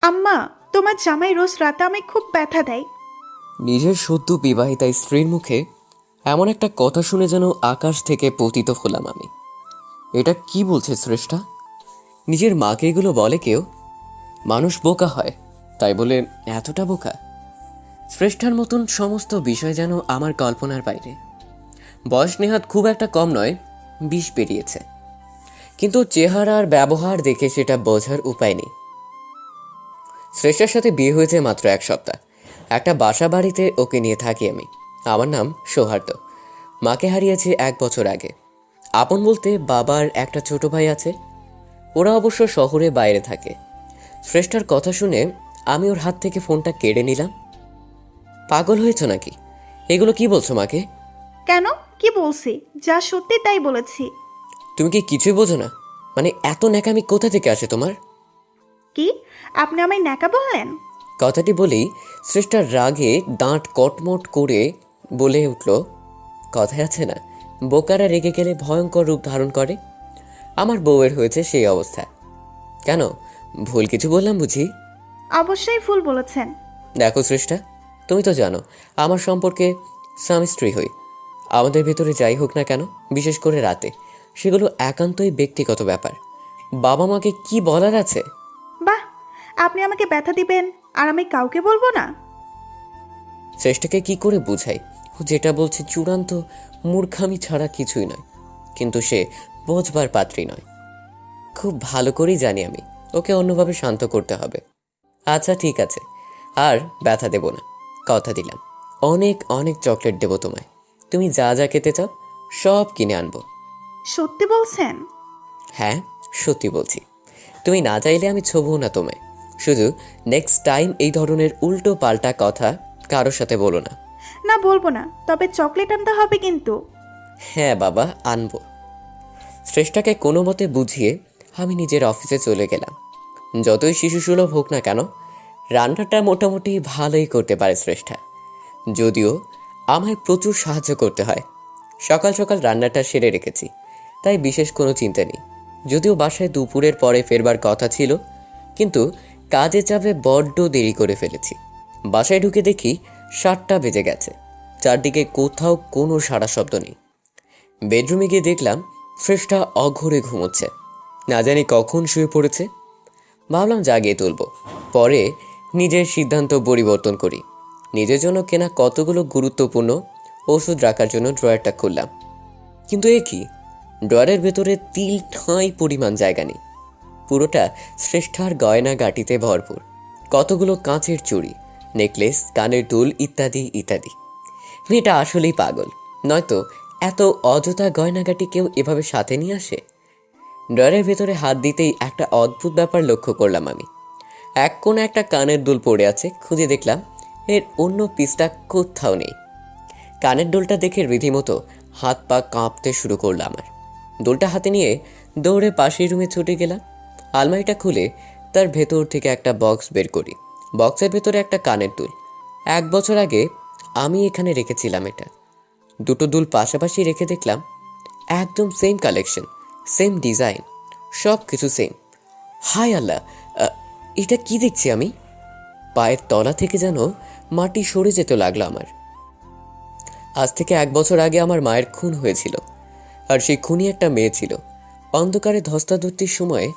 আম্মা, তোমার জামাই রোজ রাতে আমায় খুব ব্যথা দেয়। নিজের সদ্য বিবাহিতা স্ত্রীর মুখে এমন একটা কথা শুনে যেন আকাশ থেকে পতিত হলাম আমি। এটা কি বলছে শ্রেষ্ঠা? নিজের মাকে এগুলো বলে কেউ? মানুষ বোকা হয় তাই বলে এতটা বোকা? শ্রেষ্ঠার মতন সমস্ত বিষয় যেন আমার কল্পনার বাইরে। বয়স নেহাত খুব একটা কম নয়, 20 পেরিয়েছে, কিন্তু চেহারা আর ব্যবহার দেখে সেটা বোঝার উপায় নেই। শ্রেষ্ঠার সাথে বিয়ে হয়েছে মাত্র 1 সপ্তাহ। একটা বাসা বাড়িতে ওকে নিয়ে থাকি আমি। আমার নাম সৌহার্দ্য। মাকে হারিয়েছি 1 বছর আগে। আপন বলতে বাবার একটা ছোট ভাই আছে, ওরা অবশ্য শহরে বাইরে থাকে। শ্রেষ্ঠার কথা শুনে আমি ওর হাত থেকে ফোনটা কেড়ে নিলাম। পাগল হয়েছ নাকি? এগুলো কি বলছো মাকে? কেন, কি বলছি? যা সত্যি তাই বলেছি। তুমি কি কিছুই বোঝো না? মানে এত ন্যাকামি কোথা থেকে আসে তোমার? কি? আপনি আমায় ন্যাকা বললেন? কথাটি বলেই শ্রেষ্ঠার রাগে দাঁত কটমট করে বলে উঠল, কথায় আছে না, বোকারা রেগে গেলে ভয়ঙ্কর রূপ ধারণ করে। আমার বউয়ের হয়েছে সেই অবস্থা। কেন, ভুল কিছু বললাম বুঝি? অবশ্যই ভুল বলেছেন। দেখো শ্রেষ্ঠা, তুমি তো জানো আমার সম্পর্কে স্বামী স্ত্রী হই। আমাদের ভেতরে যাই হোক না কেন, বিশেষ করে রাতে, সেগুলো একান্তই ব্যক্তিগত ব্যাপার। বাবা মাকে কি বলার আছে? বাহ, আপনি আমাকে ব্যথা দিবেন আর আমি কাউকে বলবো না? শ্রেষ্ঠাকে কি করে বুঝাই ও যেটা বলছে চূড়ান্ত মূর্খামি ছাড়া কিছুই নয়, কিন্তু সে বোঝবার পাত্রী নয়। খুব ভালো করেই জানি আমি ওকে অন্যভাবে শান্ত করতে হবে। আচ্ছা ঠিক আছে, আর ব্যথা দেব না, কথা দিলাম। অনেক অনেক চকলেট দেব তোমায়। তুমি যা যা খেতে চাও সব কিনে আনবো। সত্যি বলছেন? হ্যাঁ, সত্যি বলছি। তুমি না চাইলে আমি ছোবও না তোমায়। শুধু নেক্সট টাইম এই ধরনের উল্টো পাল্টা কথা কারোর সাথে বলো না। না, বলবো না, তবে চকলেট আনতে হবে কিন্তু। হ্যাঁ বাবা, আনবো। শ্রেষ্ঠাকে কোনো মতে বুঝিয়ে আমি নিজের অফিসে চলে গেলাম। যতই শিশুসুলভ হোক না কেন, রান্নাটা মোটামুটি ভালোই করতে পারে শ্রেষ্ঠা। যদিও আমায় প্রচুর সাহায্য করতে হয়। সকাল সকাল রান্নাটা সেরে রেখেছি, তাই বিশেষ কোনো চিন্তা নেই। যদিও বাসায় দুপুরের পরে ফেরবার কথা ছিল, কিন্তু কাজে চাপে বড্ড দেরি করে ফেলেছি। বাসায় ঢুকে দেখি 7টা বেজে গেছে। চারদিকে কোথাও কোনো সাড়া শব্দ নেই। বেডরুমে গিয়ে দেখলাম শ্রেষ্ঠা অঘরে ঘুমোচ্ছে। না জানি কখন শুয়ে পড়েছে। ভাবলাম জাগিয়ে তুলব, পরে নিজের সিদ্ধান্ত পরিবর্তন করি। নিজের জন্য কেনা কতগুলো গুরুত্বপূর্ণ ওষুধ রাখার জন্য ড্রয়ারটা খুললাম, কিন্তু এ কি, ড্রয়ারের ভেতরে তিল ঠাঁই পরিমাণ জায়গা নেই। পুরোটা শ্রেষ্ঠার গয়না গাটিতে ভরপুর। কতগুলো কাঁচের চুড়ি, নেকলেস, কানের দুল ইত্যাদি ইত্যাদি। মেয়েটা আসলেই পাগল, নয়তো এত অযথা গয়নাগাটি কেউ এভাবে সাথে নিয়ে আসে? ড্রয়ারের ভেতরে হাত দিতেই একটা অদ্ভুত ব্যাপার লক্ষ্য করলাম আমি। এক কোণে একটা কানের দুল পড়ে আছে, খুঁজে দেখলাম এর অন্য পিসটা কোথাও নেই। কানের দুলটা দেখে রীতিমতো হাত পা কাঁপতে শুরু করলো আমার। দুলটা হাতে নিয়ে দৌড়ে পাশের রুমে ছুটে গেলাম। আলমারিটা খুলে তার ভেতর থেকে একটা বক্স বের করি। বক্সের ভেতরে একটা কানের দুল। 1 বছর আগে আমি এখানে রেখেছিলাম এটা। দুটো দুল পাশাপাশি রেখে দেখলাম একদম সেম কালেকশন, সেম ডিজাইন, সব কিছু সেম। হায় আল্লাহ, এটা কি দেখছি আমি? পায়ের তলা থেকে যেন মাটি সরে যেতে লাগলো আমার। আজ থেকে 1 বছর আগে আমার মায়ের খুন হয়েছিল, আর সেই খুনি একটা মেয়ে ছিল। অন্ধকারে ধস্তাধস্তির সময়ে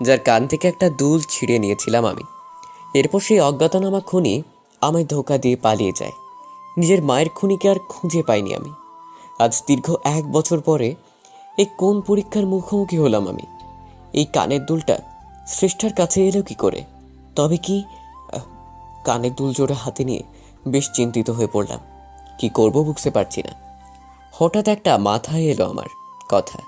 যার কান থেকে একটা দুল ছিঁড়ে নিয়েছিলাম আমি। এরপর সেই অজ্ঞাতনামা খুনি আমায় ধোঁকা দিয়ে পালিয়ে যায়। নিজের মায়ের খুনিকে আর খুঁজে পাইনি আমি। আজ দীর্ঘ 1 বছর পরে এই কোন পরীক্ষার মুখোমুখি হলাম আমি? এই কানের দুলটা শ্রেষ্ঠার কাছে এলো কি করে? তবে কি? কানের দুল জোড়া হাতে নিয়ে বেশ চিন্তিত হয়ে পড়লাম। কি করব বুঝতে পারছি না। হঠাৎ একটা মাথায় এলো আমার কথা।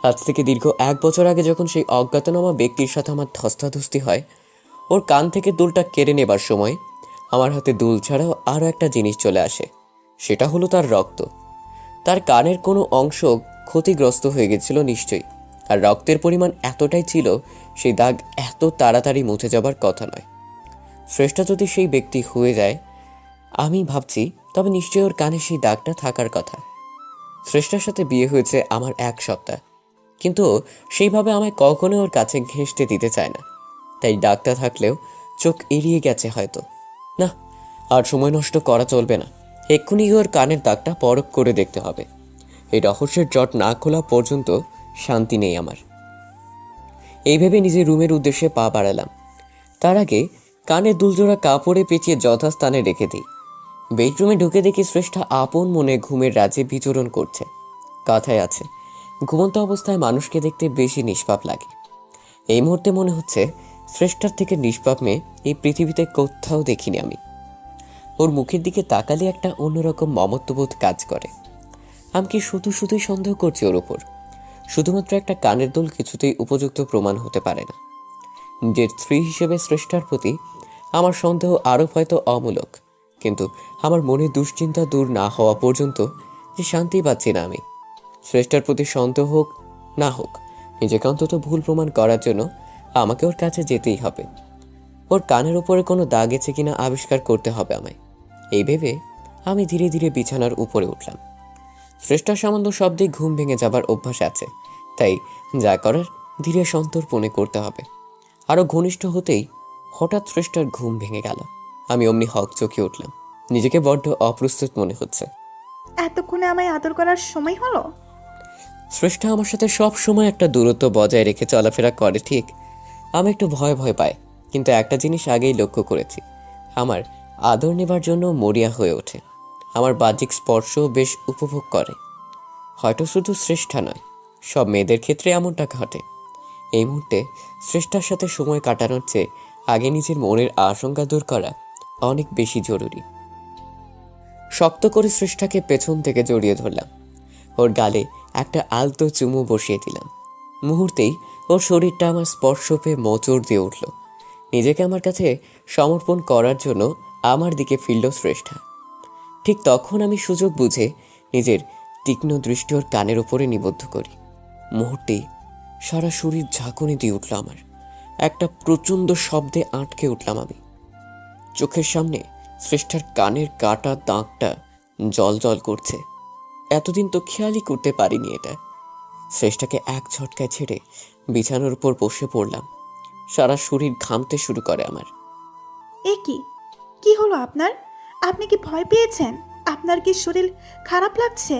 আজ থেকে দীর্ঘ 1 বছর আগে যখন সেই অজ্ঞাতনামা ব্যক্তির সাথে আমার ধস্তাধস্তি হয়, ওর কান থেকে দুলটা কেড়ে নেবার সময় আমার হাতে দুল ছাড়াও আরও একটা জিনিস চলে আসে। সেটা হলো তার রক্ত। তার কানের কোনো অংশ ক্ষতিগ্রস্ত হয়ে গেছিল নিশ্চয়ই, আর রক্তের পরিমাণ এতটাই ছিল সেই দাগ এত তাড়াতাড়ি মুছে যাবার কথা নয়। শ্রেষ্ঠা যদি সেই ব্যক্তি হয়ে যায় আমি ভাবছি, তবে নিশ্চয়ই ওর কানে সেই দাগটা থাকার কথা। শ্রেষ্ঠার সাথে বিয়ে হয়েছে আমার 1 সপ্তাহ, কিন্তু সেইভাবে আমায় কখনো ওর কাছে ঘেঁষতে দিতে চায় না। তাই ডাকটা থাকলেও চোখ এড়িয়ে গেছে হয়তো। না, আর সময় নষ্ট করা চলবে না। এক্ষুনি ওর কানের দাগটা পরখ করে দেখতে হবে। এই রহস্যের জট না খোলা পর্যন্ত শান্তি নেই আমার। এই ভেবে নিজের রুমের উদ্দেশ্যে পা বাড়ালাম। তার আগে কানের দুলজোড়া কাপড়ে পেঁচিয়ে যথাস্থানে রেখে দিই। বেডরুমে ঢুকে দেখি শ্রেষ্ঠা আপন মনে ঘুমের রাজ্যে বিচরণ করছে। কথায় আছে, ঘুমন্ত অবস্থায় মানুষকে দেখতে বেশি নিষ্পাপ লাগে। এই মুহূর্তে মনে হচ্ছে শ্রেষ্ঠার থেকে নিষ্পাপ মেয়ে এই পৃথিবীতে কোথাও দেখিনি আমি। ওর মুখের দিকে তাকালে একটা অন্যরকম মমত্ববোধ কাজ করে। আমি কি শুধুই সন্দেহ করছি ওর উপর? শুধুমাত্র একটা কানের দুল কিছুতেই উপযুক্ত প্রমাণ হতে পারে না। যে স্ত্রী হিসেবে শ্রেষ্ঠার প্রতি আমার সন্দেহ আরও হয়তো অমূলক, কিন্তু আমার মনে দুশ্চিন্তা দূর না হওয়া পর্যন্ত যে শান্তি পাচ্ছি না আমি। শ্রেষ্ঠার প্রতি সন্দেহ হোক না হোক, নিজেকে অন্তত ভুল প্রমাণ করার জন্য আমাকে ওর কাছে যেতেই হবে। ওর কানের উপরে কোনো দাগ আছে কিনা আবিষ্কার করতে হবে আমায়। এই ভেবে আমি ধীরে ধীরে বিছানার উপরে উঠলাম। শ্রেষ্ঠার সামান্য শব্দে ঘুম ভেঙে যাবার অভ্যাস আছে, তাই যা করার ধীরে সন্তর্পণে করতে হবে। আরও ঘনিষ্ঠ হতেই হঠাৎ শ্রেষ্ঠার ঘুম ভেঙে গেল। আমি অমনি হকচকিয়ে উঠলাম। নিজেকে বড্ড অপ্রস্তুত মনে হচ্ছে। এতক্ষণে আমায় আদর করার সময় হলো? শ্রেষ্ঠা আমার সাথে সব সময় একটা দূরত্ব বজায় রেখে চলাফেরা করে ঠিক। আমি একটু ভয় পাই, কিন্তু একটা জিনিস আগেই লক্ষ্য করেছি, আমার আদর নেবার জন্য মরিয়া হয়ে ওঠে। আমার বাহ্যিক স্পর্শও বেশ উপভোগ করে। হয়তো শুধু শ্রেষ্ঠা নয়, সব মেয়েদের ক্ষেত্রে এমনটা ঘটে। এই মুহূর্তে শ্রেষ্ঠার সাথে সময় কাটানোর চেয়ে আগে নিজের মনের আশঙ্কা দূর করা অনেক বেশি জরুরি। শক্ত করে শ্রেষ্ঠাকে পেছন থেকে জড়িয়ে ধরলাম। ওর গালে একটা আলতো চুমু বসিয়ে দিলাম। মুহূর্তেই ওর শরীরটা আমার স্পর্শ পেয়ে মোচড় দিয়ে উঠল। নিজেকে আমার কাছে সমর্পণ করার জন্য আমার দিকে ফিরল শ্রেষ্ঠা। ঠিক তখন আমি সুযোগ বুঝে নিজের তীক্ষ্ণ দৃষ্টি ওর কানের উপরে নিবদ্ধ করি। মুহূর্তেই সারা শরীর ঝাঁকুনি দিয়ে উঠল আমার। একটা প্রচণ্ড শব্দে আটকে উঠলাম আমি। চোখের সামনে শ্রেষ্ঠার কানের কাটা দাগটা জল জল করছে। এতদিন তো খেয়ালই করতে পারিনি এটা। শ্রেষ্ঠাকে এক ঝটকায় ছেড়ে বিছানার উপর বসে পড়লাম। সারা শরীর ঘামতে শুরু করে আমার। এ কি হলো আপনার? আপনি কি ভয় পেয়েছেন? আপনার কি শরীর খারাপ লাগছে?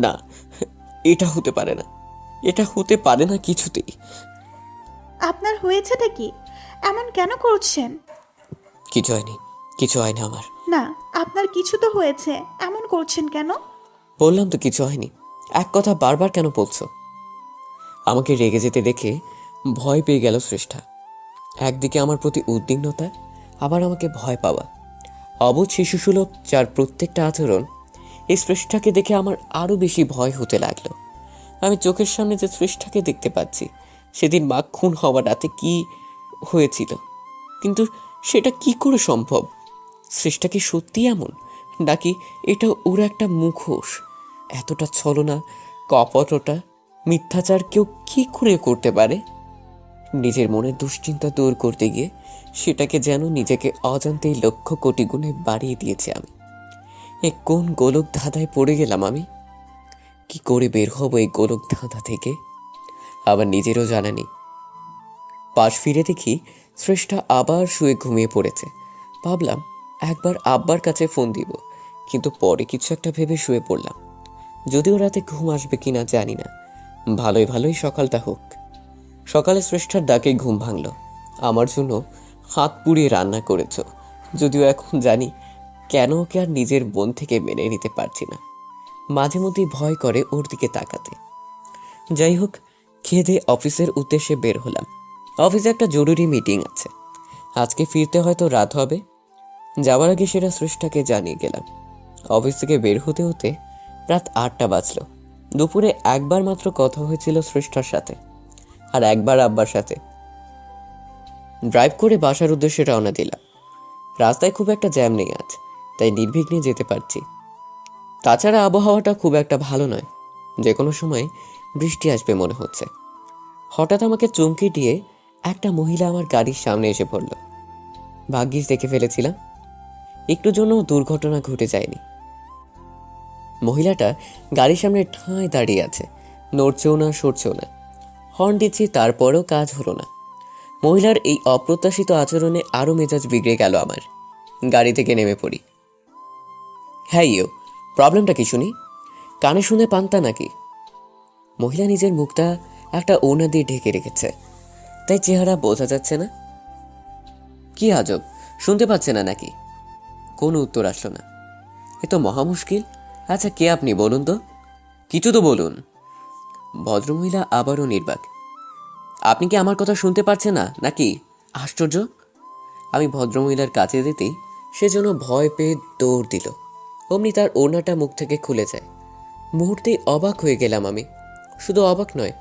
না, এটা হতে পারে না, এটা হতে পারে না কিছুতেই। আপনার হয়েছেটা কি? এমন কেন করছেন? কিছু হয়নি আমার। না, আপনার কিছু তো হয়েছে, এমন করছেন কেন? বললাম তো কিছু হয়নি। এক কথা বারবার কেন বলছো? আমাকে রেগে যেতে দেখে ভয় পেয়ে গেল শ্রেষ্ঠা। একদিকে আমার প্রতি উদ্বিগ্নতা, আবার আমাকে ভয় পাওয়া। অবুঝ শিশুসুলভ যার প্রত্যেকটা আচরণ, এই শ্রেষ্ঠাকে দেখে আমার আরও বেশি ভয় হতে লাগলো। আমি চোখের সামনে যে শ্রেষ্ঠাকে দেখতে পাচ্ছি, সেদিন মা খুন হওয়া রাতে কি হয়েছিল, কিন্তু সেটা কি করে সম্ভব? শ্রেষ্ঠা কি সত্যি এমন, নাকি এটা ওর একটা মুখোশ? এতটা ছলনা, কপটতা, মিথ্যাচার কেউ কি করে করতে পারে? নিজের মনের দুশ্চিন্তা দূর করতে গিয়ে সেটাকে যেন নিজেকে অজান্তেই লক্ষ কোটি গুণে বাড়িয়ে দিয়েছে আমি। এ কোন গোলক ধাঁধায় পড়ে গেলাম আমি? কি করে বের হব এই গোলক ধাঁধা থেকে? আবার নিজেরও জানা নেই। পাশ ফিরে দেখি শ্রেষ্ঠা আবার শুয়ে ঘুমিয়ে পড়েছে। ভাবলাম একবার আব্বার কাছে ফোন দিব, কিন্তু পরে কিছু একটা ভেবে শুয়ে পড়লাম। যদিও রাতে ঘুম আসবে কিনা জানি না, ভালোই সকালটা হোক। সকালে শ্রেষ্ঠার ডাকে ঘুম ভাঙল। আমার জন্য হাত পুড়িয়ে রান্না করেছ, যদিও এখন জানি কেন ওকে আর নিজের বোন থেকে মেনে নিতে পারছি না। মাঝে মধ্যেই ভয় করে ওর দিকে তাকাতে। যাই হোক, খেয়ে দিয়ে অফিসের উদ্দেশ্যে বের হলাম। অফিসে একটা জরুরি মিটিং আছে, আজকে ফিরতে হয়তো রাত হবে। যাওয়ার আগে সেটা শ্রেষ্ঠাকে জানিয়ে গেলাম। অফিস থেকে বের হতে হতে রাত 8টা বাজলো। দুপুরে একবার মাত্র কথা হয়েছিল শ্রেষ্ঠার সাথে, আর একবার আব্বার সাথে। ড্রাইভ করে বাসার উদ্দেশ্যে রওনা দিলাম। রাস্তায় খুব একটা জ্যাম নেই আজ, তাই নির্বিঘ্নে যেতে পারছি। তাছাড়া আবহাওয়াটা খুব একটা ভালো নয়, যে কোনো সময় বৃষ্টি আসবে মনে হচ্ছে। হঠাৎ আমাকে চমকে দিয়ে একটা মহিলা আমার গাড়ির সামনে এসে পড়ল। ভাগ্যিস দেখে ফেলেছিলাম, একটু জন্য দুর্ঘটনা ঘটে যায়নি। মহিলাটা গাড়ির সামনে ঠাঁই দাঁড়িয়ে আছে, নড়ছেও না সরছেও না। হর্ন দিচ্ছি, তারপরেও কাজ হলো না। মহিলার এই অপ্রত্যাশিত আচরণে আরও মেজাজ বিগড়ে গেল আমার। গাড়ি থেকে নেমে পড়ি। হ্যাঁ ইউ, প্রবলেমটা কি শুনি? কানে শুনে পান্তা নাকি? মহিলা নিজের মুখটা একটা ওড়না দিয়ে ঢেকে রেখেছে, তাই চেহারা বোঝা যাচ্ছে না। কি আজব, শুনতে পাচ্ছে না নাকি? কোনো উত্তর আসলো না। এ তো মহা মুশকিল। আচ্ছা, কে আপনি বলুন তো? কিছু তো বলুন। ভদ্রমহিলা আবারও নির্বাক। আপনি কি আমার কথা শুনতে পারছেন না নাকি? আশ্চর্য। আমি ভদ্রমহিলার কাছে যেতেই সে যেন ভয় পেয়ে দৌড় দিল। অমনি তার ওড়নাটা মুখ থেকে খুলে যায়। মুহূর্তেই অবাক হয়ে গেলাম আমি। শুধু অবাক নয়,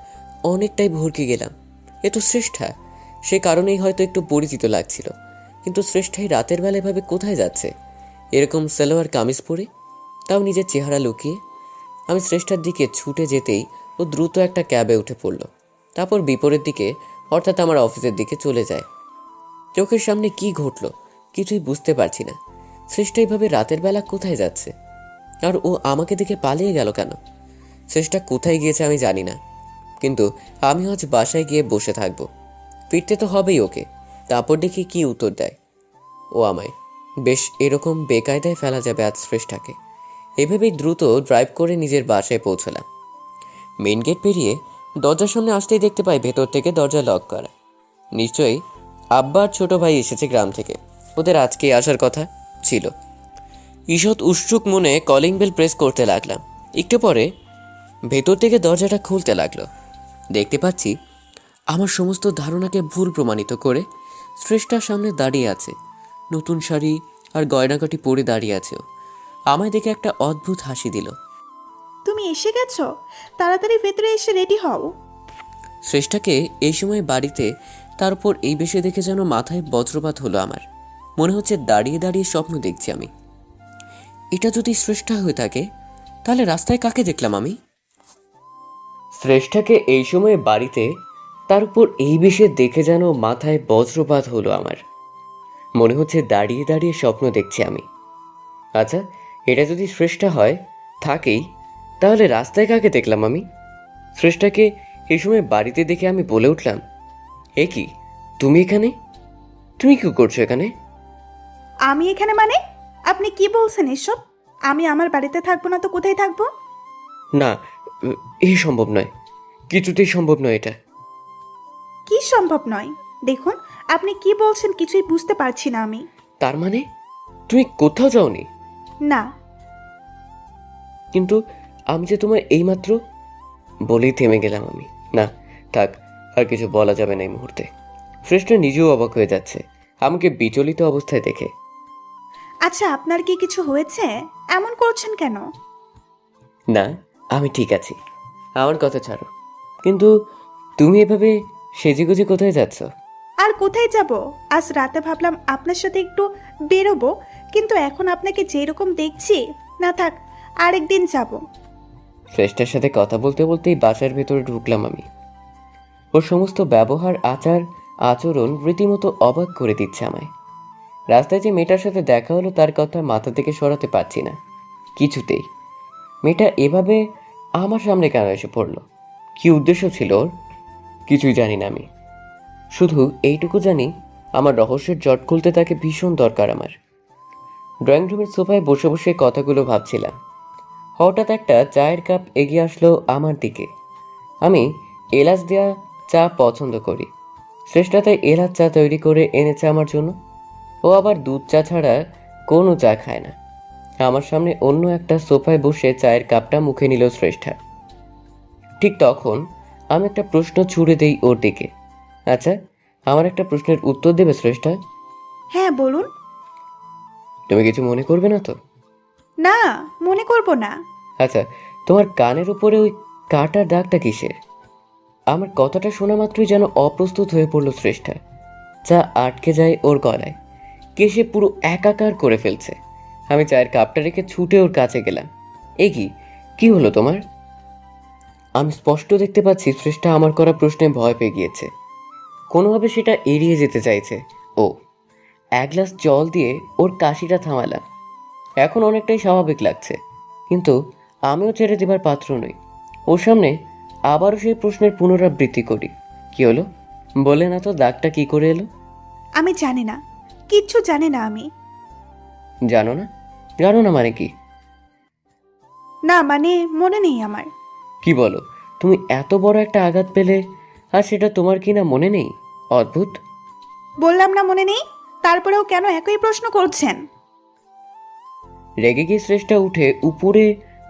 অনেকটাই ভরকে গেলাম। এ তো শ্রেষ্ঠা। সে কারণেই হয়তো একটু পরিচিত লাগছিল। কিন্তু শ্রেষ্ঠাই রাতের বেলা এভাবে কোথায় যাচ্ছে? এরকম সালোয়ার কামিজ পরে, তাও নিজের চেহারা লুকিয়ে। আমি শ্রেষ্ঠার দিকে ছুটে যেতেই ও দ্রুত একটা ক্যাবে উঠে পড়ল। তারপর বিপরীত দিকে, অর্থাৎ আমার অফিসের দিকে চলে যায়। চোখের সামনে কি ঘটল কিছুই বুঝতে পারছি না। শ্রেষ্ঠা এইভাবে রাতের বেলা কোথায় যাচ্ছে? আর ও আমাকে দেখে পালিয়ে গেল কেন? শ্রেষ্ঠা কোথায় গিয়েছে আমি জানি না, কিন্তু আমি আজ বাসায় গিয়ে বসে থাকবো। ফিরতে তো হবেই ওকে। তারপর দেখি কি উত্তর দেয় ও আমায়। বেশ, এরকম বেকায়দায় ফেলা যাবে আজ শ্রেষ্ঠাকে। এভাবেই দ্রুত ড্রাইভ করে নিজের বাসায় পৌঁছলাম। মেইন গেট পেরিয়ে দরজার সামনে আসতেই দেখতে পাই ভেতর থেকে দরজা লক করা। নিশ্চয়ই আব্বার ছোট ভাই এসেছে গ্রাম থেকে। ওদের আজকে আসার কথা ছিল। ঈষৎ উৎসুক মনে কলিং বেল প্রেস করতে লাগলাম। একটু পরে ভেতর থেকে দরজাটা খুলতে লাগলো। দেখতে পাচ্ছি আমার সমস্ত ধারণাকে ভুল প্রমাণিত করে শ্রেষ্ঠার সামনে দাঁড়িয়ে আছে। নতুন শাড়ি আর গয়নাগাটি পরে দাঁড়িয়ে আছে ও। আমায় দেখে একটা অদ্ভুত হাসি দিল। তুমি এসে গেছো? তাড়াতাড়ি ভেতরে এসে রেডি হও। শ্রেষ্ঠাকে এই সময় বাড়িতে, তারপর এই বেশে দেখে যেন মাথায় বজ্রপাত হলো আমার। মনে হচ্ছে দাঁড়িয়ে দাঁড়িয়ে স্বপ্ন দেখছি আমি। এটা যদি শ্রেষ্ঠা হয়ে থাকে, তাহলে রাস্তায় কাকে দেখলাম আমি? শ্রেষ্ঠাকে এই সময় বাড়িতে, তার উপর এই বেশে দেখে যেন মাথায় বজ্রপাত হলো আমার। মনে হচ্ছে দাঁড়িয়ে দাঁড়িয়ে স্বপ্ন দেখছি আমি। আচ্ছা, এটা যদি শ্রেষ্ঠা হয় থাকেই, তাহলে রাস্তায় কাকে দেখলাম আমি? শ্রেষ্ঠাকে এই সময় বাড়িতে দেখে আমি বলে উঠলাম, এ কি, তুমি এখানে? তুমি কি করছো এখানে? আমি এখানে মানে? আপনি কি বলছেন এসব? আমি আমার বাড়িতে থাকবো না তো কোথায় থাকবো? না, এই সম্ভব নয়, কিছুতেই সম্ভব নয় এটা। কি সম্ভব নয়? দেখুন, আপনি কি বলছেন কিছুই বুঝতে পারছি না আমি। তার মানে তুমি কোথাও যাওনি? না। কিন্তু আমি যে তোমায় এইমাত্র, বলেই থেমে গেলাম আমি। না, থাক, আর কিছু বলা যাবে না এই মুহূর্তে। শ্রেষ্ঠা নিজেও অবাক হয়ে যাচ্ছে আমাকে বিচলিত অবস্থায় দেখে। আচ্ছা, আপনার কি কিছু হয়েছে? এমন করছেন কেন? না, আমি ঠিক আছি, আমার কথা ছাড়ো। কিন্তু তুমি এভাবে সেজেগুজে কোথায় যাচ্ছ? আর কোথায় যাব? আজ রাতে ভাবলাম আপনার সাথে একটু বেরোবো, কিন্তু এখন আপনাকে যেরকম দেখছি, না থাক, আরেকদিন যাব। শ্রেষ্ঠার সাথে কথা বলতে বলতেই বাসার ভেতরে ঢুকলাম আমি। ওর সমস্ত ব্যবহার, আচার আচরণ রীতিমতো অবাক করে দিচ্ছে আমায়। রাস্তায় যে মেয়েটার সাথে দেখা হলো তার কথা মাথা থেকে সরাতে পারছি না কিছুতেই। মেয়েটা এভাবে আমার সামনে কেন এসে পড়লো? কি উদ্দেশ্য ছিল ওর? কিছুই জানি না আমি। শুধু এইটুকু জানি, আমার রহস্যের জট খুলতে তাকে ভীষণ দরকার আমার। ড্রয়িং রুমের সোফায় বসে বসে কথাগুলো ভাবছিলাম। হঠাৎ একটা চায়ের কাপ এগিয়ে আসলো আমার দিকে। আমি এলাচ দেওয়া চা পছন্দ করি। শ্রেষ্ঠা তাই এলাচ চা তৈরি করে এনেছে আমার জন্য। ও আবার দুধ চা ছাড়া কোনো চা খায় না। আমার সামনে অন্য একটা সোফায় বসে চায়ের কাপটা মুখে নিল শ্রেষ্ঠা। ঠিক তখন আমি একটা প্রশ্ন ছুড়ে দেই ওর দিকে। আচ্ছা, আমার একটা প্রশ্নের উত্তর দেবে শ্রেষ্ঠা? হ্যাঁ, বলুন। তুমি কিছু মনে করবে না তো? না, মনে করব না। আচ্ছা, তোমার কানের উপরে ওই কাটার দাগটা কিসের? আমার কথাটা শোনা মাত্রই যেন অপ্রস্তুত হয়ে পড়ল শ্রেষ্ঠা। চা আটকে যায় ওর গলায়, কেশে পুরো একাকার করে ফেলছে। আমি চায়ের কাপটা রেখে ছুটে ওর কাছে গেলাম। এ কি, কি হলো তোমার? আমি স্পষ্ট দেখতে পাচ্ছি শ্রেষ্ঠা আমার করা প্রশ্নে ভয় পেয়ে গিয়েছে। কোনোভাবে সেটা এড়িয়ে যেতে চাইছে ও। এক গ্লাস জল দিয়ে ওর কাশিটা থামালাম। এখন অনেকটাই স্বাভাবিক লাগছে, কিন্তু আমিও ছেড়ে দেবার পাত্র নই। ওর সামনে আবারও সেই প্রশ্নের পুনরাবৃত্তি করি, কি হলো, বলে না তো দাগটা কি করে এলো? আমি জানি না, কিচ্ছু জানি না আমি। জানো না? জানো না মানে কি? না মানে মনে নেই আমার। কি বলো? তুমি এত বড় একটা আঘাত পেলে আর সেটা তোমার কি না মনে নেই? অদ্ভুত। বললাম না মনে নেই, তারপরেও কেন একই প্রশ্ন করছেন? রেগে গিয়ে শ্রেষ্ঠা উঠে উপরে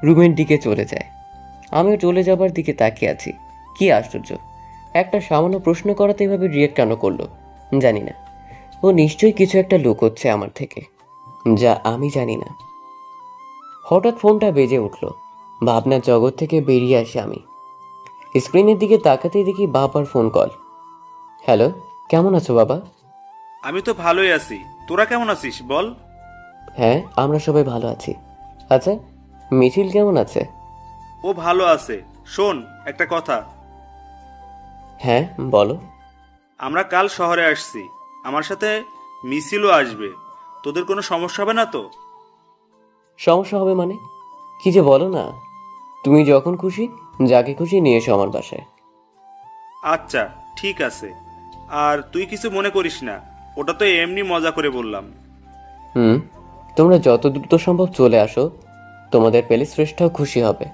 রুমের দিকে চলে যায়। আমিও চলে যাবার দিকে তাকিয়ে আছি। কি আশ্চর্য, একটা সামান্য প্রশ্ন করাতে এভাবে রিয়েক্ট কেন করলো জানি না। ও নিশ্চয়ই কিছু একটা লুকোচ্ছে আমার থেকে, যা আমি জানি না। হঠাৎ ফোনটা বেজে উঠল। ভাবনার জগৎ থেকে বেরিয়ে আসি আমি। স্ক্রিনের দিকে তাকাতেই দেখি বাবার ফোন কল। হ্যালো, কেমন আছো বাবা? আমি তো ভালোই আছি। তোরা কেমন আছিস বল? হ্যাঁ, আমরা সবাই ভালো আছি। আচ্ছা, মিছিল কেমন আছে? ও ভালো আছে। শোন, একটা কথা। হ্যাঁ বলো। আমরা কাল শহরে আসছি, আমার সাথে মিছিলও আসবে। তোদের কোনো সমস্যা হবে না তো? সমস্যা হবে মানে? কি যে বলো না। তুমি যখন খুশি যাকে খুশি নিয়ে এসো আমার বাসায়। আচ্ছা, ঠিক আছে। আর তুই কিছু মনে করিস না, ওটা তো এমনি মজা করে বললাম। হুম, তোমরা যত দ্রুত সম্ভব চলে আসো, তোমাদের পেলে শ্রেষ্ঠাও খুশি হবে।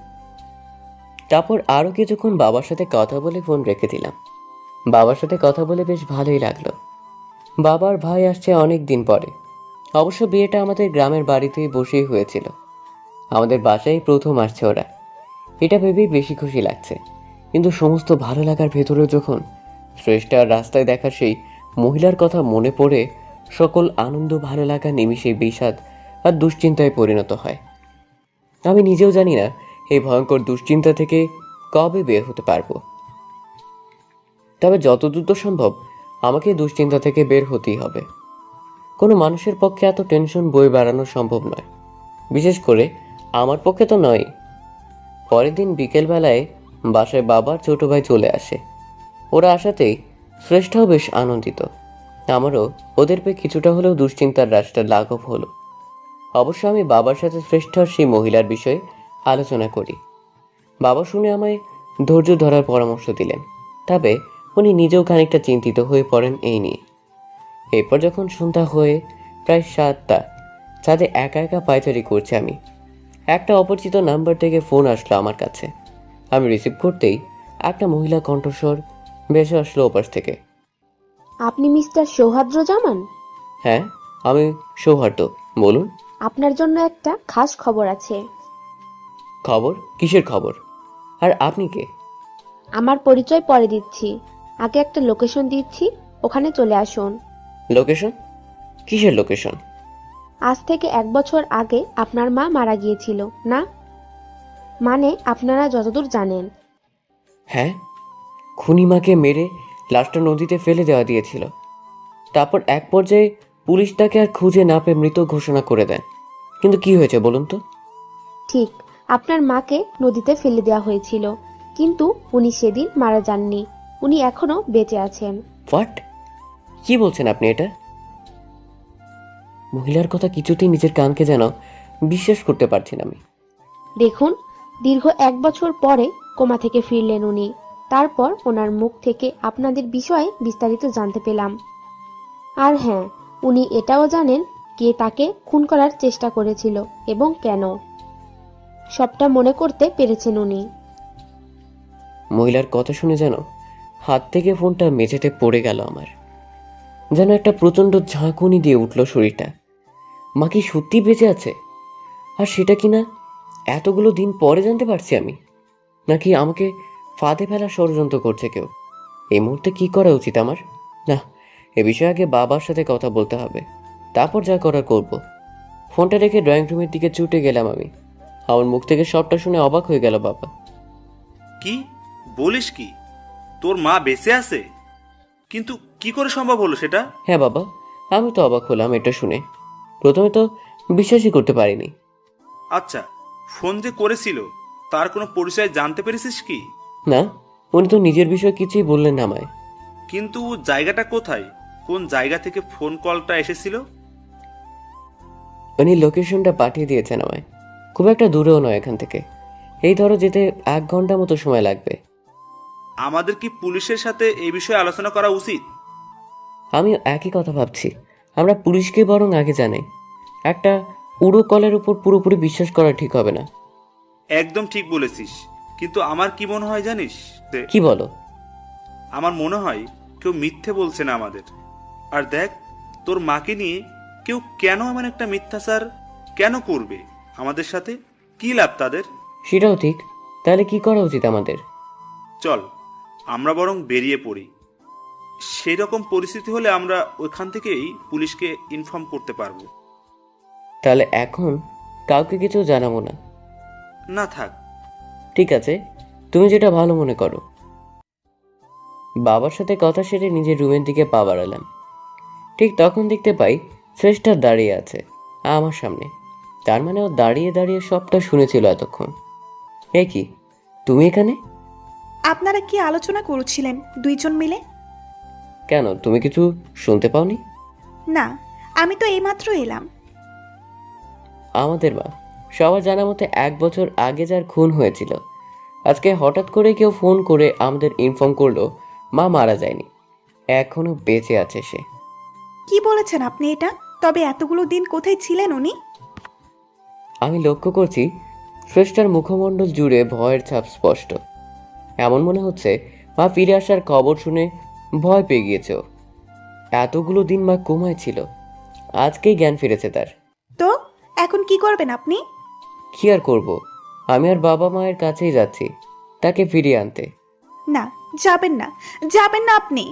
তারপর আরও কিছুক্ষণ বাবার সাথে কথা বলে ফোন রেখে দিলাম। বাবার সাথে কথা বলে বেশ ভালোই লাগলো। বাবার ভাই আসছে অনেক দিন পরে। অবশ্য বিয়েটা আমাদের গ্রামের বাড়িতেই বসেই হয়েছিল। আমাদের বাসায় প্রথম আসছে ওরা। এটা ভেবেই বেশি খুশি লাগছে। কিন্তু সমস্ত ভালো লাগার ভেতরেও যখন শ্রেষ্ঠার রাস্তায় দেখা সেই মহিলার কথা মনে পড়ে, সকল আনন্দ ভালো লাগা নিমিষে বিষাদ আর দুশ্চিন্তায় পরিণত হয়। আমি নিজেও জানি না এই ভয়ঙ্কর দুশ্চিন্তা থেকে কবে বের হতে পারবো। তবে যত দ্রুত সম্ভব আমাকে এই দুশ্চিন্তা থেকে বের হতেই হবে। কোনো মানুষের পক্ষে এত টেনশন বয়ে বেড়ানো সম্ভব নয়, বিশেষ করে আমার পক্ষে তো নয়। পরের দিন বিকেলবেলায় বাসায় বাবার ছোট ভাই চলে আসে। ওরা আসাতেই শ্রেষ্ঠাও বেশ আনন্দিত। আমারও ওদের পেয়ে কিছুটা হলেও দুশ্চিন্তার রাশটা লাঘব হলো। অবশ্য আমি বাবার সাথে শ্রেষ্ঠার সেই মহিলার বিষয়ে আলোচনা করি। বাবা শুনে আমায় ধৈর্য ধরার পরামর্শ দিলেন। তবে উনি নিজেও খানিকটা চিন্তিত হয়ে পড়েন এই নিয়ে। এরপর যখন সন্ধ্যা হয়ে প্রায় 7টা, ছাদে একা একা পায়চারি করছি আমি। একটা অপরিচিত নাম্বার থেকে ফোন আসলো আমার কাছে। আমি রিসিভ করতেই একটা মহিলা কণ্ঠস্বর ভেসে আসলো ওপাশ থেকে। আপনি মিস্টার সৌহার্দ্র জামান? হ্যাঁ, আমি সৌহার্দ্য, বলুন। আপনার জন্য একটা খাস খবর আছে। খবর? কিসের খবর? আর আপনি কে? আমার পরিচয় পরে দিচ্ছি, আগে একটা লোকেশন দিচ্ছি, ওখানে চলে আসুন। লোকেশন? কিসের লোকেশন? আজ থেকে 1 বছর আগে আপনার মা মারা গিয়েছিল না? মানে আপনারা যতদূর জানেন। হ্যাঁ, খুনি মাকে মেরে লাশটা নদীতে ফেলে দেওয়া দিয়েছিল। তারপর এক পর্যায়ে পুলিশ তাকে আর খুঁজে না পেয়ে মৃত ঘোষণা করে দেন। কিন্তু কি হয়েছে বলুন তো? ঠিক, আপনার মাকে নদীতে ফেলে দেওয়া হয়েছিল, কিন্তু উনি সেদিন মারা যাননি, উনি এখনো বেঁচে আছেন। হোয়াট? কি বলছেন আপনি এটা? মহিলার কথা কিছুতেই নিজের কানকে যেন বিশ্বাস করতে পারছি না আমি। দেখুন, দীর্ঘ 1 বছর পরে কোমা থেকে ফিরলেন উনি। তারপর ওনার মুখ থেকে আপনাদের বিষয়ে বিস্তারিত জানতে পেলাম। আর হ্যাঁ, উনি এটাও জানেন কে তাকে খুন করার চেষ্টা করেছিল এবং কেন। সবটা মনে করতে পেরেছেন উনি। মহিলার কথা শুনে যেন হাত থেকে ফোনটা মেঝেতে পড়ে গেল আমার। যেন একটা প্রচণ্ড ঝাঁকুনি দিয়ে উঠল শরীরটা। মা কি সত্যি বেঁচে আছে? আর সেটা কিনা এতগুলো দিন পরে জানতে পারছি আমি। নাকি আমাকে ফাঁদে ফেলার ষড়যন্ত্র করছে কেউ? এই মুহূর্তে কি করা উচিত আমার? না, এ বিষয়ে আগে বাবার সাথে কথা বলতে হবে, তারপর যা করার করব। ফোনটা রেখে ড্রয়িং রুমের দিকে ছুটে গেলাম আমি। আমার মুখ থেকে সবটা শুনে অবাক হয়ে গেল বাবা। কি বলিস কি? তোর মা বেঁচে আছে? কিন্তু কি করে সম্ভব হলো সেটা? হ্যাঁ বাবা, আমি তো অবাক হলাম এটা শুনে। প্রথমে তো বিশ্বাসই করতে পারিনি। আচ্ছা, ফোন যে করেছিল তার কোনো পরিচয় জানতে পেরেছিস কি? না, উনি তো নিজের বিষয়ে কিছুই বললেন না আমায়। কিন্তু জায়গাটা কোথায়, কোন জায়গা থেকে ফোন কলটা এসেছিল? উনি লোকেশনটা পাঠিয়ে দিয়েছেন আমায়। খুব একটা দূরেও নয় এখান থেকে। এই ধরো যেতে 1 ঘন্টা মতো সময় লাগবে। আমাদের কি পুলিশের সাথে এই বিষয়ে আলোচনা করা উচিত? আমিও একই কথা ভাবছি। আমরা পুলিশকে বরং আগে জানাই। একটা উড়ো কলের উপর পুরোপুরি বিশ্বাস করা ঠিক হবে না। একদম ঠিক বলেছিস, কিন্তু আমার কি মনে হয় জানিস? কি বলো? আমার মনে হয় কেউ মিথ্যে বলছে না আমাদের। আর দেখ, তোর মাকে নিয়ে কেউ কেন এমন একটা মিথ্যাচার কেন করবে আমাদের সাথে? কি লাভ তাদের? সেটাও ঠিক। তাহলে কি করা উচিত আমাদের? চল আমরা বরং বেরিয়ে পড়ি। সেই রকম পরিস্থিতি হলে আমরা ওইখান থেকেই পুলিশকে ইনফর্ম করতে পারবো। তাহলে এখন কাউকে কিছু জানাবো না? না থাক। ঠিক আছে, তুমি যেটা ভালো মনে করো। বাবার সাথে কথা সেরে নিজের রুমের দিকে পা বাড়ালাম। ঠিক তখন দেখতে পাই শ্রেষ্ঠা দাঁড়িয়ে আছে আমার সামনে। তার মানে ও দাঁড়িয়ে দাঁড়িয়ে সবটা শুনেছিল এতক্ষণ। এ কি, তুমি এখানে? আপনারা কি আলোচনা করছিলেন দুইজন মিলে? কেন, তুমি কিছু শুনতে পাওনি? না, আমি তো এইমাত্র এলাম। আমাদের মা, সবার জানা মতে 1 বছর আগে যার খুন হয়েছিল, আজকে হঠাৎ করে কেউ ফোন করে আমাদের ইনফর্ম করলো মা মারা যায়নি, এখনো বেঁচে আছে সে। কি বলেছেন আপনি এটা? তবে এতগুলো দিন কোথায় ছিলেন উনি? আমি লক্ষ্য করছি শ্রেষ্ঠার মুখমণ্ডল জুড়ে ভয়ের ছাপ স্পষ্ট। এমন মনে হচ্ছে মা ফিরে আসার খবর শুনে ভয় পেয়ে গিয়েছে ও। এতগুলো দিন মা কোমায় ছিল, আজকেই জ্ঞান ফিরেছে তার। তো এখন কি করবেন আপনি? কি আর করব, আমি আর বাবা মায়ের কাছেই যাচ্ছি তাকে ফিরিয়ে আনতে। না, যাবেন না, যাবেন না আপনি।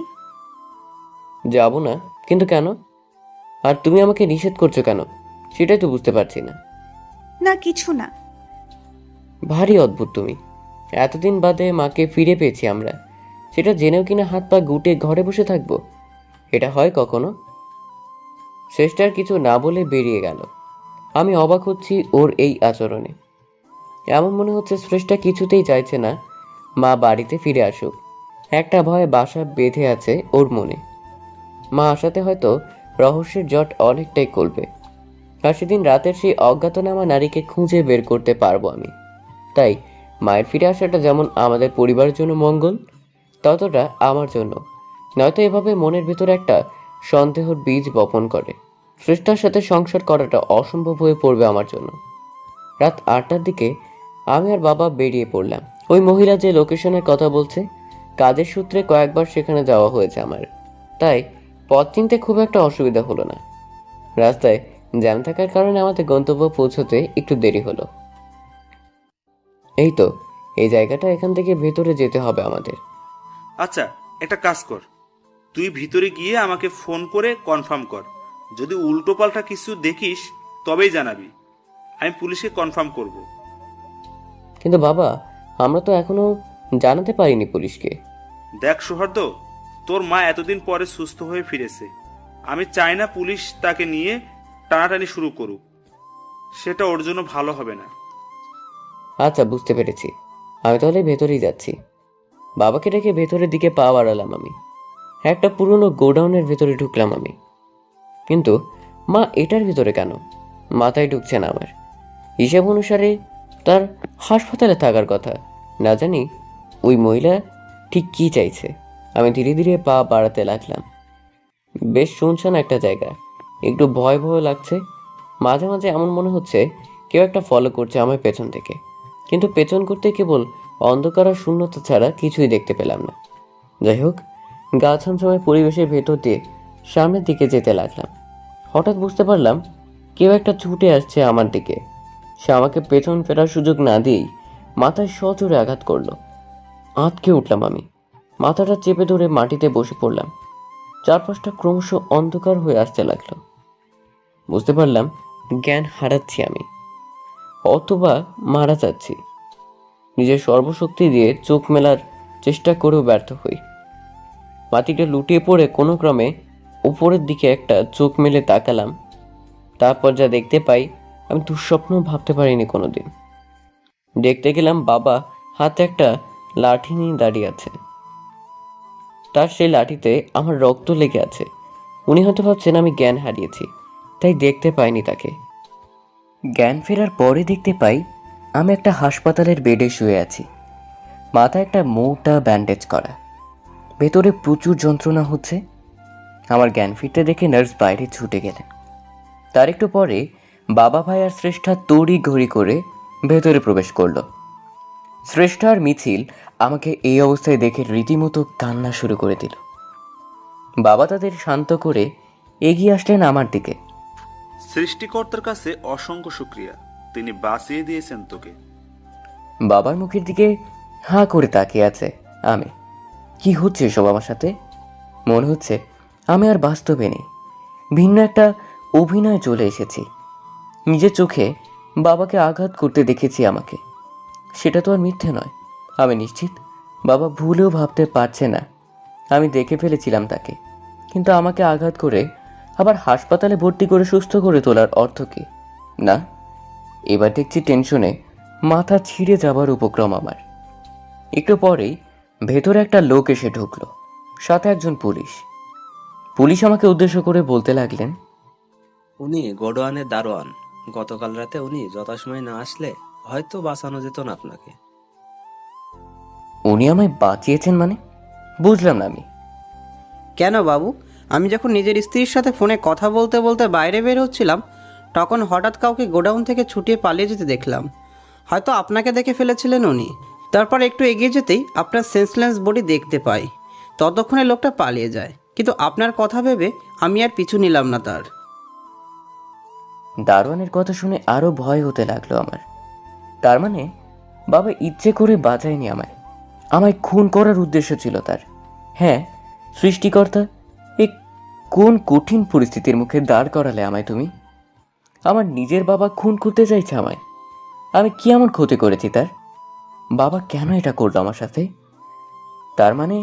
যাব না? কিন্তু কেন? আর তুমি আমাকে নিষেধ করছো কেন, সেটাই তো বুঝতে পারছি না। না, কিছু না। ভারী অদ্ভুত তুমি। এতদিন বাদে মাকে ফিরে পেয়েছি আমরা, সেটা জেনেও কিনা হাত পা গুটে ঘরে বসে থাকবো? এটা হয় কখনো? শ্রেষ্ঠার কিছু না বলে বেরিয়ে গেল। আমি অবাক হচ্ছি ওর এই আচরণে। এমন মনে হচ্ছে শ্রেষ্ঠা কিছুতেই চাইছে না মা বাড়িতে ফিরে আসুক। একটা ভয়ে বাসা বেঁধে আছে ওর মনে। মা আসাতে হয়তো রহস্যের জট অনেকটাই কমবে। আর সেদিন রাতের সেই অজ্ঞাতনামা নারীকে খুঁজে বের করতে পারবো আমি। তাই মায়ের ফিরে আসাটা যেমন আমাদের পরিবারের জন্য মঙ্গল, ততটা আমার জন্য। নয়তো এভাবে মনের ভেতর একটা সন্দেহর বীজ বপন করে শ্রেষ্ঠার সাথে সংসার করাটা অসম্ভব হয়ে পড়বে আমার জন্য। রাত 8টার দিকে আমি আর বাবা বেরিয়ে পড়লাম। ওই মহিলা যে লোকেশনের কথা বলছে, কাজের সূত্রে কয়েকবার সেখানে যাওয়া হয়েছে আমার, তাই পথ চিনতে খুব একটা অসুবিধা হলো না। রাস্তায় জ্যাম থাকার কারণে আমাদের গন্তব্য পৌঁছতে একটু দেরি হলো। এই তো এই জায়গাটা, এখান থেকে ভেতরে যেতে হবে আমাদের। আচ্ছা, একটা কাজ কর, তুই ভিতরে গিয়ে আমাকে ফোন করে কনফার্ম কর। যদি উল্টো পাল্টা কিছু দেখিস তবেই জানাবি, আমি পুলিশে কনফার্ম করব। কিন্তু বাবা, আমরা তো এখনো জানাতে পারিনি পুলিশকে। দেখ সৌহার্দ্য, তোর মা এতদিন পরে সুস্থ হয়ে ফিরেছে। আমি চাই না পুলিশ তাকে নিয়ে টানাটানি শুরু করুক, সেটা ওর জন্য ভালো হবে না। আচ্ছা, বুঝতে পেরেছি। আমি তাহলে ভেতরেই যাচ্ছি। বাবাকে রেখে ভেতরের দিকে পা বাড়ালাম আমি। একটা পুরনো গোডাউনের ভেতরে ঢুকলাম আমি। কিন্তু মা এটার ভিতরে কেন? মাথায় ঢুকছে না আমার। হিসাব অনুসারে তার হাসপাতালে থাকার কথা। না জানি ওই মহিলা ঠিক কি চাইছে। আমি ধীরে ধীরে পা বাড়াতে লাগলাম। বেশ শুনশান একটা জায়গা, একটু ভয় ভয় লাগছে। মাঝে মাঝে এমন মনে হচ্ছে কেউ একটা ফলো করছে আমার পেছন থেকে, কিন্তু পেছন করতে কেবল অন্ধকার আর শূন্যতা ছাড়া কিছুই দেখতে পেলাম না। যাই হোক, গা ছমছমে পরিবেশের ভেতর দিয়ে সামনের দিকে যেতে লাগলাম। হঠাৎ বুঝতে পারলাম কেউ একটা ছুটে আসছে আমার দিকে। সে আমাকে পেছন ফেরার সুযোগ না দিয়েই মাথায় সজোরে আঘাত করলো। আঁতকে উঠলাম আমি, মাথাটা চেপে ধরে মাটিতে বসে পড়লাম। চারপাশটা ক্রমশ অন্ধকার হয়ে আসতে লাগলো। বুঝতে পারলাম জ্ঞান হারাচ্ছি আমি, অথবা মারা যাচ্ছি। নিজের সর্বশক্তি দিয়ে চোখ মেলার চেষ্টা করেও ব্যর্থ হই। মাটিতে লুটিয়ে পড়ে কোনো ক্রমে উপরের দিকে একটা চোখ মেলে তাকালাম। তারপর যা দেখতে পাই আমি দুঃস্বপ্ন ভাবতে পারিনি কোনোদিন। দেখতে গেলাম বাবা হাতে একটা লাঠি নিয়ে দাঁড়িয়ে আছে। তার সেই লাঠিতে আমার রক্ত লেগে আছে। উনি হয়তো ভাবছেন আমি জ্ঞান হারিয়েছি, তাই দেখতে পাইনি তাকে। জ্ঞান ফেরার পরে দেখতে পাই আমি একটা হাসপাতালের বেডে শুয়ে আছি। মাথায় একটা মোটা ব্যান্ডেজ করা, ভেতরে প্রচুর যন্ত্রণা হচ্ছে। আমার জ্ঞান ফিরতে দেখে নার্স বাইরে ছুটে গেলেন। তার একটু পরে বাবা ভাই আর শ্রেষ্ঠা তড়ি ঘড়ি করে ভেতরে প্রবেশ করলো। শ্রেষ্ঠা আর মিছিল আমাকে এই অবস্থায় দেখে রীতিমতো কান্না শুরু করে দিল। বাবা তাদের শান্ত করে এগিয়ে আসলেন আমার দিকে। সৃষ্টিকর্তার কাছে অসংখ্য শুক্রিয়া, তিনি বাঁচিয়ে দিয়েছেন তোকে। বাবার মুখের দিকে হাঁ করে তাকিয়ে আছে আমি। কি হচ্ছে এসব আমার সাথে? মনে হচ্ছে আমি আর বাস্তবে নেই, ভিন্ন একটা অভিনয় চলে এসেছি। নিজের চোখে বাবাকে আঘাত করতে দেখেছি আমাকে, সেটা তো আর মিথ্যে নয়। আমি নিশ্চিত বাবা ভুলেও ভাবতে পারছে না আমি দেখে ফেলেছিলাম তাকে। কিন্তু আমাকে আঘাত করে আবার হাসপাতালে ভর্তি করে সুস্থ করে তোলার অর্থ কি? না, এবার দেখছি টেনশনে মাথা ছিঁড়ে যাবার উপক্রম আমার। একটু পরেই ভেতরে একটা লোক এসে ঢুকলো, সাথে একজন পুলিশ। পুলিশ আমাকে উদ্দেশ্য করে বলতে লাগলেন, উনি গোডওয়ানের দারোয়ান। গতকাল রাতে উনি যথাসময়ে না আসলে হয়তো বাঁচানো যেত না আপনাকে। উনি আমায় বাঁচিয়েছেন মানে? বুঝলাম না আমি। কেন বাবু, আমি যখন নিজের স্ত্রীর সাথে ফোনে কথা বলতে বলতে বাইরে বের হচ্ছিলাম, তখন হঠাৎ কাউকে গোডাউন থেকে ছুটিয়ে পালিয়ে যেতে দেখলাম। হয়তো আপনাকে দেখে ফেলেছিলেন উনি। তারপর একটু এগিয়ে যেতেই আপনার সেন্সলেস বডি দেখতে পাই। ততক্ষণে লোকটা পালিয়ে যায়, কিন্তু আপনার কথা ভেবে আমি আর পিছু নিলাম না তার। দারোয়ানের কথা শুনে আরো ভয় হতে লাগলো আমার। তার মানে বাবা ইচ্ছে করে বাঁচায়নি আমায়, আমায় খুন করার উদ্দেশ্য ছিল তার। হ্যাঁ, সৃষ্টিকর্তা, এ কোন কঠিন পরিস্থিতির মুখে দাঁড় করালে আমায় তুমি? আমার নিজের বাবা খুন করতে চাইছে আমায়। আমি কি এমন ক্ষতি করেছি তার? বাবা কেন এটা করলো আমার সাথে? তার মানে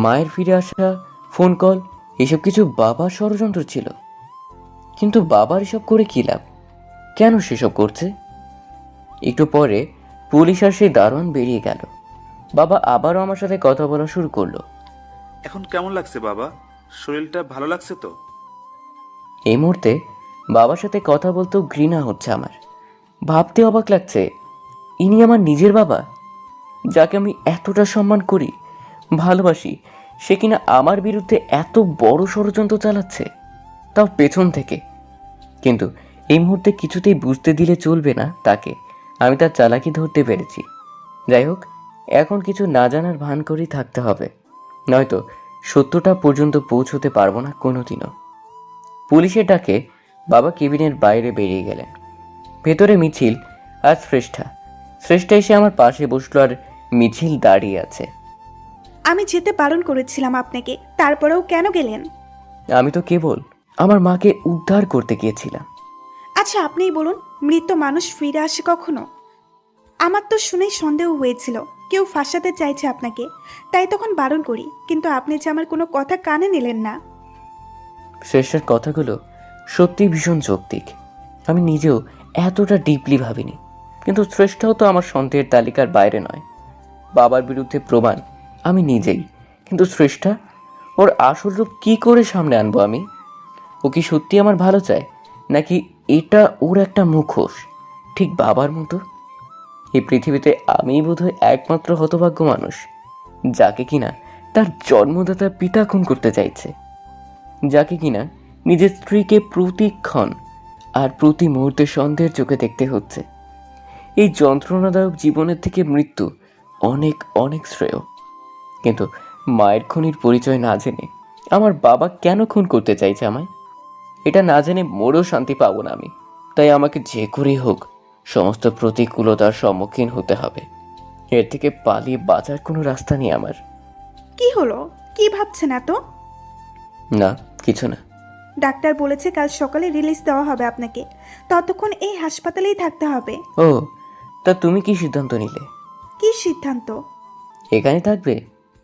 মায়ের ফিরে আসা, ফোন কল, এসব কিছু বাবার ষড়যন্ত্র ছিল। কিন্তু বাবার এসব করে কি লাভ? কেন সেসব করছে? একটু পরে পুলিশ আর সেই দারোয়ান বেরিয়ে গেল। বাবা আবারও আমার সাথে কথা বলা শুরু করলো। এখন কেমন লাগছে বাবা? শরীরটা ভালো লাগছে তো? এই মুহূর্তে বাবার সাথে কথা বলতেও ঘৃণা হচ্ছে আমার। ভাবতে অবাক লাগছে, ইনি আমার নিজের বাবা, যাকে আমি এতটা সম্মান করি, ভালোবাসি, সে কিনা আমার বিরুদ্ধে এত বড় ষড়যন্ত্র চালাচ্ছে, তাও পেছন থেকে। কিন্তু এই মুহূর্তে কিছুতেই বুঝতে দিলে চলবে না তাকে আমি তার চালাকি ধরতে পেরেছি। যাই হোক, এখন কিছু না জানার ভান করেই থাকতে হবে, নয়তো সত্যটা পর্যন্ত পৌঁছতে পারবো না কোনোদিনও। পুলিশের ডাকে বাবা কেবিনের বাইরে বেরিয়ে গেলেন। ভেতরে মিছিল আর শ্রেষ্ঠা এসে আমার পাশে বসলো, আর মিছিল দাঁড়িয়ে আছে। আমি যেতে বারণ করেছিলাম আপনাকে, তারপরেও কেন গেলেন? আমি তো কেবল আমার মাকে উদ্ধার করতে গিয়েছিলাম। আচ্ছা, আপনিই বলুন, মৃত মানুষ ফিরে আসে কখনো? আমার তো শুনেই সন্দেহ হয়েছিল কেউ ফাঁসাতে চাইছে আপনাকে, তাই তখন বারণ করি, কিন্তু আপনি যে আমার কোনো কথা কানে নিলেন না। শ্রেষ্ঠার কথাগুলো সত্যি ভীষণ যৌক্তিক। আমি নিজেও এতটা ডিপলি ভাবিনি, কিন্তু শ্রেষ্ঠাও তো আমার সন্দেহের তালিকার বাইরে নয়। বাবার বিরুদ্ধে প্রমাণ আমি নিজেই, কিন্তু শ্রেষ্ঠা, ওর আসল রূপ কি করে সামনে আনবো আমি? ও কি সত্যি আমার ভালো চায়, নাকি এটা ওর একটা মুখোশ, ঠিক বাবার মতো? এই পৃথিবীতে আমিই বোধহয় একমাত্র হতভাগ্য মানুষ, যাকে কিনা তার জন্মদাতা পিতা খুন করতে চাইছে, যাকে কিনা নিজের স্ত্রীকে প্রতিক্ষণ আর প্রতি মুহূর্তে সন্দেহের চোখে দেখতে হচ্ছে। এই যন্ত্রণাদায়ক জীবনের থেকে মৃত্যু অনেক অনেক শ্রেয়। কিন্তু মায়ের খুনির পরিচয় না জেনে আমার বাবা কেন খুন করতে চাইছে আমায়, এটা না জেনে মোড়েও শান্তি পাবো না আমি। তাই আমাকে যে করেই হোক সমস্ত প্রতিকূলতার সম্মুখীন হতে হবে। এর থেকে পালিয়ে বাঁচার কোনো রাস্তা নেই আমার। কি হলো? কি ভাবছেন এত? না, কিছু না। ডাক্তার বলেছে কাল সকালে রিলিজ দেওয়া হবে আপনাকে, ততক্ষণ এই হাসপাতালেই থাকতে হবে। ও, তা তুমি কি সিদ্ধান্ত নিলে? কি সিদ্ধান্ত? এখানে থাকবে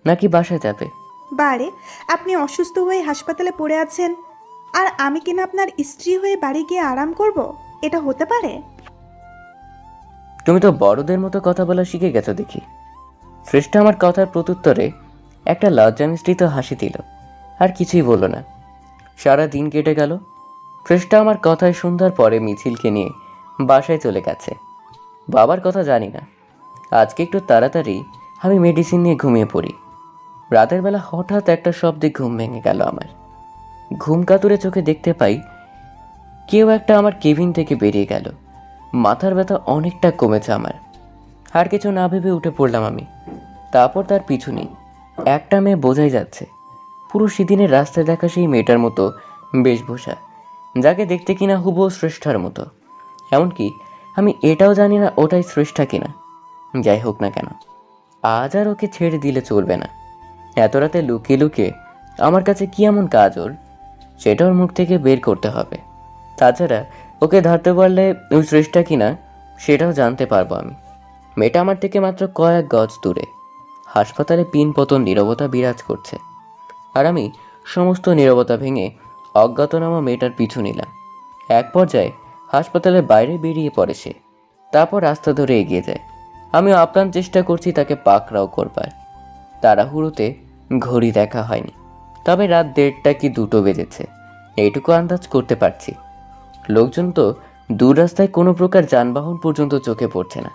নাকি বাসায় যাবে? বারে, আপনি অসুস্থ হয়ে হাসপাতালে পড়ে আছেন, আর আমি কিনা আপনার স্ত্রী হয়ে বাড়ি গিয়ে আরাম করব? এটা হতে পারে? তুমি তো বড়দের মতো কথা বলা শিখে গেছো দেখি। শ্রেষ্ঠা আমার কথার প্রত্যুত্তরে একটা লজ্জা মিশ্রিত হাসি দিল, আর কিছুই বলল না। সারা দিন কেটে গেল। শ্রেষ্ঠা আমার কথায় সন্ধ্যার পরে মিছিলকে নিয়ে বাসায় চলে গেছে। বাবার কথা জানি না, আজকে একটু তাড়াতাড়ি আমি মেডিসিন নিয়ে ঘুমিয়ে পড়ি। রাতের বেলা হঠাৎ একটা শব্দে ঘুম ভেঙে গেল আমার। ঘুম কাতুরে চোখে দেখতে পাই কেউ একটা আমার কেবিন থেকে বেরিয়ে গেল। মাথার ব্যথা অনেকটা কমেছে আমার। আর কিছু না ভেবে উঠে পড়লাম আমি। তারপর তার পিছু নেই। একটা মেয়ে বোঝাই যাচ্ছে, পুরো সেদিনের রাস্তায় দেখা সেই মেয়েটার মতো বেশভূষা, যাকে দেখতে কিনা হুবহু শ্রেষ্ঠার মতো। এমনকি আমি এটাও জানি না ওটাই শ্রেষ্ঠা কিনা। যাই হোক না কেন, আজ আর ওকে ছেড়ে দিলে চলবে না। এত রাতে লুকিয়ে লুকিয়ে আমার কাছে কি এমন কাজ ওর, সেটা ওর মুখ থেকে বের করতে হবে। তাছাড়া ওকে ধরতে পারলে ওই শ্রেষ্ঠা কিনা সেটাও জানতে পারবো আমি। মেয়েটা আমার থেকে মাত্র কয়েক গজ দূরে। হাসপাতালে পিন পতন নীরবতা বিরাজ করছে, আর আমি সমস্ত নীরবতা ভেঙে অজ্ঞাতনামা মেয়েটার পিছু নিলাম। এক পর্যায়ে হাসপাতালের বাইরে বেরিয়ে পড়ে সে। তারপর রাস্তা ধরে এগিয়ে যায়। আমিও আপ্রাণ চেষ্টা করছি তাকে পাকড়াও করবার। তাড়াহুড়োতে ঘড়ি দেখা হয়নি, তবে রাত 1:30 কি 2টো বেজেছে এইটুকু আন্দাজ করতে পারছি। লোকজন তো দূর রাস্তায় কোনো প্রকার যানবাহন পর্যন্ত চোখে পড়ছে না।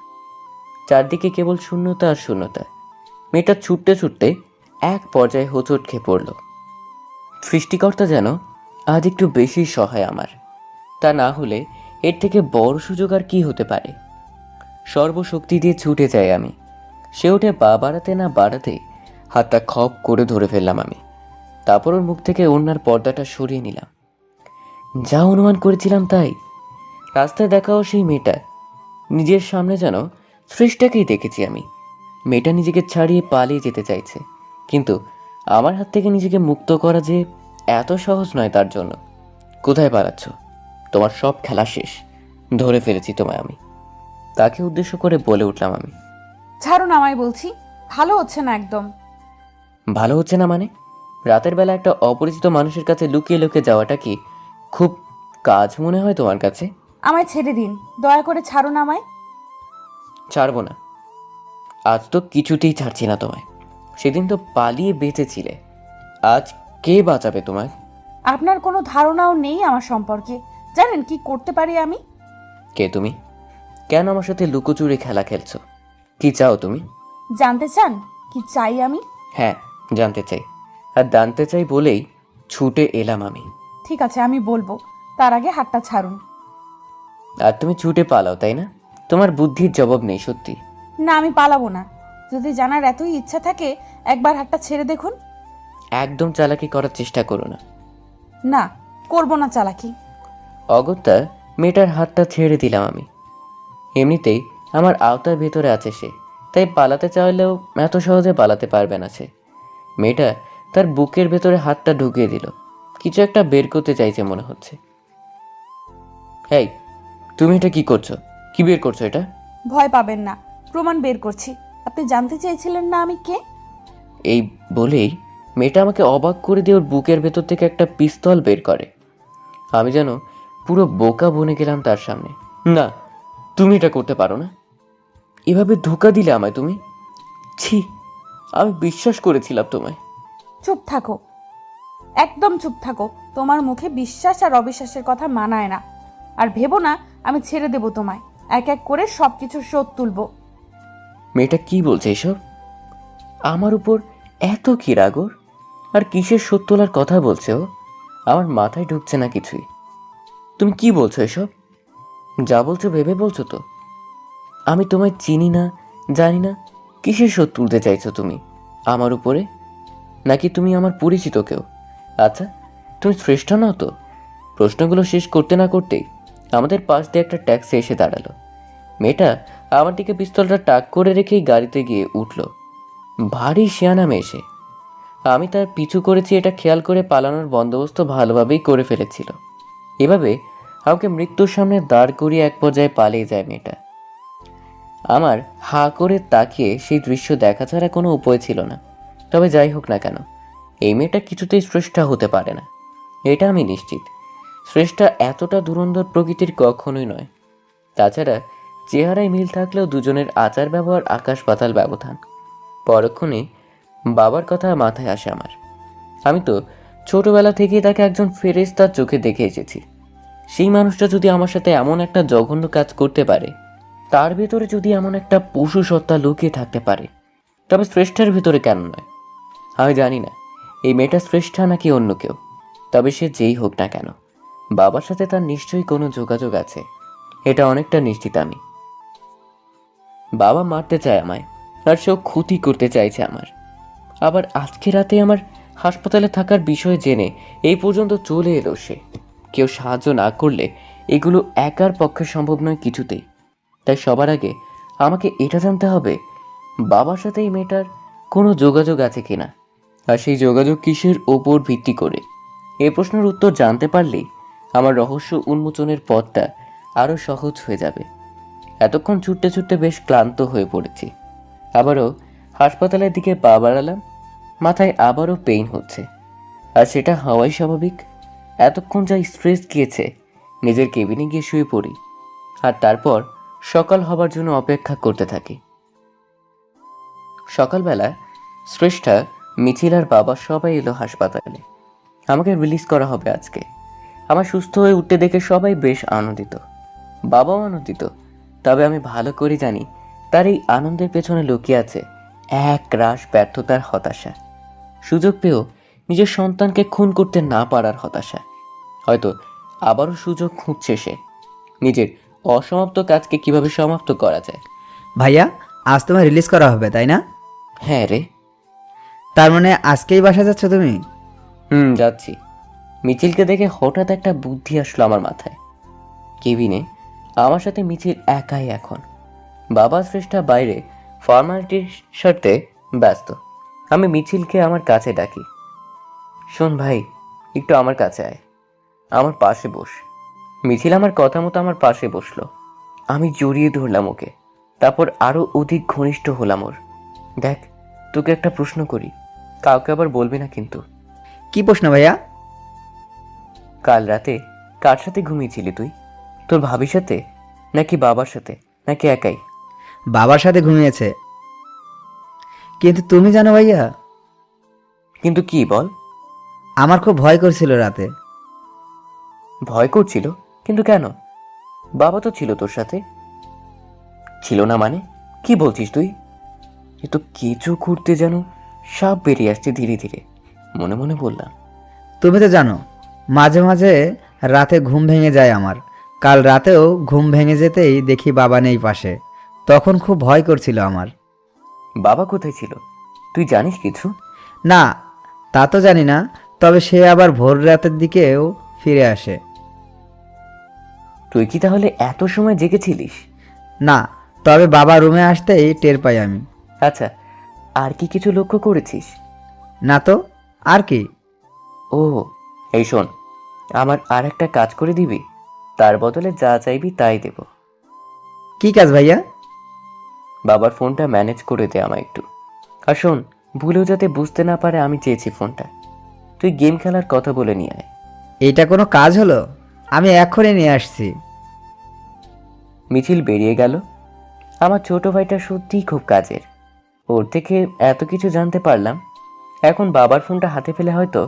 চারদিকে কেবল শূন্যতা আর শূন্যতা। মেয়েটা ছুটতে ছুটতে এক পর্যায়ে হোঁচট খেয়ে পড়ল। সৃষ্টিকর্তা যেন আজ একটু বেশি সহায় আমার। তা না হলে এর থেকে বড় সুযোগ আর কি হতে পারে। সর্বশক্তি দিয়ে ছুটে যাই আমি। সে উঠে পা বাড়াতে না বাড়াতে হাতটা খপ করে ধরে ফেললাম আমি। তারপর ওর মুখ থেকে ওড়নার পর্দাটা সরিয়ে নিলাম। যা অনুমান করেছিলাম তাই। রাস্তায় দেখাও সেই মেয়েটা। নিজের সামনে যেন সৃষ্টাকেই দেখেছি আমি। মেয়েটা নিজেকে ছাড়িয়ে পালিয়ে যেতে চাইছে, কিন্তু আমার হাত থেকে নিজেকে মুক্ত করা যে এত সহজ নয় তার জন্য। কোথায় পালাচ্ছ? তোমার সব খেলা শেষ, ধরে ফেলেছি তোমায় আমি। তাকে উদ্দেশ্য করে বলে উঠলাম আমি। ছাড়ুন আমায় বলছি, ভালো হচ্ছে না একদম। ভালো হচ্ছে না মানে? রাতের বেলা একটা অপরিচিত মানুষের কাছে লুকিয়ে লুকিয়ে যাওয়াটা কি খুব কাজ মনে হয় তোমার কাছে? আমায় ছেড়ে দিন, দয়া করে ছাড়ুন আমায়। ছাড়বো না। আজ তো কিছুতেই ছাড়ছি না তোমায়। সেদিন তো পালিয়ে বেঁচেছিলে, আজ কে বাঁচাবে তোমায়? আপনার কোনো ধারণাও নেই আমার সম্পর্কে। জানেন কি করতে পারি আমি? কে তুমি? কেন আমার সাথে লুকোচুরি খেলা খেলছো? কি চাও তুমি? জানতে চান কি চাই আমি? হ্যাঁ, জানতে চাই। আর জানতে চাই বলেই ছুটে এলাম আমি। ঠিক আছে, আমি বলবো, তার আগে হাতটা ছাড়ুন। আর তুমি ছুটে পালাও, তাই না? তোমার বুদ্ধির জবাব নেই সত্যি। না, আমি পালাবো না। যদি জানার এতই ইচ্ছা থাকে একবার হাতটা ছেড়ে দেখুন। একদম চালাকি করার চেষ্টা করো না। না, করবো না চালাকি। অগত্যা মেয়েটার হাতটা ছেড়ে দিলাম আমি। এমনিতেই আমার আওতার ভেতরে আছে সে, তাই পালাতে চাইলেও এত সহজে পালাতে পারবে না সে। মেয়েটা তার বুকের ভেতরে হাতটা ঢুকিয়ে দিল। কিছু একটা বের করতে চাইছে মনে হচ্ছে। এই, তুমি এটা কি করছো? কি বের করছো এটা? ভয় পাবেন না, প্রমাণ বের করছি। আপনি জানতে চেয়েছিলেন না আমি কে? এই বলেই মেয়েটা আমাকে অবাক করে দিয়ে ওর বুকের ভেতর থেকে একটা পিস্তল বের করে। আমি যেন পুরো বোকা বনে গেলাম তার সামনে। না, তুমি এটা করতে পারো না। এভাবে ধোঁকা দিলে আমায় তুমি। ছি, আমি বিশ্বাস করেছিলাম তোমায়। চুপ থাকো, একদম চুপ থাকো। তোমার মুখে বিশ্বাস আর অবিশ্বাসের কথা মানায় না। আর ভেবো না আমি ছেড়ে দেব তোমায়। এক এক করে সবকিছু শোধ তুলবো। মেয়েটা কি বলছে এসব? আমার উপর এত কি রাগ ওর? আর কিসের শোধ তোলার কথা বলছে ও? আমার মাথায় ঢুকছে না কিছুই। তুমি কি বলছো এসব? যা বলছো ভেবে বলছো তো? আমি তোমায় চিনি না, জানি না। কিসের শোধ তুলতে চাইছো তুমি আমার উপরে? নাকি তুমি আমার পরিচিত কেউ? আচ্ছা, তুমি শ্রেষ্ঠ নাও তো? প্রশ্নগুলো শেষ করতে না করতেই আমাদের পাশ দিয়ে একটা ট্যাক্সি এসে দাঁড়ালো। মেয়েটা আমার দিকে পিস্তলটা টাক করে রেখেই গাড়িতে গিয়ে উঠল। ভারী শিয়ানা মেয়ে সে। আমি তার পিছু করেছি এটা খেয়াল করে পালানোর বন্দোবস্ত ভালোভাবেই করে ফেলেছিল। এভাবে আমাকে মৃত্যুর সামনে দাঁড় করিয়ে এক পর্যায়ে পালিয়ে যায় মেয়েটা। আমার হা করে তাকিয়ে সেই দৃশ্য দেখা ছাড়া কোনো উপায় ছিল না। তবে যাই হোক না কেন, এই মেয়েটা কিছুতেই শ্রেষ্ঠা হতে পারে না, এটা আমি নিশ্চিত। শ্রেষ্ঠা এতটা ধুরন্ধর প্রকৃতির কখনোই নয়। তাছাড়া চেহারায় মিল থাকলেও দুজনের আচার ব্যবহার আকাশ পাতাল ব্যবধান। পরক্ষণে বাবার কথা মাথায় আসে আমার। আমি তো ছোটবেলা থেকেই তাকে একজন ফেরেশতার চোখে দেখে এসেছি। সেই মানুষটা যদি আমার সাথে এমন একটা জঘন্য কাজ করতে পারে, তার ভেতরে যদি এমন একটা পশু সত্তা লুকিয়ে থাকতে পারে, তবে শ্রেষ্ঠার ভিতরে কেন নয় আমি জানি না, এই মেয়েটা শ্রেষ্ঠা নাকি অন্য কেউ। তবে সে যেই হোক না কেন, বাবার সাথে তার নিশ্চয়ই কোনো যোগাযোগ আছে, এটা অনেকটা নিশ্চিত আমি। বাবা মারতে চায় আমায়, আর সেও ক্ষতি করতে চাইছে আমার। আবার আজকে রাতে আমার হাসপাতালে থাকার বিষয় জেনে এই পর্যন্ত চলে এলো সে। কেউ সাহায্য না করলে এগুলো একার পক্ষে সম্ভব নয় কিছুতেই। তাই সবার আগে আমাকে এটা জানতে হবে বাবার সাথে এই মেয়েটার কোনো যোগাযোগ আছে কিনা, আর সেই যোগাযোগ কিসের ওপর ভিত্তি করে। এই প্রশ্নের উত্তর জানতে পারলেই আমার রহস্য উন্মোচনের পথটা আরও সহজ হয়ে যাবে। এতক্ষণ ছুটতে ছুটতে বেশ ক্লান্ত হয়ে পড়েছি। আবারও হাসপাতালের দিকে পা বাড়ালাম। মাথায় আবারও পেইন হচ্ছে, আর সেটা হওয়াই স্বাভাবিক। এতক্ষণ যা স্ট্রেস গিয়েছে, নিজের কেবিনে গিয়ে শুয়ে পড়ি, আর তারপর সকাল হবার জন্য অপেক্ষা করতে থাকি। সকালবেলা শ্রেষ্ঠা, মিছিল আর বাবা সবাই এলো হাসপাতালে। আমাকে রিলিজ করা হবে আজকে। আমার সুস্থ হয়ে উঠতে দেখে সবাই বেশ আনন্দিত, বাবাও আনন্দিত। তবে আমি ভালো করে জানি তার এই আনন্দের পেছনে লুকিয়ে আছে এক রাশ ব্যর্থতার হতাশা। সুযোগ পেয়েও নিজের সন্তানকে খুন করতে না পারার হতাশা। হয়তো আবারও সুযোগ খুঁজছে সে, নিজের অসমাপ্ত কাজকে কিভাবে সমাপ্ত করা যায়। ভাইয়া, আজ তোমায় রিলিজ করা হবে তাই না? হ্যাঁ রে। তার মানে আজকেই বাসা যাচ্ছ তুমি? যাচ্ছি। মিছিলকে দেখে হঠাৎ একটা বুদ্ধি আসলো আমার মাথায়। কেবিনে আমার সাথে মিছিল একাই এখন। বাবা শ্রেষ্ঠা বাইরে ফর্মালিটির স্বার্থে ব্যস্ত। আমি মিছিলকে আমার কাছে ডাকি, শোন ভাই, একটু আমার কাছে আয়, আমার পাশে বস। মিছিল আমার কথা মতো আমার পাশে বসলো। আমি জড়িয়ে ধরলাম ওকে, তারপর আরো অধিক ঘনিষ্ঠ হলাম ওর। দেখ, তোকে একটা প্রশ্ন করি, কাউকে আবার বলবি না কিন্তু। কি প্রশ্ন ভাইয়া? কাল রাতে কার সাথে ঘুমিয়েছিলি তুই? তোর ভাবির সাথে, নাকি বাবার সাথে, নাকি একাই? বাবার সাথে ঘুমিয়েছে। কিন্তু তুমি জানো ভাইয়া, কিন্তু কি বল? আমার খুব ভয় করছিল রাতে। ভয় করছিল? কিন্তু কেন? বাবা তো ছিল তোর সাথে। ছিল না মানে? কি বলছিস তুই? এ তো কিছু ঘুরতে যেন সাপ বেরিয়ে আসছে ধীরে ধীরে, মনে মনে বললাম। তুমি তো জানো, মাঝে মাঝে রাতে ঘুম ভেঙে যায় আমার। কাল রাতেও ঘুম ভেঙে যেতেই দেখি বাবা নেই পাশে। তখন খুব ভয় করছিল আমার। বাবা কোথায় ছিল তুই জানিস কিছু? না, তা তো জানি না, তবে সে আবার ভোর রাতের দিকেও ফিরে আসে। তুই কি তাহলে এত সময় জেগেছিলিস? না, তবে বাবা রুমে আসতেই টের পাই আমি। আচ্ছা, আর কি কিছু লক্ষ্য করেছিস? না তো, আর কি? ও, এই শোন, আমার আর একটা কাজ করে দিবি? তার বদলে যা চাইবি তাই দেব। কি কাজ ভাইয়া? বাবার ফোনটা ম্যানেজ করে দে আমায় একটু। আর শোন, ভুলেও যাতে বুঝতে না পারে আমি চেয়েছি ফোনটা। তুই গেম খেলার কথা বলে নিয়ে আয়। এটা কোনো কাজ হলো? আমি এক্ষুনি নিয়ে আসছি। মিছিল বেরিয়ে গেল। আমার ছোট ভাইটা সত্যিই খুব কাজের, ওর থেকে এত কিছু জানতে পারলাম। এখন বাবার ফোনটা হাতে পেলে হয়তো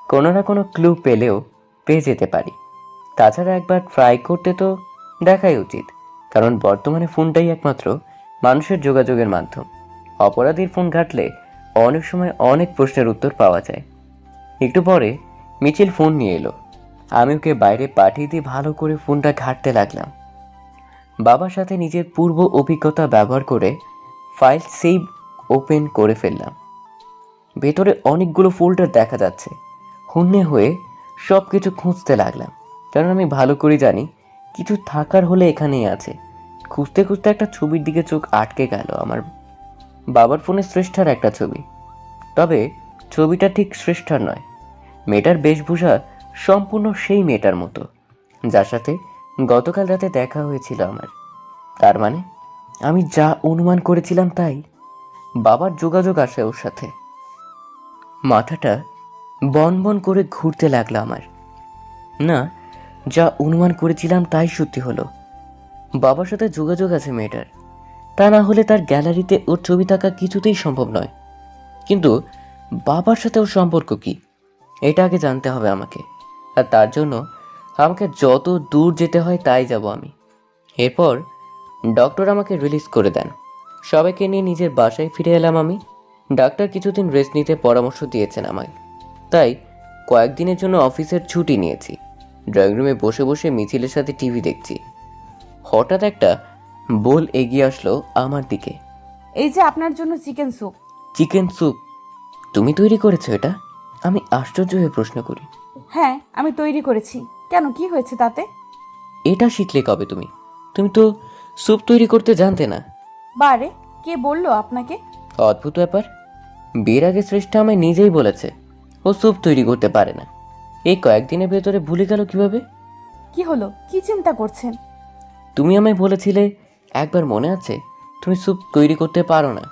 কোনো না কোনো ক্লু পেয়ে যেতে পারি। তাছাড়া একবার ট্রাই করতে তো দেখাই উচিত, কারণ বর্তমানে ফোনটাই একমাত্র মানুষের যোগাযোগের মাধ্যম। অপরাধীর ফোন ঘাঁটলে অনেক সময় অনেক প্রশ্নের উত্তর পাওয়া যায়। একটু পরে মিছিল ফোন নিয়ে এলো। আমি ওকে বাইরে পাঠিয়ে দিয়ে ভালো করে ফোনটা ঘাঁটতে লাগলাম। বাবার সাথে নিজের পূর্ব অভিজ্ঞতা ব্যবহার করে ফাইল সেভ ওপেন করে ফেললাম। ভেতরে অনেকগুলো ফোল্ডার দেখা যাচ্ছে। হন্যে হয়ে সব কিছু খুঁজতে লাগলাম, কারণ আমি ভালো করে জানি কিছু থাকার হলে এখানেই আছে। খুঁজতে খুঁজতে একটা ছবির দিকে চোখ আটকে গেল। আমার বাবার ফোনে শ্রেষ্ঠার একটা ছবি, তবে ছবিটা ঠিক শ্রেষ্ঠার নয়। মেয়েটার বেশভূষা সম্পূর্ণ সেই মেয়েটার মতো যার সাথে গতকাল রাতে দেখা হয়েছিল আমার। তার মানে আমি যা অনুমান করেছিলাম তাই, বাবার যোগাযোগ আসে ওর সাথে। মাথাটা বন বন করে ঘুরতে লাগলো আমার। না, যা অনুমান করেছিলাম তাই সত্যি হলো। বাবার সাথে যোগাযোগ আছে মেয়েটার, তা না হলে তার গ্যালারিতে ওর ছবি থাকা কিছুতেই সম্ভব নয়। কিন্তু বাবার সাথে ওর সম্পর্ক কি, এটা আগে জানতে হবে আমাকে। আর তার জন্য আমাকে যত দূর যেতে হয় তাই যাব আমি। এরপর ডক্টর আমাকে রিলিজ করে দেন। সবাইকে নিয়ে নিজের বাসায় ফিরে এলাম আমি। ডাক্তার কিছুদিন রেস্ট নিতে পরামর্শ দিয়েছেন আমায়, তাই কয়েকদিনের জন্য অফিসের ছুটি নিয়েছি। ড্রয়িং রুমে বসে বসে মিছিলের সাথে টিভি দেখছি। হঠাৎ একটা বোল এগিয়ে আসলো আমার দিকে। এই যে আপনার জন্য চিকেন স্যুপ। Chicken soup? তুমি তৈরি করেছো এটা? আমি আশ্চর্য হয়ে প্রশ্ন করি। হ্যাঁ, আমি তৈরি করেছি। কেন, কি হয়েছে তাতে? এটা শিখলে কবে তুমি? তুমি তো স্যুপ তৈরি করতে জানতে না। বারে, কে বললো আপনাকে? অদ্ভুত ব্যাপার, বিয়ের আগে শ্রেষ্ঠা আমায় নিজেই বলেছে ও স্যুপ তৈরি করতে পারে না। এই কয়েকদিনের ভেতরে ভুলে গেল কিভাবে? কি হলো, কি চিন্তা করছেন? তুমি আমায় বলেছিলে একবার, মনে আছে, তুমি স্যুপ তৈরি করতে পারো না।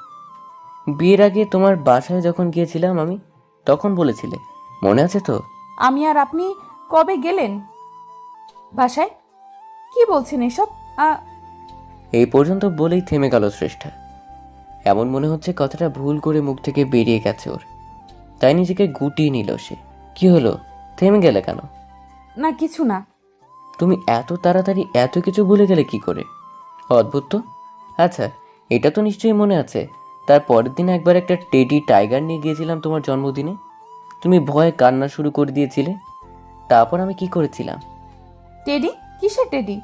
বিয়ের আগে তোমার বাসায় যখন গিয়েছিলাম আমি, তখন বলেছিলে, মনে আছে তো? আমি আর আপনি কবে গেলেন বাসায়? কি বলছেন এসব? এই পর্যন্ত বলেই থেমে গেল শ্রেষ্ঠা। এমন মনে হচ্ছে কথাটা ভুল করে মুখ থেকে বেরিয়ে গেছে ওর, তাই নিজেকে গুটিয়ে নিল সে। কি হলো, থেমে গেলে কেন? না, কিছু না। তুমি এত তাড়াতাড়ি এত কিছু ভুলে গেলে কি করে? অদ্ভুত তো। আচ্ছা, এটা তো নিশ্চয়ই মনে আছে, তার পরের দিন একবার একটা টেডি টাইগার নিয়ে গিয়েছিলাম তোমার জন্মদিনে। তুমি ভয়ে কান্না শুরু করে দিয়েছিলে। তারপর আমি কি করেছিলাম? টেডি? কিসের টেডি?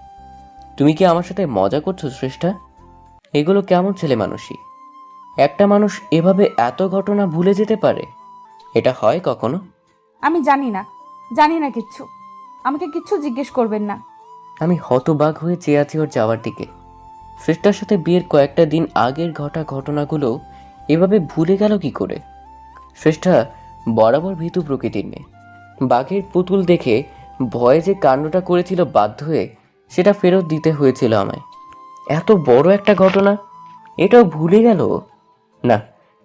তুমি কি আমার সাথে মজা করছো শ্রেষ্ঠা? এগুলো কেমন ছেলে মানুষই? একটা মানুষ এভাবে এত ঘটনা ভুলে যেতে পারে? এটা হয় কখনো? আমি জানি না, জানি না কিচ্ছু। আমাকে কিচ্ছু জিজ্ঞেস করবেন না। আমি হতবাক হয়ে চেয়ে আছি ওর যাওয়ার দিকে। শ্রেষ্ঠার সাথে বিয়ের কয়েকটা দিন আগের ঘটা ঘটনাগুলো এভাবে ভুলে গেল কি করে? শ্রেষ্ঠা বরাবর ভীতু প্রকৃতির মেয়ে। বাঘের পুতুল দেখে ভয়ে যে কাণ্ডটা করেছিল, বাধ্য হয়ে সেটা ফেরত দিতে হয়েছিল আমায়। এত বড় একটা ঘটনা, এটাও ভুলে গেল? না,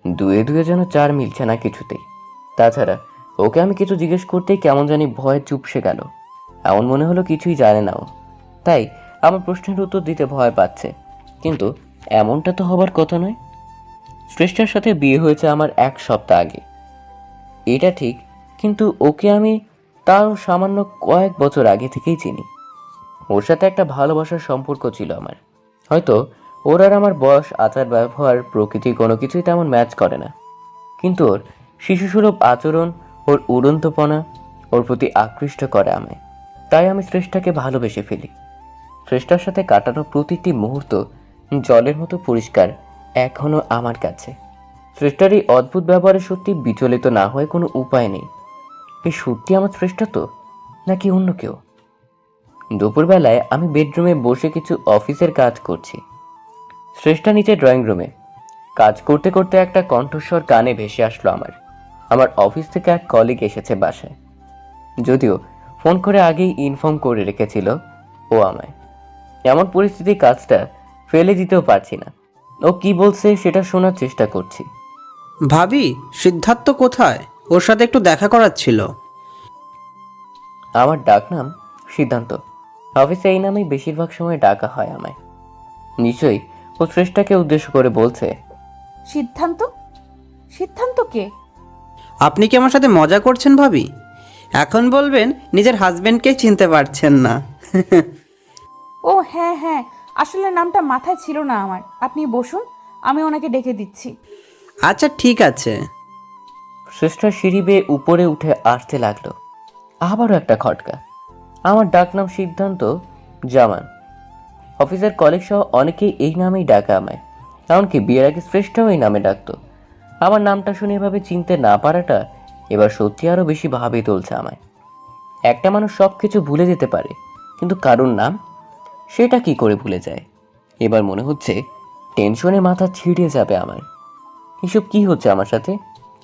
দুয়ে দুয়ে যেন চার মিলছে না কিছুতেই। তাছাড়া ওকে আমি কিছু জিজ্ঞেস করতেই কেমন জানি ভয়ে চুপসে গেল। এমন মনে হলো কিছুই জানে না ও, তাই আমার প্রশ্নের উত্তর দিতে ভয় পাচ্ছে। কিন্তু এমনটা তো হবার কথা নয়। শ্রেষ্ঠার সাথে বিয়ে হয়েছে আমার 1 সপ্তাহ আগে, এটা ঠিক, কিন্তু ওকে আমি তারও সামান্য কয়েক বছর আগে থেকেই চিনি। ওর সাথে একটা ভালোবাসার সম্পর্ক ছিল আমার। হয়তো ওর আর আমার বয়স, আচার ব্যবহার, প্রকৃতি কোনো কিছুই তেমন ম্যাচ করে না, কিন্তু ওর শিশুসুলভ আচরণ, ওর উড়ন্তপনা ওর প্রতি আকৃষ্ট করে আমায়। তাই আমি শ্রেষ্ঠাকে ভালোবেসে ফেলি। শ্রেষ্ঠার সাথে কাটানো প্রতিটি মুহূর্ত জলের মতো পরিষ্কার এখনো আমার কাছে। শ্রেষ্ঠার এই অদ্ভুত ব্যবহারে সত্যি বিচলিত না হয়ে কোনো উপায় নেই। এই সত্যি আমার শ্রেষ্ঠা তো, নাকি অন্য কেউ? দুপুরবেলায় আমি বেডরুমে বসে কিছু অফিসের কাজ করছি। শ্রেষ্ঠা নিচে ড্রয়িং রুমে কাজ করতে করতে একটা কণ্ঠস্বর কানে ভেসে আসলো আমার। আমার অফিস থেকে এক কলিগ এসেছে বাসায়, যদিও ফোন করে আগেই ইনফর্ম করে রেখেছিল ও আমায়। এমন পরিস্থিতি কাজটা ফেলে দিতেও পারছি না। ও কি বলছে সেটা শোনার চেষ্টা করছি। ভাবি, সিদ্ধার্থ কোথায়? ওর সাথে একটু দেখা করার ছিল। আমার ডাকনাম সিদ্ধান্ত। অফিসে এই নামেই বেশিরভাগ সময় ডাকা হয় আমায়। নিশ্চয়ই ও শ্রেষ্ঠাকে উদ্দেশ্য করে বলছে। সিদ্ধান্ত? সিদ্ধান্ত কে? আপনি কি আমার সাথে মজা করছেন ভাবি? এখন বলবেন নিজের হাজবেন্ডকে চিনতে পারছেন না। ও হ্যাঁ হ্যাঁ, আসলে নামটা মাথায় ছিল না আমার। আপনি বসুন, আমি ওনাকে ডেকে দিচ্ছি। আচ্ছা ঠিক আছে। শ্রেষ্ঠা সিঁড়ি বেয়ে উপরে উঠে আসতে লাগলো। আবারও একটা খটকা। আমার ডাকনাম সিদ্ধান্ত জামান। অফিসের কলিগ সহ অনেকেই এই নামেই ডাকা আমায়, এমনকি বিয়ের আগে শ্রেষ্ঠাও এই নামে ডাকতো। আমার নামটা শুনে এভাবে চিনতে না পারাটা এবার সত্যি আরো বেশি ভাবে তুলছে আমায়। একটা মানুষ সব কিছু ভুলে যেতে পারে, কিন্তু কারোর নাম, সেটা কি করে ভুলে যায়? এবার মনে হচ্ছে টেনশনে মাথা ছিঁড়ে যাবে আমার। এসব কি হচ্ছে আমার সাথে?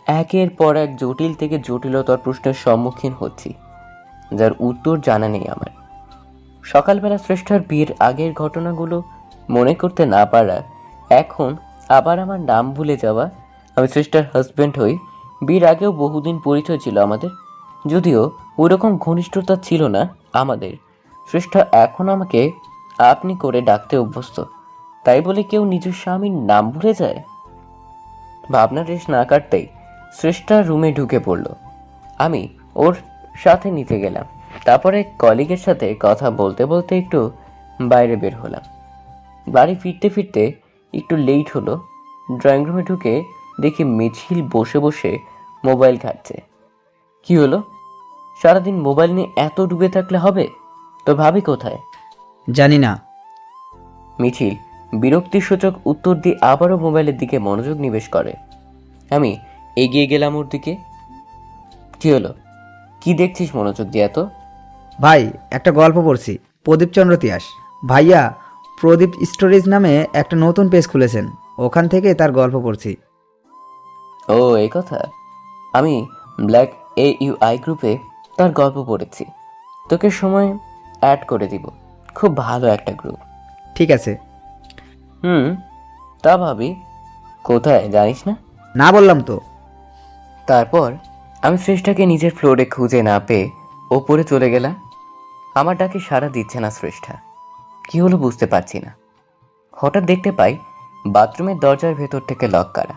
একের পর এক জটিল থেকে জটিলতর প্রশ্নের সম্মুখীন হচ্ছি, যার উত্তর জানা নেই আমার। সকালবেলা শ্রেষ্ঠার বিয়ের আগের ঘটনাগুলো মনে করতে না পারা, এখন আবার আমার নাম ভুলে যাওয়া। আমি শ্রেষ্ঠার হাজব্যান্ড হই। বিয়ের আগেও বহুদিন পরিচয় ছিল আমাদের, যদিও ওইরকম ঘনিষ্ঠতা ছিল না আমাদের। শ্রেষ্ঠা এখন আমাকে আপনি করে ডাকতে অভ্যস্ত, তাই বলে কেউ নিজের স্বামীর নাম ভুলে যায়? ভাবনা রেশ না কাটতেই শ্রেষ্ঠা রুমে ঢুকে পড়ল। আমি ওর সাথে নিচে গেলাম। তারপরে কলিগের সাথে কথা বলতে বলতে একটু বাইরে বের হলাম। বাড়ি ফিরতে ফিরতে একটু লেট হলো। ড্রয়িং রুমে ঢুকে দেখি মিছিল বসে বসে মোবাইল ঘাটছে। কি হলো? সারাদিন মোবাইল নিয়ে এত ডুবে থাকলে হবে? তো ভাবি কোথায়? জানি না। মিছিল বিরক্তিসূচক উত্তর দিয়ে আবারও মোবাইলের দিকে মনোযোগ নিবেশ করে। আমি এগিয়ে গেলাম ওর দিকে। কি হলো? কি দেখছিস মনোযোগ দিয়ে এত? ভাই, একটা গল্প পড়ছি, প্রদীপচন্দ্র তিয়াস ভাইয়া প্রদীপ স্টোরিজ নামে একটা নতুন পেজ খুলেছেন, ওখান থেকে তার গল্প পড়ছি। ও এই কথা। আমি ব্ল্যাক AUI গ্রুপে তার গল্প পড়েছি। তোকে সময় অ্যাড করে দিব। খুব ভালো একটা গ্রুপ। ঠিক আছে। তা ভাবি কোথায় জানিস না? না বললাম তো। তারপর আমি শ্রেষ্ঠাকে নিজের ফ্লোরে খুঁজে না পেয়ে ওপরে চলে গেলাম। আমার ডাকে সাড়া দিচ্ছে না শ্রেষ্ঠা। কি হলো বুঝতে পারছি না। হঠাৎ দেখতে পাই বাথরুমের দরজার ভেতর থেকে লক করা।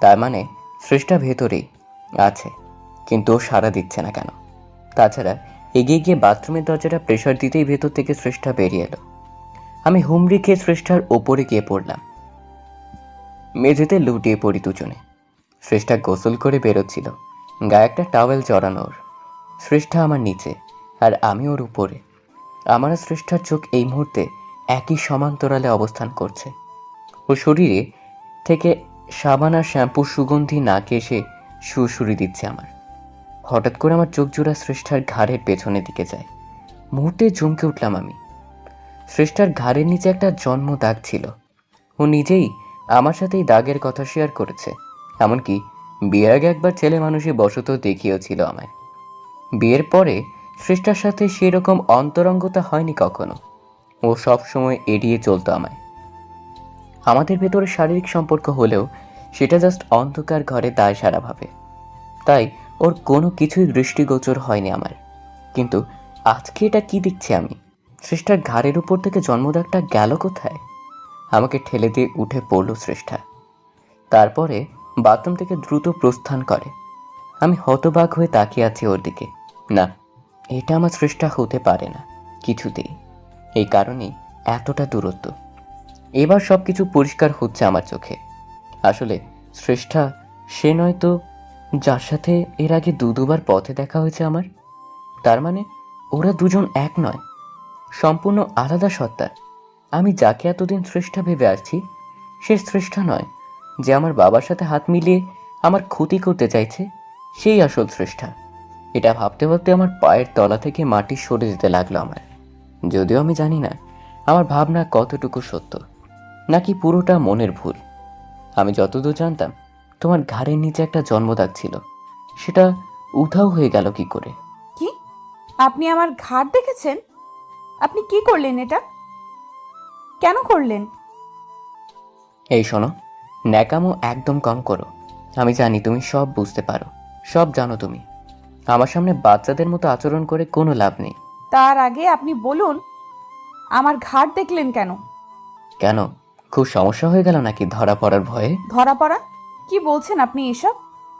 তার মানে শ্রেষ্ঠা ভেতরেই আছে, কিন্তু ও সাড়া দিচ্ছে না কেন? তাছাড়া এগিয়ে গিয়ে বাথরুমের দরজাটা প্রেশার দিতেই ভেতর থেকে শ্রেষ্ঠা বেরিয়ে এলো। আমি হুমড়ি খেয়ে শ্রেষ্ঠার ওপরে গিয়ে পড়লাম। মেঝেতে লুটিয়ে পড়ি দুজনে। শ্রেষ্ঠা গোসল করে বেরোচ্ছিল, গায়ে একটা টাওয়েল জড়ানো ওর। শ্রেষ্ঠা আমার নিচে আর আমি ওর উপরে। আমার আর শ্রেষ্ঠার চোখ এই মুহূর্তে একই সমান্তরালে অবস্থান করছে। ওর শরীরে থেকে সাবান আর শ্যাম্পুর সুগন্ধি নাকে এসে সুরসুরি দিচ্ছে আমার। হঠাৎ করে আমার চোখ জোড়া শ্রেষ্ঠার ঘাড়ের পেছনের দিকে যায়। মুহূর্তে চমকে উঠলাম আমি। শ্রেষ্ঠার ঘাড়ের নিচে একটা জন্ম দাগ ছিল। ও নিজেই আমার সাথে এই দাগের কথা শেয়ার করেছে। এমনকি বিয়ের আগে একবার ছেলে মানুষই বশত দেখিয়েছিল আমায়। বিয়ের পরে শ্রেষ্ঠার সাথে সেরকম অন্তরঙ্গতা হয়নি কখনো। ও সব সময় এড়িয়ে চলতো আমায়। আমাদের ভেতরে শারীরিক সম্পর্ক হলেও সেটা জাস্ট অন্ধকার ঘরে দায় সারাভাবে। তাই ওর কোনো কিছুই দৃষ্টিগোচর হয়নি আমার। কিন্তু আজকে এটা কি দেখছি আমি? শ্রেষ্ঠার ঘাড়ের উপর থেকে জন্মদাগটা গেল কোথায়? আমাকে ঠেলে দিয়ে উঠে পড়ল শ্রেষ্ঠা। তারপরে বাথরুম থেকে দ্রুত প্রস্থান করে। আমি হতবাক হয়ে তাকিয়ে আছি ওর দিকে। না, এটা আমার শ্রেষ্ঠা হতে পারে না কিছুতেই। এই কারণেই এতটা দূরত্ব। এবার সবকিছু পরিষ্কার হচ্ছে আমার চোখে। আসলে শ্রেষ্ঠা সে নয় তো যার সাথে এর আগে দুবার পথে দেখা হয়েছে আমার। তার মানে ওরা দুজন এক নয়, সম্পূর্ণ আলাদা সত্তা। আমি যাকে এতদিন শ্রেষ্ঠা ভেবে আসছি সে শ্রেষ্ঠা নয়। যে আমার বাবার সাথে হাত মিলিয়ে আমার ক্ষতি করতে চাইছে সেই আসল শ্রেষ্ঠা। এটা ভাবতে ভাবতে আমার পায়ের তলা থেকে মাটি সরে যেতে লাগলো আমার। যদিও আমি জানি না আমার ভাবনা কতটুকু সত্য, নাকি পুরোটা মনের ভুল। আমি যতদূর জানতাম তোমার ঘাড়ের নিচে একটা জন্মদাগ ছিল, সেটা উধাও হয়ে গেল কি করে? কি? আপনি আমার ঘাড় দেখেছেন? আপনি কি করলেন এটা? কেন করলেন? এই শোনো, ন্যাকামো একদম কম করো। আমি জানি তুমি সব বুঝতে পারো, সব জানো তুমি। আমার সামনে বাচ্চাদের মতো আচরণ করে কোনো লাভ নেই। তার আগে আপনি বলুন, আমার ঘাড় দেখলেন কেন? কেন, খুব সমস্যা হয়ে গেল নাকি ধরা পড়ার ভয়ে? ধরা পড়া? কি বলছেন আপনি এসব?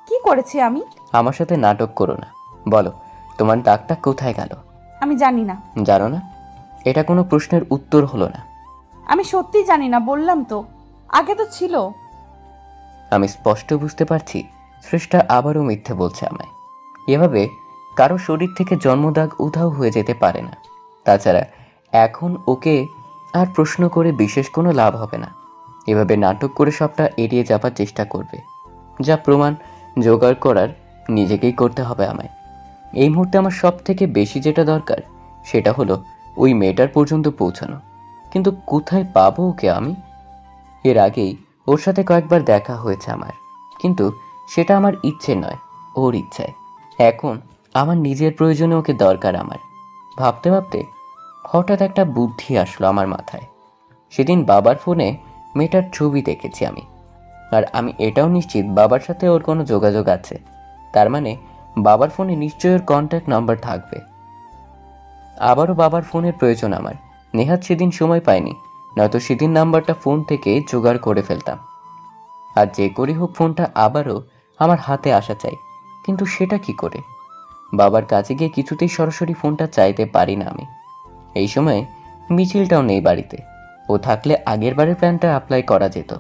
কি করেছি আমি? আমার সাথে নাটক করো না। বলো, তোমার দাগটা কোথায় গেল? আমি জানি না। জানো না? এটা কোনো প্রশ্নের উত্তর হলো না। আমি সত্যি জানি না, বললাম তো। আগে তো ছিল। আমি স্পষ্ট বুঝতে পারছি শ্রেষ্ঠা আবারও মিথ্যে বলছে আমায়। এভাবে কারো শরীর থেকে জন্মদাগ উধাও হয়ে যেতে পারে না। তাছাড়া এখন ওকে আর প্রশ্ন করে বিশেষ কোনো লাভ হবে না। এভাবে নাটক করে সবটা এড়িয়ে যাবার চেষ্টা করবে। যা প্রমাণ জোগাড় করার নিজেকেই করতে হবে আমায়। এই মুহূর্তে আমার সব থেকে বেশি যেটা দরকার সেটা হলো ওই মেয়েটার পর্যন্ত পৌঁছানো। কিন্তু কোথায় পাবো ওকে আমি? এর আগেই ওর সাথে কয়েকবার দেখা হয়েছে আমার, কিন্তু সেটা আমার ইচ্ছে নয়, ওর ইচ্ছায়। এখন আমার নিজের প্রয়োজনে ওকে দরকার আমার। ভাবতে ভাবতে হঠাৎ একটা বুদ্ধি আসলো আমার মাথায়। সেদিন বাবার ফোনে মেয়েটার ছবি দেখেছি আমি, আর আমি এটাও নিশ্চিত বাবার সাথে ওর কোনো যোগাযোগ আছে। তার মানে বাবার ফোনে নিশ্চয়ই ওর কন্ট্যাক্ট নাম্বার থাকবে। আবারও বাবার ফোনের প্রয়োজন আমার। নেহাত সেদিন সময় পাইনি, নয়তো সেদিন নাম্বারটা ফোন থেকে জোগাড় করে ফেলতাম। আর যে করেই হোক ফোনটা আবারও আমার হাতে আসা চাই, কিন্তু সেটা কি করে? বাবার কাছে গিয়ে কিছুতেই সরাসরি ফোনটা চাইতে পারি না আমি। এই সময় মিছিলটাও নেই বাড়িতে। ও থাকলে আগের বারের প্ল্যানটা অ্যাপ্লাই করা যেত।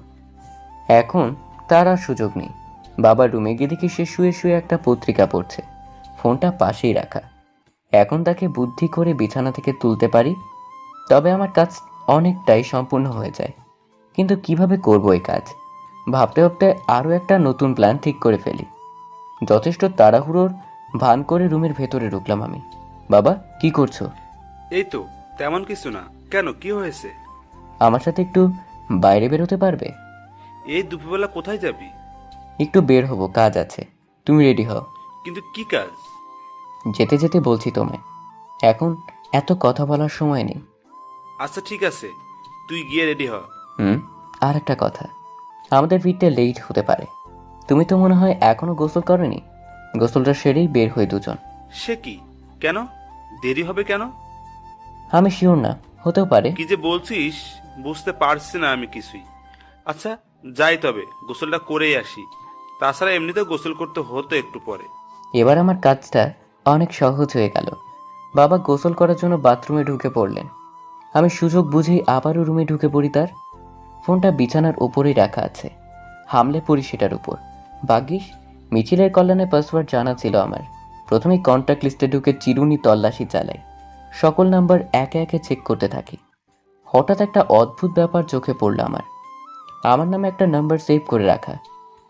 এখন তার আর সুযোগ নেই। বাবার রুমে গিয়ে দেখি সে শুয়ে শুয়ে একটা পত্রিকা পড়ছে, ফোনটা পাশেই রাখা। এখন তাকে বুদ্ধি করে বিছানা থেকে তুলতে পারি, তবে আমার কাজ অনেকটাই সম্পূর্ণ হয়ে যায়। কিন্তু কিভাবে করব এই কাজ ভাবতে ভাবতে আরও একটা নতুন প্ল্যান ঠিক করে ফেলি। যথেষ্ট তাড়াহুড়োর ভান করে রুমের ভেতরে ঢুকলাম আমি। বাবা, কি করছো? এই তো, তেমন কিছু না। কেন, কি হয়েছে? আমার সাথে একটু বাইরে বেরোতে পারবে? এই দুপুরবেলা কোথায় যাবি? একটু বের হব, কাজ আছে। তুমি রেডি হও। কিন্তু কি কাজ? যেতে যেতে বলছি তোমায়, এখন এত কথা বলার সময় নেই। আচ্ছা ঠিক আছে, তুই গিয়ে রেডি হ। আর একটা কথা, আমাদের ফিরতে লেট হতে পারে। তুমি তো মনে হয় এখনো গোসল করনি। গোসলটা সেরেই বের হই দুজন। সে কি? কেন দেরি হবে কেন? আমি শিওর না, হতেও পারে। কি যে বলছিস বুঝতে পারছি না আমি কিছুই। আচ্ছা যাই, তবে গোসলটা করেই আসি। তাছাড়া এমনিতেও গোসল করতে হতো একটু পরে। এবার আমার কাজটা অনেক সহজ হয়ে গেল। বাবা গোসল করার জন্য বাথরুমে ঢুকে পড়লেন। আমি সুযোগ বুঝেই আবারও রুমে ঢুকে পড়ি। তার ফোনটা বিছানার উপরেই রাখা আছে, হামলে পড়ি সেটার উপর। ভাগ্যিস মিছিলের কল্যাণে পাসওয়ার্ড জানা ছিল আমার। প্রথমেই কন্ট্যাক্ট লিস্টে ঢুকে চিরুনি তল্লাশি চালাই, সকল নাম্বার একে একে চেক করতে থাকি। হঠাৎ একটা অদ্ভুত ব্যাপার চোখে পড়ল আমার। আমার নামে একটা নাম্বার সেভ করে রাখা,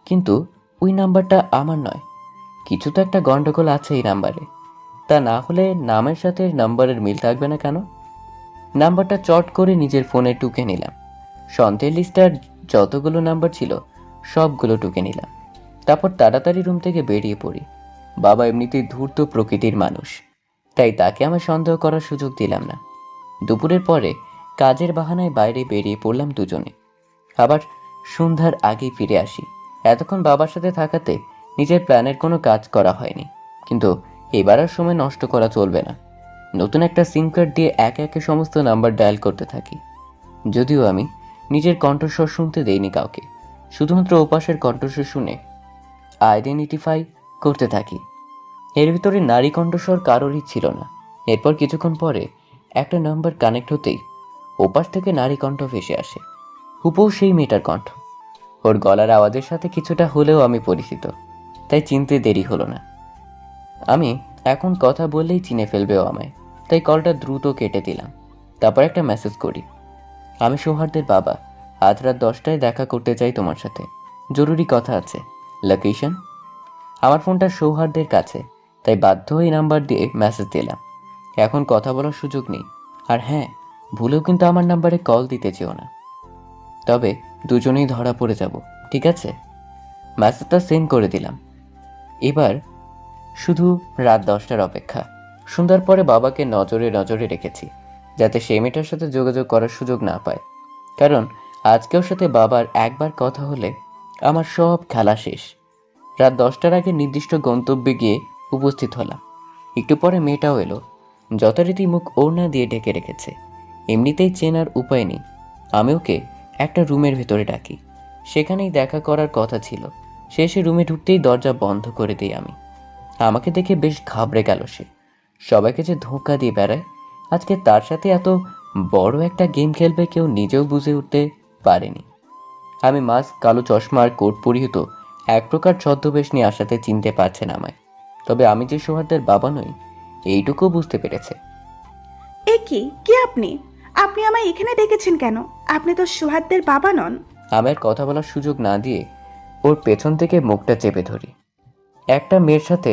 কিন্তু ওই নাম্বারটা আমার নয়। কিছু তো একটা গন্ডগোল আছে এই নাম্বারে। তা না হলে নামের সাথে নাম্বারের মিল থাকবে না কেন? নাম্বারটা চট করে নিজের ফোনে টুকে নিলাম। সন্দেহের লিস্টার যতগুলো নাম্বার ছিল সবগুলো টুকে নিলাম। তারপর তাড়াতাড়ি রুম থেকে বেরিয়ে পড়ি। বাবা এমনিতেই ধূর্ত প্রকৃতির মানুষ, তাই তাকে আমার সন্দেহ করার সুযোগ দিলাম না। দুপুরের পরে কাজের বাহানায় বাইরে বেরিয়ে পড়লাম দুজনে। আবার সন্ধ্যার আগেই ফিরে আসি। এতক্ষণ বাবার সাথে থাকাতে নিজের প্ল্যানের কোনো কাজ করা হয়নি, কিন্তু এবার আর সময় নষ্ট করা চলবে না। নতুন একটা সিম কার্ড দিয়ে একে একে সমস্ত নাম্বার ডায়াল করতে থাকি। যদিও আমি নিজের কণ্ঠস্বর শুনতে দেইনি কাউকে, শুধুমাত্র ওপাশের কণ্ঠস্বর শুনে আইডেন্টিফাই করতে থাকি। এর ভিতরে নারী কণ্ঠস্বর কারোরই ছিল না। এরপর কিছুক্ষণ পরে একটা নাম্বার কানেক্ট হতেই ওপাশ থেকে নারী কণ্ঠ ভেসে আসে। হুবহু সেই মেয়েটার কণ্ঠ। ওর গলার আওয়াজের সাথে কিছুটা হলেও আমি পরিচিত, তাই চিনতে দেরি হলো না। আমি এখন কথা বললেই চিনে ফেলবে ও আমায়, তাই কলটা দ্রুত কেটে দিলাম। তারপর একটা মেসেজ করি, আমি সৌহার্দের বাবা, আজ রাত 10টায় দেখা করতে চাই তোমার সাথে, জরুরি কথা আছে। লোকেশন? আমার ফোনটা সৌহার্দের কাছে, তাই বাধ্য হয়ে নাম্বার দিয়ে মেসেজ দিলাম। এখন কথা বলার সুযোগ নেই। আর হ্যাঁ, ভুলেও কিন্তু আমার নাম্বারে কল দিতে চেও না, তবে দুজনেই ধরা পড়ে যাব, ঠিক আছে? মেসেজটা সেন্ড করে দিলাম। এবার শুধু রাত 10টার অপেক্ষা। সন্ধ্যার পরে বাবাকে নজরে নজরে রেখেছি, যাতে সে মেয়েটার সাথে যোগাযোগ করার সুযোগ না পায়। কারণ আজকেও সাথে বাবার একবার কথা হলে আমার সব খেলা শেষ। রাত 10টার আগে নির্দিষ্ট গন্তব্যে গিয়ে উপস্থিত হলাম। একটু পরে মেয়েটাও এলো। যথারীতি মুখ ওড়না দিয়ে ঢেকে রেখেছে, এমনিতেই চেনার উপায় নেই। আমি ওকে একটা রুমের ভেতরে ডাকি, সেখানেই দেখা করার কথা ছিল। সে এসে রুমে ঢুকতেই দরজা বন্ধ করে দিই আমি। আমাকে দেখে বেশ ঘাবড়ে গেল সে। সবাইকে যে ধোঁকা দিয়ে বেড়ায়, আজকে তার সাথে এত বড় একটা গেম খেলবে কেউ নিজেও বুঝে উঠতে পারেনি। আমি মাস্ক, কালো চশমা আর কোট পরিহিত এক প্রকার ছদ্মবেশ নিয়ে আসাতে চিনতে পারছে না আমায়। তবে আমি যে সৌহার্দের বাবা নই এইটুকু বুঝতে পেরেছে। এ কি কি আপনি আপনি আমায় এখানে ডেকেছেন কেন? আপনি তো সুহাদ্দের বাবা নন। আমার কথা বলার সুযোগ না দিয়ে ওর পেছন থেকে মুখটা চেপে ধরি। একটা মেয়ের সাথে,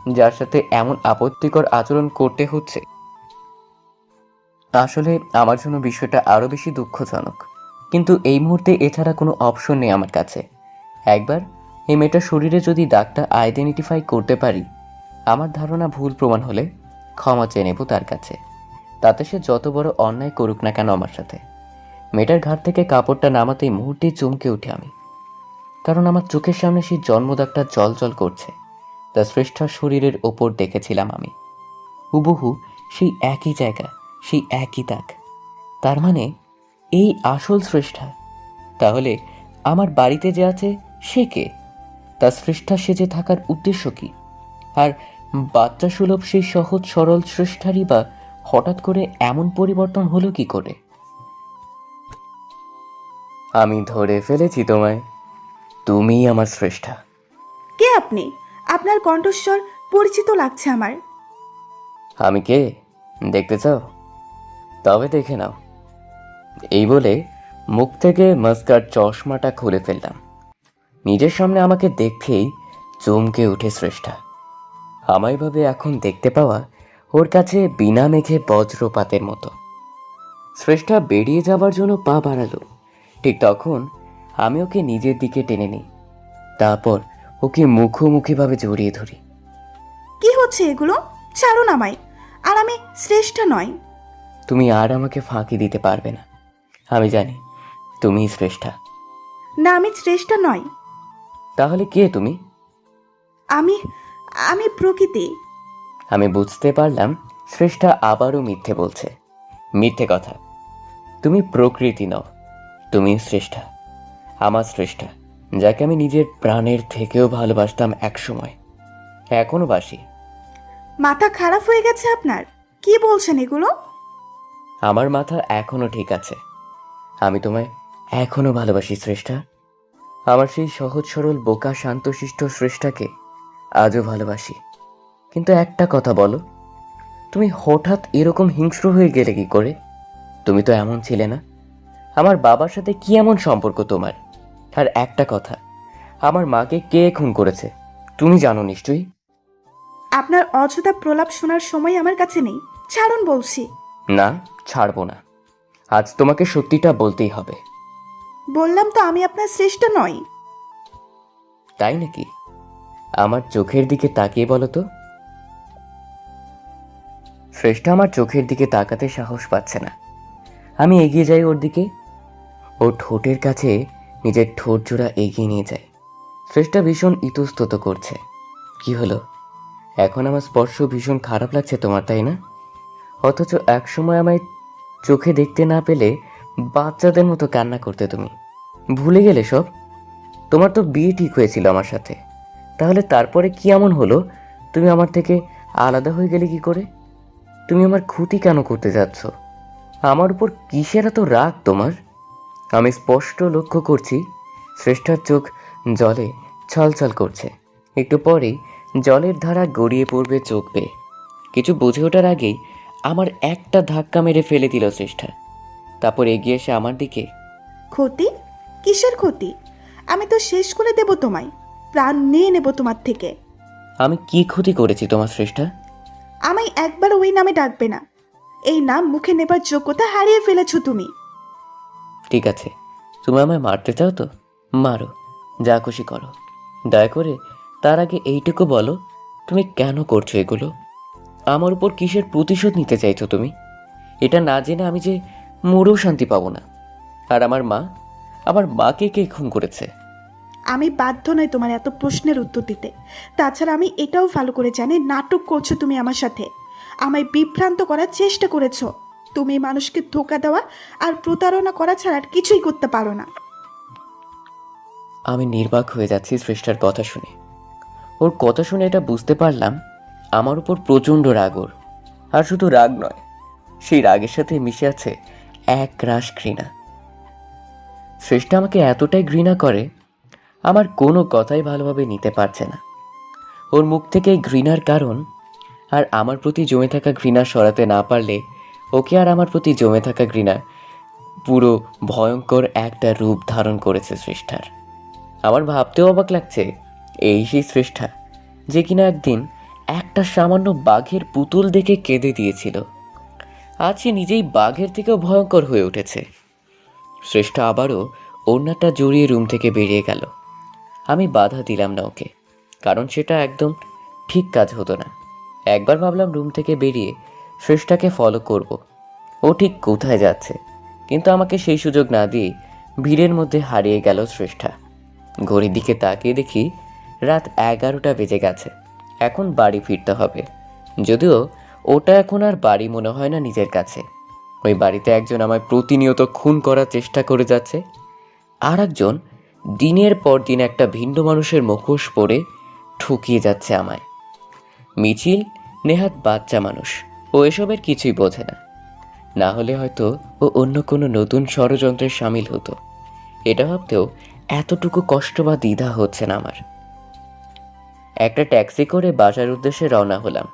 যার সাথে এমন আপত্তিকর আচরণ করতে হচ্ছে, আসলে আমার জন্য বিষয়টা আরও বেশি দুঃখজনক। কিন্তু এই মুহূর্তে এছাড়া কোনো অপশন নেই আমার কাছে। একবার এই মেয়েটার শরীরে যদি দাগটা আইডেন্টিফাই করতে পারি, আমার ধারণা ভুল প্রমাণ হলে ক্ষমা চেয়ে নেব তার কাছে, তাতে সে যত বড় অন্যায় করুক না কেন আমার সাথে। মেয়েটার ঘাট থেকে কাপড়টা নামাতেই মুহূর্তেই চমকে উঠি আমি, কারণ আমার চোখের সামনে সেই জন্মদাগটা জল করছে। তার শ্রেষ্ঠ শরীরের ওপর দেখেছিলাম আমি, হুবহু সেই একই জায়গা, সেই একই দাগ। তার মানে এই আসল শ্রেষ্ঠা। তাহলে আমার বাড়িতে যে আছে সে কে? তার শ্রেষ্ঠা সেজে থাকার উদ্দেশ্য কি? আর বাচ্চা সুলভ সেই সহজ সরল শ্রেষ্ঠারই বা হঠাৎ করে এমন পরিবর্তন হলো কি করে? আমি ধরে ফেলেছি তোমায়। তুমিই আমার শ্রেষ্ঠা। কে আপনি? আপনার কণ্ঠস্বর পরিচিত লাগছে আমার। আমি কে দেখতে চাও? তবে দেখে নাও। এই বলে মুখ থেকে মাস্কার চশমাটা খুলে ফেললাম। নিজের সামনে আমাকে দেখেই চমকে উঠে শ্রেষ্ঠা। আমায় ভাবে এখন দেখতে পাওয়া ওর কাছে বিনা মেঘে বজ্রপাতের মতো। শ্রেষ্ঠা বেরিয়ে যাবার জন্য পা বাড়ালো, ঠিক তখন আমি ওকে নিজের দিকে টেনে নিই। তারপর ওকে মুখোমুখিভাবে জড়িয়ে ধরি। কি হচ্ছে এগুলো? ছাড়ুন আমায়। আর আমি শ্রেষ্ঠা নয়। তুমি আর আমাকে ফাঁকি দিতে পারবে না। আমি জানি তুমিই শ্রেষ্ঠা। না, আমি শ্রেষ্ঠা নয়। তাহলে কে তুমি? আমি আমি প্রকৃতি। আমি বুঝতে পারলাম শ্রেষ্ঠা আবারও মিথ্যে বলছে। মিথ্যে কথা। তুমি প্রকৃতি নও, তুমি শ্রেষ্ঠা, আমার শ্রেষ্ঠা, যাকে আমি নিজের প্রাণের থেকেও ভালোবাসতাম একসময়, এখনো বাসি। মাথা খারাপ হয়ে গেছে আপনার? কি বলছেন এগুলো? আমার মাথা এখনো ঠিক আছে। আমি তোমায় এখনো ভালোবাসি শ্রেষ্ঠা। আমার সেই সহজ সরল বোকা শান্তশিষ্ট শ্রেষ্ঠাকে আজও ভালোবাসি। কিন্তু একটা কথা বলো, তুমি হঠাৎ এরকম হিংস্র হয়ে গেলে কি করে? তুমি তো এমন ছিলে না। আমার বাবার সাথে কি এমন সম্পর্ক তোমার? আর একটা কথা, আমার মাকে কে খুন করেছে তুমি জানো নিশ্চয়ই। আপনার অযথা প্রলাপ শোনার সময় আমার কাছে নেই। ছাড়ুন বলছি। না, ছাড়বো না। আজ তোমাকে সত্যিটা বলতেই হবে। বললাম তো আমি আপনার শ্রেষ্ঠা নই। তাই নাকি? আমার চোখের দিকে তাকিয়ে বলো তো। শ্রেষ্ঠা আমার চোখের দিকে তাকাতে সাহস পাচ্ছে না। আমি এগিয়ে যাই ওর দিকে। ও ঠোঁটের কাছে নিজের ঠোঁট জোড়া এগিয়ে নিয়ে যায়। শ্রেষ্ঠা ভীষণ ইতস্তত করছে। কি হলো? এখন আমার স্পর্শ ভীষণ খারাপ লাগছে তোমার, তাই না? অথচ একসময় আমায় চোখে দেখতে না পেলে বাচ্চাদের মতো কান্না করতে তুমি। ভুলে গেলে সব? তোমার তো বিয়ে ঠিক হয়েছিল আমার সাথে। তাহলে তারপরে কি এমন হলো তুমি আমার থেকে আলাদা হয়ে গেলে কি করে? তুমি আমার ক্ষতি কেন করতে যাচ্ছ? আমার উপর কিসের এত রাগ তোমার? আমি স্পষ্ট লক্ষ্য করছি শ্রেষ্ঠার চোখ জলে ছলছল করছে। একটু পরেই জলের ধারা গড়িয়ে পড়বে চোখ বেয়ে। কিছু বুঝে ওঠার আগেই আমার একটা ধাক্কা মেরে ফেলে দিল শ্রেষ্ঠা। তারপর এগিয়ে এসে আমার দিকে। ক্ষতি? কিসের ক্ষতি? আমি তো শেষ করে দেব তোমায়। প্রাণ নিয়ে নেব তোমার থেকে। আমি কি ক্ষতি করেছি তোমার শ্রেষ্ঠা? আমায় একবার ওই নামে ডাকবে না। এই নাম মুখে নেবার যোগ্যতা হারিয়ে ফেলেছো তুমি। ঠিক আছে, তুমি আমায় মারতে চাও তো মারো, যা খুশি করো। দয়া করে তার আগে এইটুকু বলো, তুমি কেন করছো এগুলো? আমার উপর কিসের প্রতিশোধ নিতে চাইছো তুমি? এটা না জেনে আমি যে মরেও শান্তি পাবো না। আর আমার মাকে কে খুন করেছে? আমি বাধ্য নই তোমার এত প্রশ্নের উত্তর দিতে। তাছাড়া আমি এটাও ভালো করে জানি নাটক করছো তুমি আমার সাথে। আমায় বিভ্রান্ত করার চেষ্টা করেছো। তুমি মানুষকে ধোঁকা দেওয়া আর প্রতারণা করা ছাড়া আর কিছুই করতে পারো না। আমি নির্বাক হয়ে যাচ্ছি শ্রেষ্ঠার কথা শুনে। ওর কথা শুনে এটা বুঝতে পারলাম আমার উপর প্রচণ্ড রাগ ওর। আর শুধু রাগ নয়, সেই রাগের সাথে মিশে আছে এক রাশ ঘৃণা। শ্রেষ্ঠা আমাকে এতটাই ঘৃণা করে, আমার কোনো কথাই ভালোভাবে নিতে পারছে না। ওর মুখ থেকে এই ঘৃণার কারণ আর আমার প্রতি জমে থাকা ঘৃণা সরাতে না পারলে ওকে আর আমার প্রতি জমে থাকা ঘৃণা পুরো ভয়ঙ্কর একটা রূপ ধারণ করেছে শ্রেষ্ঠার। আমার ভাবতেও অবাক লাগছে, এই সেই শ্রেষ্ঠা যে কিনা একদিন একটা সামান্য বাঘের পুতুল দেখে কেঁদে দিয়েছিল, আজ সে নিজেই বাঘের থেকেও ভয়ঙ্কর হয়ে উঠেছে। শ্রেষ্ঠা আবারও ওড়নাটা জড়িয়ে রুম থেকে বেরিয়ে গেল। আমি বাধা দিলাম না ওকে, কারণ সেটা একদম ঠিক কাজ হতো না। একবার ভাবলাম রুম থেকে বেরিয়ে শ্রেষ্ঠাকে ফলো করব, ও ঠিক কোথায় যাচ্ছে, কিন্তু আমাকে সেই সুযোগ না দিয়ে ভিড়ের মধ্যে হারিয়ে গেল শ্রেষ্ঠা। ঘড়ির দিকে তাকিয়ে দেখি রাত 11টা বেজে গেছে। এখন বাড়ি ফিরতে হবে। যদিও ওটা এখন আর বাড়ি মনে হয় না নিজের কাছে। ওই বাড়িতে একজন আমায় প্রতিনিয়ত খুন করার চেষ্টা করে যাচ্ছে, আর একজন দিনের পর দিন একটা ভিন্ন মানুষের মুখোশ পরে ঠকিয়ে যাচ্ছে আমায়। মিছিল নেহাত বাচ্চা মানুষ, ও এসবের কিছুই বোঝে না। না হলে হয়তো ও অন্য কোনো নতুন ষড়যন্ত্রে সামিল হতো। এটা ভাবতেও এতটুকু কষ্ট বা দ্বিধা হচ্ছে না আমার। একটা ট্যাক্সি করে বাসার উদ্দেশ্যে রওনা হলাম।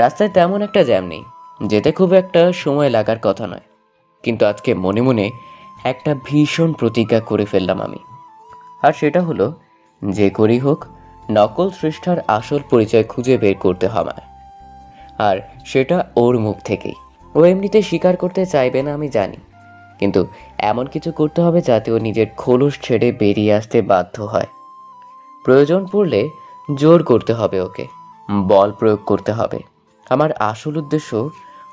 রাস্তায় তেমন একটা জ্যাম নেই, যেতে খুব একটা সময় লাগার কথা নয়। কিন্তু আজকে মনে মনে একটা ভীষণ প্রতিজ্ঞা করে ফেললাম আমি। আর সেটা হলো, যে করেই হোক নকল সৃষ্টার আসল পরিচয় খুঁজে বের করতে হবে। আর সেটা ওর মুখ থেকেই। ও এমনিতে স্বীকার করতে চাইবে না আমি জানি, কিন্তু এমন কিছু করতে হবে যাতে ও নিজের খোলস ছেড়ে বেরিয়ে আসতে বাধ্য হয়। প্রয়োজন পড়লে জোর করতে হবে ওকে, বল প্রয়োগ করতে হবে। আমার আসল উদ্দেশ্য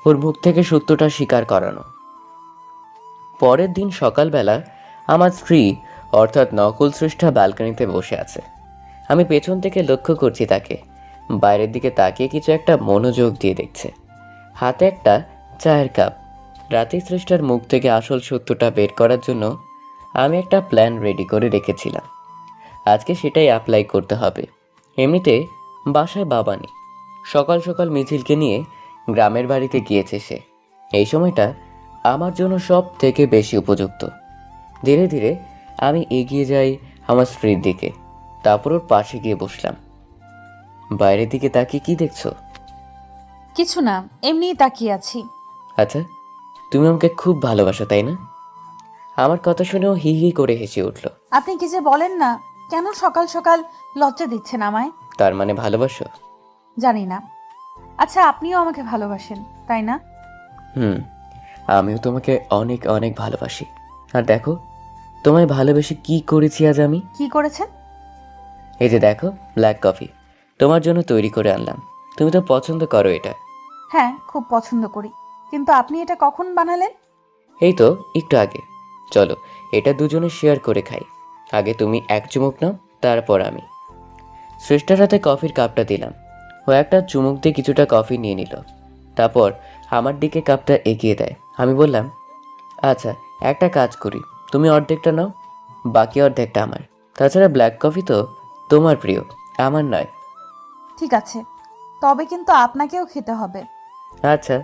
ওর মুখ থেকে সত্যটা স্বীকার করানো। পরের দিন সকালবেলা আমার স্ত্রী অর্থাৎ নকল সৃষ্টা ব্যালকনিতে বসে আছে। আমি পেছন থেকে লক্ষ্য করছি তাকে। বাইরের দিকে তাকিয়ে কিছু একটা মনোযোগ দিয়ে দেখছে। হাতে একটা চায়ের কাপ। রাতেই সৃষ্টার মুখ থেকে আসল সত্যটা বের করার জন্য আমি একটা প্ল্যান রেডি করে রেখেছিলাম। আজকে সেটাই অ্যাপ্লাই করতে হবে। এমনিতে বাসায় বাবা নেই। সকাল সকাল মিছিলকে নিয়ে গ্রামের বাড়িতে গিয়েছে সে। এই সময়টা আমার জন্য সব থেকে বেশি উপযুক্ত। ধীরে ধীরে আমি এগিয়ে যাই আমার স্ত্রীর দিকে, তারপর ওর পাশে গিয়ে বসলাম। বাইরের দিকে তাকিয়ে কি দেখছো? কিছু না, এমনিই তাকিয়ে আছি। আচ্ছা, তুমি আমাকে খুব ভালোবাসো তাই না? আমার কথা শুনেও হি হি করে হেসে উঠল। আপনি কি যে বলেন না, কেন সকাল সকাল লজ্জা দিচ্ছেন আমায়? তার মানে ভালোবাসো? জানি না। আচ্ছা, আপনিও আমাকে ভালোবাসেন তাই না? আমিও তোমাকে অনেক অনেক ভালোবাসি। আর দেখো, তোমায় ভালোবেসে কি করেছি আজ আমি। কি করেছেন? এই যে দেখো, ব্ল্যাক কফি তোমার জন্য তৈরি করে আনলাম। তুমি তো পছন্দ করো এটা। হ্যাঁ, খুব পছন্দ করি, কিন্তু আপনি এটা কখন বানালেন? এই তো একটু আগে। চলো এটা দুজনে শেয়ার করে খাই। আগে তুমি এক চুমুক নাও, তারপর আমি। শ্রেষ্ঠার হাতে কফির কাপটা দিলাম। ও একটা চুমুক দিয়ে কিছুটা কফি নিয়ে নিল। তারপর আমার দিকে কাপটা এগিয়ে দেয়। আমি বললাম, আচ্ছা একটা কাজ করি, তুমি অর্ধেকটা নাও, বাকি অর্ধেকটা আমার। তাছাড়া ব্ল্যাক কফি তো তোমার প্রিয়, আমার নয়। ঠিক আছে, তবে কিন্তু আপনাকেও খেতে হবে। আচ্ছা।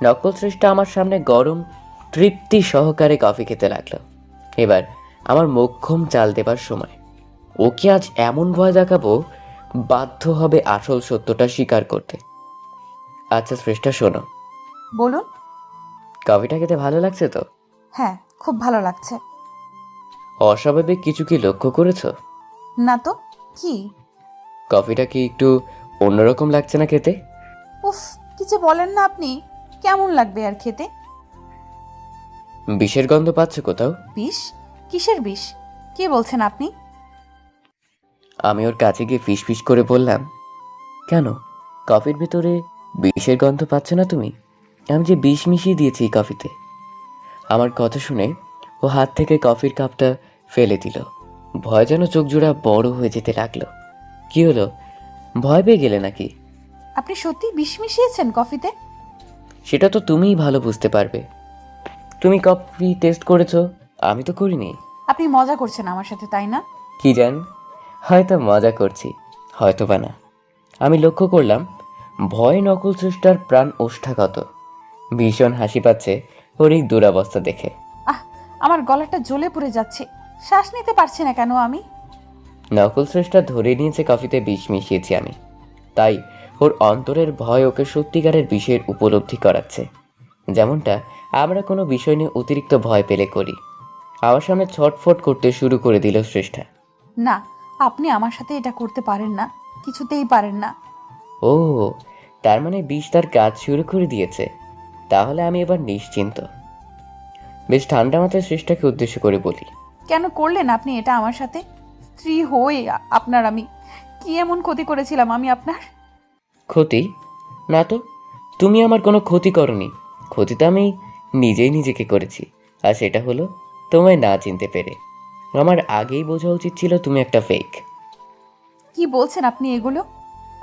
নকল সৃষ্টা আমার সামনে গরম তৃপ্তি সহকারে কফি খেতে লাগলো। এবার আমার মোক্ষম চাল দেবার সময়। ওকে আজ এমন ভয় দেখাবো, বাধ্য হবে আসল সত্যটা স্বীকার করতে। আচ্ছা সৃষ্টা শোনো, বলুন। কফিটা খেতে ভালো লাগছে তো? হ্যাঁ, খুব ভালো লাগছে। অস্বাভাবিক কিছু কি লক্ষ্য করেছো? না তো, কি? কফিটা কি একটু অন্যরকম লাগছে না খেতে? উফ, কি যে বলেন না আপনি। কেমন লাগবে আর খেতে? বিষের গন্ধ পাচ্ছ কোথাও? বিষ? কিসের বিষ? কি বলছেন আপনি? আমি ওর কাছে গিয়ে ফিস ফিস করে বললাম, কেন কফির ভিতরে বিষের গন্ধ পাচ্ছ না তুমি? আমি যে বিষ মিশিয়ে দিয়েছি এই কফিতে। আমার কথা শুনে ও হাত থেকে কফির কাপটা ফেলে দিল। ভয় যেন চোখ জোড়া বড় হয়ে যেতে লাগলো। কি হলো, ভয় পেয়ে গেলে নাকি? আপনি সত্যি বিষ মিশিয়েছেন কফিতে? সেটা তো তুমিই ভালো বুঝতে পারবে। তুমি কফি টেস্ট করেছো, আমি তো করিনি। আপনি মজা করছেন আমার সাথে তাই না? কি জান, হয়তো মজা করছি, হয়তো বা না। আমি লক্ষ্য করলাম ভয় নকল সৃষ্টার প্রাণ ওষ্ঠাগত। ভীষণ হাসি পাচ্ছে ওর এই দুরাবস্থা দেখে। আহ, আমার গলাটা জ্বলে পুড়ে যাচ্ছে। শ্বাস নিতে পারছি না কেন আমি। নকল সৃষ্টা ধরে নিয়েছে কফিতে বিষ মিশিয়েছি আমি, তাই ওর অন্তরের ভয় ওকে সত্যিকারের বিষয়ের উপলব্ধি করাচ্ছে। যেমনটা আমরা কোনো বিষয় নিয়ে অতিরিক্ত ভয় পেলে করি। আমার সামনে ছটফট করতে শুরু করে দিল সৃষ্টা। না, আপনি আমার সাথে এটা করতে পারেন না, কিছুতেই পারেন না। ও, তার মানে বিষ তার কাজ শুরু করে দিয়েছে। তাহলে আমি এবার নিশ্চিন্ত। বেশ ঠান্ডা মাথায় সৃষ্টাকে উদ্দেশ্য করে বলি, কেন করলেন আপনি এটা আমার সাথে? স্ত্রী হয়ে আপনার আমি কি এমন ক্ষতি করেছিলাম আমি আপনার? ক্ষতি? না তো, তুমি আমার কোনো ক্ষতি করনি। ক্ষতি তো আমি নিজেই নিজেকে করেছি। আর সেটা হলো তোমায় না চিনতে পেরে। আমার আগেই বোঝা উচিত ছিল তুমি একটা ফেক। কি বলছেন আপনি এগুলো?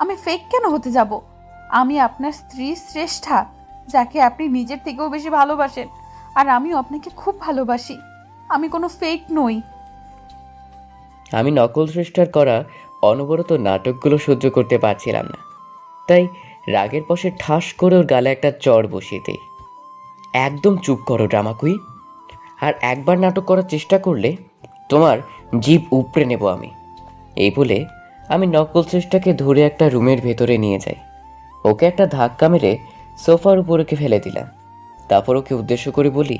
আমি ফেক কেন হতে যাব? আমি আপনার স্ত্রী শ্রেষ্ঠা, যাকে আপনি নিজের থেকেও বেশি ভালোবাসেন। আর আমিও আপনাকে খুব ভালোবাসি। আমি কোনো ফেক নই। আমি নকল সৃষ্টার করা অনবরত নাটকগুলো সহ্য করতে পারছিলাম না, তাই রাগের বশে ঠাস করে ওর গালে একটা চড় বসিয়ে দেই। একদম চুপ করো ড্রামা কুইন। আর একবার নাটক করার চেষ্টা করলে তোমার জিভ উপড়ে নেব আমি। এই বলে আমি নকল শ্রেষ্ঠাকে ধরে একটা রুমের ভেতরে নিয়ে যাই। ওকে একটা ধাক্কা মেরে সোফার উপরে ফেলে দিলাম। তারপর ওকে উদ্দেশ্য করে বলি,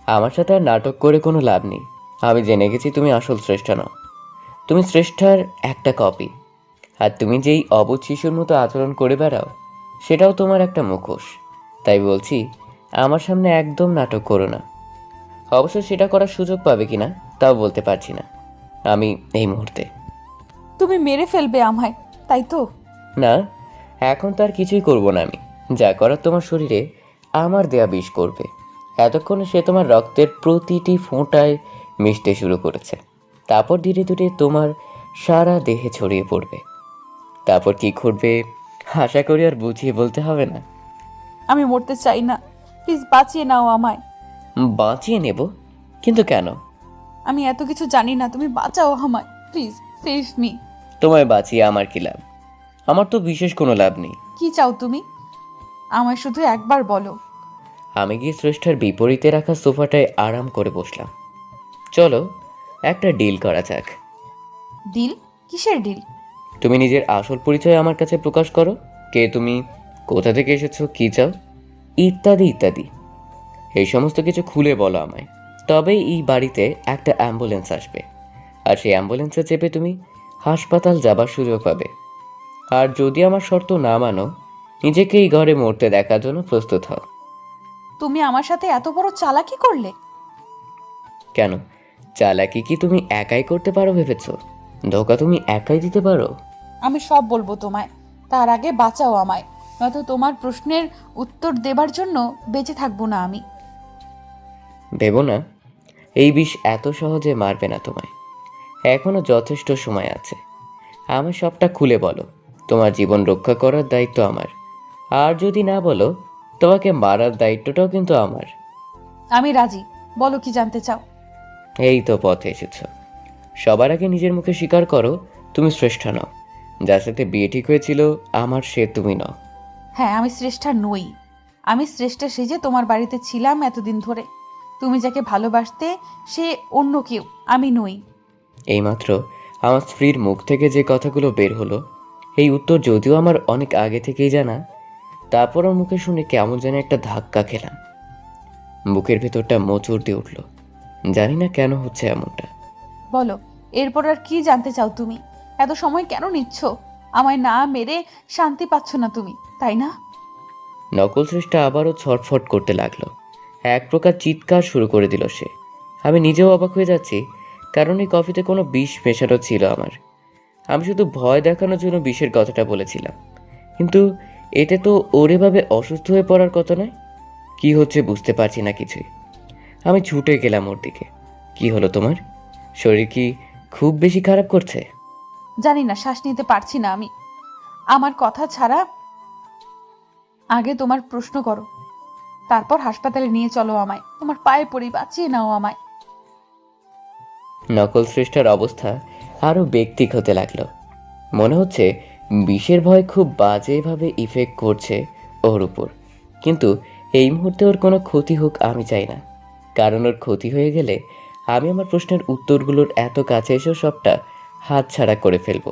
আমার সাথে আর নাটক করে কোনো লাভ নেই। আমি জেনে গেছি তুমি আসল শ্রেষ্ঠা নও, তুমি শ্রেষ্ঠার একটা কপি। আর তুমি যেই অবুঝ শিশুর মতো আচরণ করে বেড়াও, সেটাও তোমার একটা মুখোশ। তাই বলছি, আমার সামনে একদম নাটক করো না। অবশ্য সেটা করার সুযোগ পাবে কিনা তাও বলতে পারছি না আমি এই মুহূর্তে। তুমি মেরে ফেলবে আমায়, তাই তো? না, এখন তো আর কিছুই করব না আমি। যা করার তোমার শরীরে আমার দেয়া বিষ করবে। এতক্ষণে সে তোমার রক্তের প্রতিটি ফোঁটায় মিশতে শুরু করেছে। তারপর ধীরে ধীরে তোমার সারা দেহে ছড়িয়ে পড়বে। তারপর কি ঘটবে আশা করি আর বুঝিয়ে বলতে হবে না। আমি মরতে চাই না, প্লিজ বাঁচিয়ে নাও আমায়। বাঁচিয়ে নেব? কিন্তু কেন? আমি এত কিছু জানি না, তুমি বাঁচাও আমায়, প্লিজ সেভ মি। তোমায় বাঁচিয়ে আমার কি লাভ? আমার তো বিশেষ কোনো লাভ নেই। কি চাও তুমি? আমায় শুধু একবার বলো। আমি গিয়ে শ্রেষ্ঠার বিপরীতে রাখা সোফাটায় আরাম করে বসলাম। চলো একটা ডিল করা যাক। ডিল? কিসের ডিল? তুমি নিজের আসল পরিচয় আমার কাছে প্রকাশ করো। কে তুমি, কোথা থেকে এসেছো, কি চাও, ইত্যাদি ইত্যাদি। এই সমস্ত কিছু খুলে বলো আমায়। তবেই এই বাড়িতে একটা অ্যাম্বুলেন্স আসবে, আর সেই অ্যাম্বুলেন্সে চেপে তুমি হাসপাতাল যাবার সুযোগ পাবে। আর যদি আমার শর্ত না মানো, নিজেকে এই ঘরে মরতে দেখার জন্য প্রস্তুত হও। তুমি আমার সাথে এত বড় চালাকি করলে? কেন, চালাকি কি তুমি একাই করতে পারো ভেবেছো? ধোকা তুমি একাই দিতে পারো? আমি সব বলবো তোমায়, তার আগে বাঁচাও আমায়, নয়তো তোমার প্রশ্নের উত্তর দেবার জন্য বেঁচে থাকবো না আমি। ভেবো না এই বিষ এত সহজে মারবে না তোমায়। এখনো যথেষ্ট সময় আছে। আমার সবটা খুলে বলো। তোমার জীবন রক্ষা করার দায়িত্ব আমার। আর যদি না বলো, তোমাকে মারার দায়িত্বটাও কিন্তু আমার। আমি রাজি, বলো কি জানতে চাও। এই তো পথে এসেছ। সবার আগে নিজের মুখে স্বীকার করো তুমি শ্রেষ্ঠা নও। যার সাথে বিয়ে ঠিক হয়েছিল আমার, সে তুমি নও। হ্যাঁ, আমি শ্রেষ্ঠা নই। আমি শ্রেষ্ঠা সেজে তোমার বাড়িতে ছিলাম এতদিন ধরে। তুমি যাকে ভালোবাসতে সে অন্য কেউ, আমি নই। এইমাত্র আমার স্ত্রীর মুখ থেকে যে কথাগুলো বের হলো, এই উত্তর যদিও আমার অনেক আগে থেকেই জানা, তারপর ওর মুখে শুনে কেমন যেন একটা ধাক্কা খেলাম। বুকের ভেতরটা মোচড় দিয়ে উঠল। জানি না কেন হচ্ছে এমনটা। বলো, এরপর আর কি জানতে চাও তুমি? এত সময় কেন নিচ্ছ? আমায় না মেরে শান্তি পাচ্ছ না তুমি, তাই না? নকল শ্রেষ্ঠা আবারও ছটফট করতে লাগলো। এক প্রকার চিৎকার শুরু করে দিল সে। আমি নিজেও অবাক হয়ে যাচ্ছি, কারণ এই কফিতে কোনো বিষ মেশানো ছিল আমার। আমি শুধু ভয় দেখানোর জন্য বিষের কথাটা বলেছিলাম, কিন্তু এতে তো ওর এভাবে অসুস্থ হয়ে পড়ার কথা নয়। কি হচ্ছে বুঝতে পারছি না কিছুই। আমি ছুটে গেলাম ওর দিকে। কি হলো তোমার? শরীর কি খুব বেশি খারাপ করছে? জানি না, শ্বাস নিতে পারছি না আমি। আমার কথা ছাড়া আগে তোমার প্রশ্ন করো, তারপর হাসপাতালে নিয়ে চলো আমায়। তোমার পায়ে পড়ি, বাঁচিয়ে নাও আমায়। নকল শ্রেষ্ঠার অবস্থা আরো বেক্তিক হতে লাগলো। মনে হচ্ছে বিষের ভয় খুব বাজেভাবে ইফেক্ট করছে ওর উপর। কিন্তু এই মুহূর্তে ওর কোনো ক্ষতি হোক আমি চাই না, কারণ ওর ক্ষতি হয়ে গেলে আমি আমার প্রশ্নের উত্তরগুলোর এত কাছে এসেও সবটা হাতছাড়া করে ফেলবো।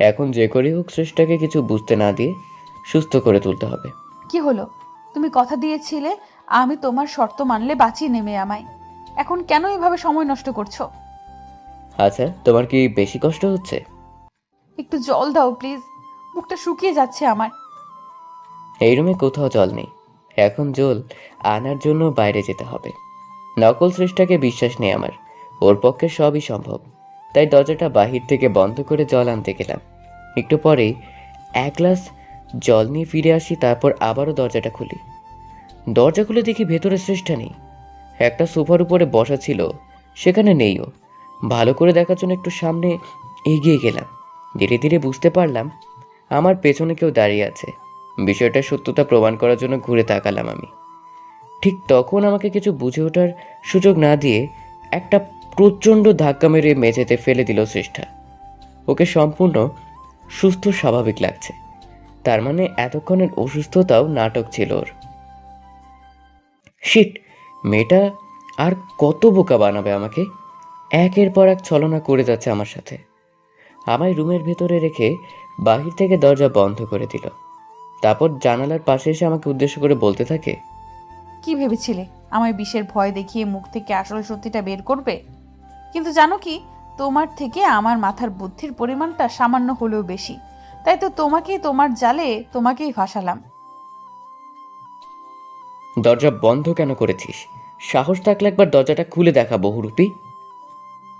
এখন যে করে হোক শ্রেষ্ঠাকে কিছু বুঝতে না দিয়ে সুস্থ করে তুলতে হবে। কি হলো? তুমি কথা দিয়েছিলে আমি তোমার শর্ত মানলে বাঁচিয়ে নেবে আমায়। এখন কেন এভাবে সময় নষ্ট করছো? আচ্ছা, তোমার কি বেশি কষ্ট হচ্ছে? একটু জল দাও প্লিজ, মুখটা শুকিয়ে যাচ্ছে আমার। এই রুমে কোথাও জল নেই। এখন জল আনার জন্য বাইরে যেতে হবে। নকল শ্রেষ্ঠাকে বিশ্বাস নেই আমার। ওর পক্ষে সবই সম্ভব। তাই দরজাটা বাহির থেকে বন্ধ করে জল আনতে গেলাম। একটু পরেই এক গ্লাস জল নিয়ে ফিরে আসি। তারপর আবারও দরজাটা খুলি। দরজা খুলে দেখি ভেতরে শ্রেষ্ঠা নেই। একটা সোফার উপরে বসা ছিল, সেখানে নেই ও। ভালো করে দেখার জন্য একটু সামনে এগিয়ে গেলাম। ধীরে ধীরে বুঝতে পারলাম আমার পেছনে কেউ দাঁড়িয়ে আছে। বিষয়টার সত্যতা প্রমাণ করার জন্য ঘুরে তাকালাম আমি। ঠিক তখন আমাকে কিছু বুঝে ওঠার সুযোগ না দিয়ে একটা প্রচণ্ড ধাক্কা মেরে মেঝেতে ফেলে দিল শ্রেষ্ঠা। ওকে সম্পূর্ণ সুস্থ স্বাভাবিক লাগছে। তার মানে এতক্ষণের অসুস্থতাও নাটক ছিল ওর। শিট, মেয়েটা আর কত বোকা বানাবে আমাকে। একের পর এক ছলনা করে যাচ্ছে আমার সাথে। আমায় রুমের ভেতরে রেখে বাহির থেকে দরজা বন্ধ করে দিল। তারপর জানালার পাশে এসে আমাকে উদ্দেশ্য করে বলতে থাকে, কি ভেবেছিলে আমায় বিষের ভয় দেখিয়ে মুখ থেকে আসল সত্যিটা বের করবে? কিন্তু জানো কি, তোমার থেকে আমার মাথার বুদ্ধির পরিমাণটা সামান্য হলেও বেশি। তাই তো তোমার জালে তোমাকেই ফাঁসালাম। দরজা বন্ধ কেন করেছিস? সাহস থাকলে একবার দরজাটা খুলে দেখা বহুরূপী।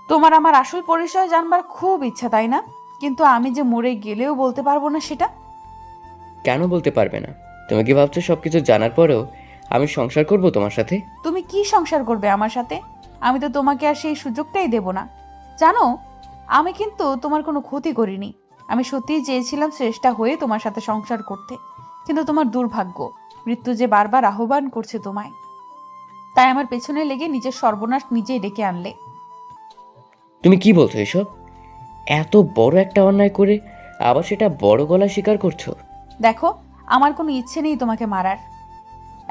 তোমার আমার আসল পরিচয় জানবার খুব ইচ্ছা, তাই না? কিন্তু আমি যে মরে গেলেও বলতে পারবো না সেটা। কেন বলতে পারবে না? তুমি কি ভাবছো সবকিছু জানার পরেও আমি সংসার করব তোমার সাথে? তুমি কি সংসার করবে আমার সাথে? আমি তো তোমাকে আর সেই সুযোগটাই দেব না। জানো, আমি কিন্তু তোমার কোনো ক্ষতি করিনি। আমি সত্যিই চেয়েছিলাম শ্রেষ্ঠা হয়ে তোমার সাথে সংসার করতে, কিন্তু তোমার দুর্ভাগ্য, মৃত্যু যে বারবার আহ্বান করছে তোমায়, তাই আমার পেছনে লেগে নিজের সর্বনাশ নিজেই ডেকে আনলে। তুমি কি বলছো এসব? এত বড় একটা অন্যায় করে আবার সেটা বড় গলায় স্বীকার করছো? দেখো, আমার কোনো ইচ্ছে নেই তোমাকে মারার।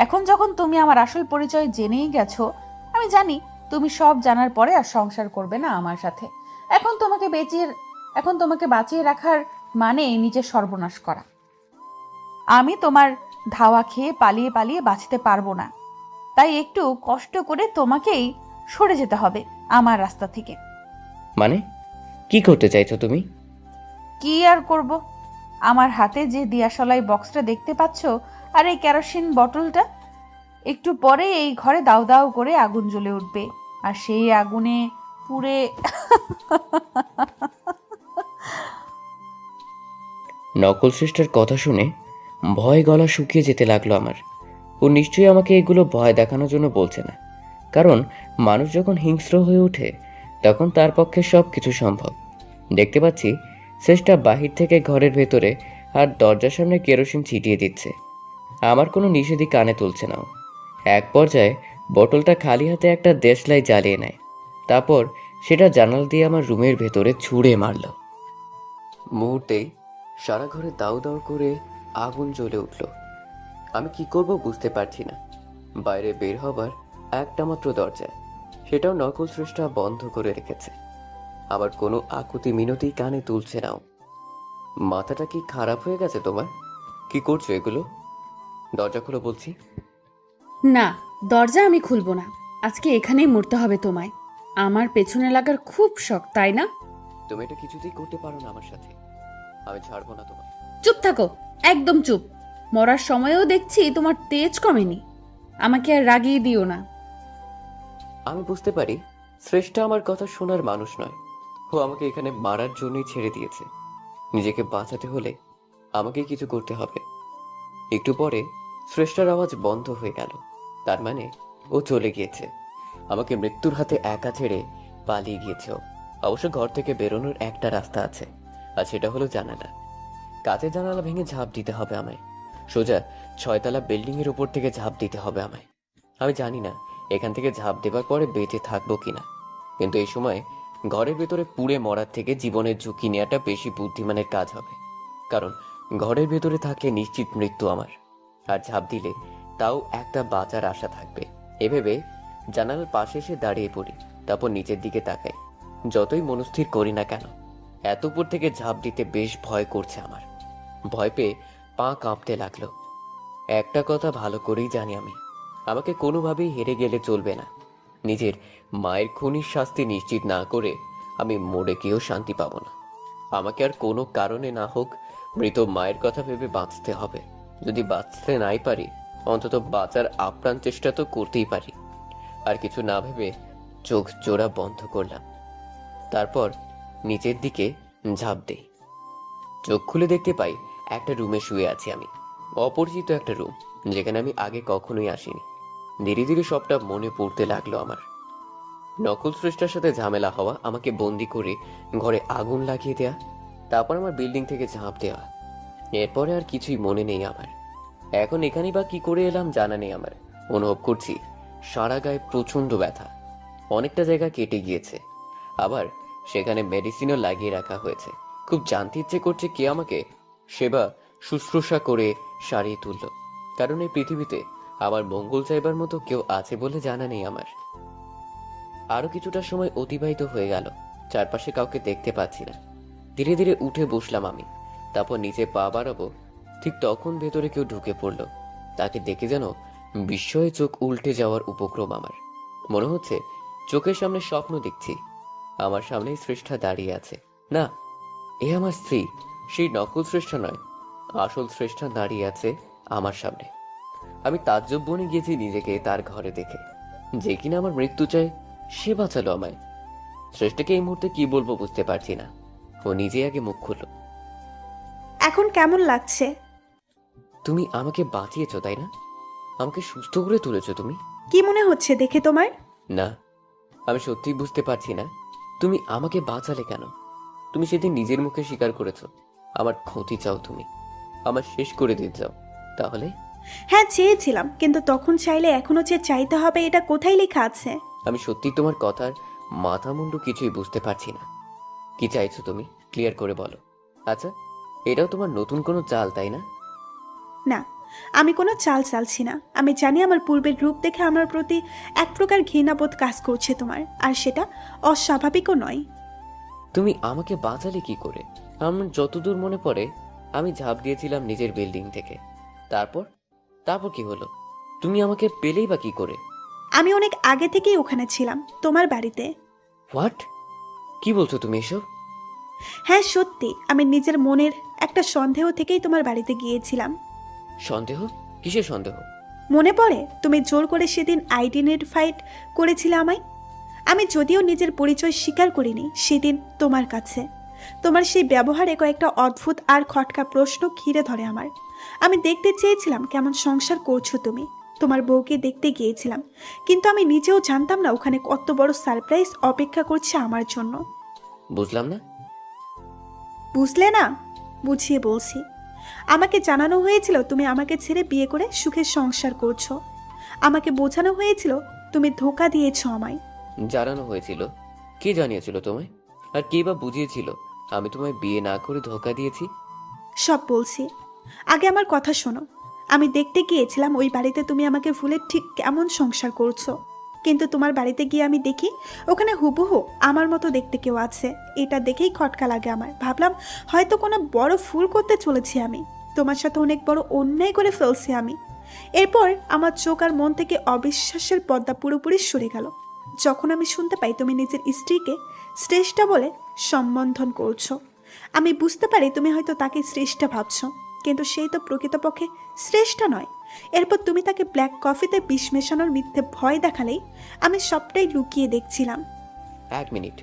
এখন যখন তুমি আমার আসল পরিচয় জেনেই গেছো, আমি জানি তুমি সব জানার পরে আর সংসার করবে না আমার সাথে। এখন তোমাকে বাঁচিয়ে রাখার মানে নিজের সর্বনাশ করা। আমি তোমার ধাওয়া খেয়ে পালিয়ে পালিয়ে বাঁচতে পারবো না। তাই একটু কষ্ট করে তোমাকেই সরে যেতে হবে আমার রাস্তা থেকে। মানে কি করতে চাইছো তুমি? কি আর করব, আমার হাতে যে দিয়াশলাই বক্সটা দেখতে পাচ্ছ আর এই কেরোসিন বটলটা, একটু পরে এই ঘরে দাউ দাউ করে আগুন জ্বলে উঠবে, আর সেই আগুনে পুড়ে নকল শ্রেষ্ঠার কথা শুনে ভয় গলা শুকিয়ে যেতে লাগলো আমার। ও নিশ্চয়ই আমাকে এগুলো ভয় দেখানোর জন্য বলছে না, কারণ মানুষ যখন হিংস্র হয়ে ওঠে তখন তার পক্ষে সব কিছু সম্ভব। দেখতে পাচ্ছি শ্রেষ্ঠা বাহির থেকে ঘরের ভেতরে আর দরজার সামনে কেরোসিন ছিটিয়ে দিচ্ছে। আমার কোনো নিষেধই কানে তুলছে না ও। এক পর্যায়ে বোতলটা খালি হাতে একটা দেশলাই জ্বালিয়ে নেয়, তারপর সেটা জানালা দিয়ে আমার রুমের ভেতরে ছুঁড়ে মারল। মুহূর্তেই সারা ঘরে দাউ দাউ করে আগুন জ্বলে উঠল। আমি কি করব বুঝতে পারছি না। বাইরে বের হবার একটা মাত্র দরজা, সেটাও নকল স্রষ্টা বন্ধ করে রেখেছে। আবার কোনো আকুতি মিনতি কানে তুলছে নাও। মাথাটা কি খারাপ হয়ে গেছে তোমার? কি করছো এগুলো? দরজা খুলো বলছি। না, দরজা আমি খুলবো না। আজকে এখানেই মরতে হবে তোমায়। আমার পেছনে লাগার খুব শখ, তাই না? তুমি এটা কিছুতেই করতে পারো না আমার সাথে। আমি ছাড়বো না তোমার। চুপ থাকো, একদম চুপ। মরার সময়েও দেখছি তোমার তেজ কমেনি। আমাকে আর রাগিয়ে দিও না। আমি বুঝতে পারি শ্রেষ্ঠা আমার কথা শোনার মানুষ নয়। ও আমাকে এখানে মারার জন্যই ছেড়ে দিয়েছে। নিজেকে বাঁচাতে হলে আমাকে কিছু করতে হবে। একটু পরে শ্রেষ্ঠার আওয়াজ বন্ধ হয়ে গেল। তার মানে ও চলে গিয়েছে, আমাকে মৃত্যুর হাতে একা ছেড়ে পালিয়ে গিয়েছে ও। অবশ্য ঘর থেকে বেরোনোর একটা রাস্তা আছে, আর সেটা হলো জানালা। কাঁচের জানালা ভেঙে ঝাঁপ দিতে হবে আমায়। সোজা 6 তলা বিল্ডিং এর উপর থেকে ঝাঁপ দিতে হবে আমায়। আমি জানি না এখান থেকে ঝাঁপ দেবার পরে বেঁচে থাকবো কিনা, কিন্তু এই সময় ঘরের ভেতরে পুড়ে মরার থেকে জীবনের ঝুঁকি নেওয়াটা বেশি বুদ্ধিমানের কাজ হবে। কারণ ঘরের ভেতরে থাকলে নিশ্চিত মৃত্যু আমার, আর ঝাঁপ দিলে তাও একটা বাঁচার আশা থাকবে। এভাবে জানালার পাশে এসে দাঁড়িয়ে পড়ি, তারপর নিচের দিকে তাকাই। যতই মনস্থির করি না কেন, এত উপর থেকে ঝাঁপ দিতে বেশ ভয় করছে আমার। ভয় পেয়ে পা কাঁপতে লাগলো। একটা কথা ভালো করেই জানি আমি, আমাকে কোনোভাবেই হেরে গেলে চলবে না। নিজের মায়ের খুনির শাস্তি নিশ্চিত না করে আমি মরে গিয়েও শান্তি পাবো না। আমাকে আর কোনো কারণে না হোক মৃত মায়ের কথা ভেবে বাঁচতে হবে। যদি বাঁচতে নাই পারি, অন্তত বাঁচার আপ্রাণ চেষ্টা তো করতেই পারি। আর কিছু না ভেবে চোখ জোড়া বন্ধ করলাম, তারপর নিচের দিকে ঝাঁপ দেই। চোখ খুলে দেখতে পাই একটা রুমে শুয়ে আছি আমি। অপরিচিত একটা রুম, যেখানে আমি আগে কখনোই আসিনি। ধীরে ধীরে সবটা মনে পড়তে লাগলো আমার। নকল স্রষ্টার সাথে ঝামেলা হওয়া, আমাকে বন্দি করে ঘরে আগুন লাগিয়ে দেয়া, তারপর আমার বিল্ডিং থেকে ঝাঁপ দেওয়া। এরপরে আর কিছুই মনে নেই আমার। এখন এখানেই বা কি করে এলাম জানা নেই আমার। অনুভব করছি সারা গায়ে প্রচন্ড ব্যথা, অনেকটা জায়গা কেটে গিয়েছে। আবার সেখানে মেডিসিনও লাগিয়ে রাখা হয়েছে। খুব জানতে ইচ্ছে করছে কে আমাকে সেবা শুশ্রূষা করে সারিয়ে তুলল, কারণ এই পৃথিবীতে আমার মঙ্গল চাইবার মতো কেউ আছে বলে জানা নেই আমার। আরো কিছুটা সময় অতিবাহিত হয়ে গেল। চারপাশে কাউকে দেখতে পাচ্ছি না। ধীরে ধীরে উঠে বসলাম আমি। তারপর নিচে পা বাড়াবো, ঠিক তখন ভেতরে কেউ ঢুকে পড়লো। তাকে দেখে যেন বিস্ময়ে চোখ উল্টে যাওয়ার উপক্রম আমার। মনে হচ্ছে চোখের সামনে স্বপ্ন দেখছি। আমার সামনেই শ্রেষ্ঠা দাঁড়িয়ে আছে। না, এ আমার স্ত্রী, সেই নকল শ্রেষ্ঠা নয়, আসল শ্রেষ্ঠা দাঁড়িয়ে আছে আমার সামনে। আমি তাজ্জব বনে গিয়েছি নিজেকে তার ঘরে দেখে। যে কিনা আমার মৃত্যু চায়, সে বাঁচালো আমায়। শ্রেষ্ঠাকে এই মুহূর্তে কি বলবো বুঝতে পারছি না। ও নিজে আগে মুখ খুলল। এখন কেমন লাগছে? তুমি আমাকে বাঁচিয়েছো, তাই না? আমাকে সুস্থ করে তুলেছো তুমি। কি মনে হচ্ছে দেখে তোমার? না, আমি সত্যি বুঝতে পারছি না তুমি আমাকে বাঁচালে কেন। তুমি সেদিন নিজের মুখে স্বীকার করেছো আমার ক্ষতি চাও, তুমি আমার শেষ করে দিতে চাও। তাহলে হ্যাঁ, চেয়েছিলাম, কিন্তু তখন চাইলে এখনো যে চাইতে হবে এটা কোথায় লেখা আছে? আমি সত্যি তোমার কথার মাথা মুন্ডু কিছুই বুঝতে পারছি না। কি চাইছো তুমি, ক্লিয়ার করে বলো। আচ্ছা, এটাও তোমার নতুন কোনো চাল, তাই না? না, আমি কোনো চাল চালছি না। আমি জানি আমার পূর্বের রূপ দেখে আমার প্রতি এক প্রকার ঘৃণাবোধ কাজ করছে তোমার, আর সেটা অস্বাভাবিকও নয়। তুমি আমাকে বাঁচালে কি করে? আমার যতদূর মনে পড়ে আমি ঝাঁপ দিয়েছিলাম নিজের বিল্ডিং থেকে। তারপর তারপর কি হলো? তুমি আমাকে পেলেই বা কি করে? আমি অনেক আগে থেকেই ওখানে ছিলাম, তোমার বাড়িতে। হোয়াট? কি বলছো তুমি এসব? হ্যাঁ সত্যি, আমি নিজের মনের একটা সন্দেহ থেকেই তোমার বাড়িতে গিয়েছিলাম। সন্দেহ? কিসের সন্দেহ? মনে পড়ে তুমি জোর করে সেদিন আইডেন্টিফাইড করেছিলে আমায়। আমি যদিও নিজের পরিচয় স্বীকার করিনি সেদিন তোমার কাছে। তোমার সেই ব্যবহারে কয়েকটা অদ্ভুত আর খটকা প্রশ্ন ঘিরে ধরে আমার। আমি দেখতে চেয়েছিলাম কেমন সংসার করছো তুমি। তোমার বউকে দেখতে গিয়েছিলাম, কিন্তু আমি নিজেও জানতাম না ওখানে কত বড় সারপ্রাইজ অপেক্ষা করছে আমার জন্য। বুঝলাম না। বুঝলে না? বুঝিয়ে বলছি। আমাকে জানানো হয়েছিল তুমি আমাকে ছেড়ে বিয়ে করে সুখে সংসার করছো। আমাকে বোঝানো হয়েছিল তুমি ধোঁকা দিয়েছো আমায়। জানানো হয়েছিল? কে জানিয়েছিল তোমায়? আর কে বা বুঝিয়েছিল আমি তোমায় বিয়ে না করে ধোঁকা দিয়েছি? সব বলছি, আগে আমার কথা শোনো। আমি দেখতে গিয়েছিলাম ওই বাড়িতে তুমি আমাকে ভুলে ঠিক কেমন সংসার করছো, কিন্তু তোমার বাড়িতে গিয়ে আমি দেখি ওখানে হুবহু আমার মতো দেখতে কেউ আছে। এটা দেখেই খটকা লাগে আমার। ভাবলাম হয়তো কোনো বড় ভুল করতে চলেছি আমি, তোমার সাথে অনেক বড় অন্যায় করে ফেলছি আমি। এরপর আমার চোখ আর মন থেকে অবিশ্বাসের পর্দা পুরোপুরি সরে গেল যখন আমি শুনতে পাই তুমি নিজের স্ত্রীকে শ্রেষ্ঠা বলে সম্বোধন করছো। আমি বুঝতে পারি তুমি হয়তো তাকে শ্রেষ্ঠা ভাবছো, কিন্তু সেই তো প্রকৃতপক্ষে শ্রেষ্ঠা নয়। এরপর তুমি তাকে ব্ল্যাক কফিতে বিষ মেশানোর মিথ্যে ভয় দেখালেই আমি সবটাই লুকিয়ে দেখছিলাম। এক মিনিট,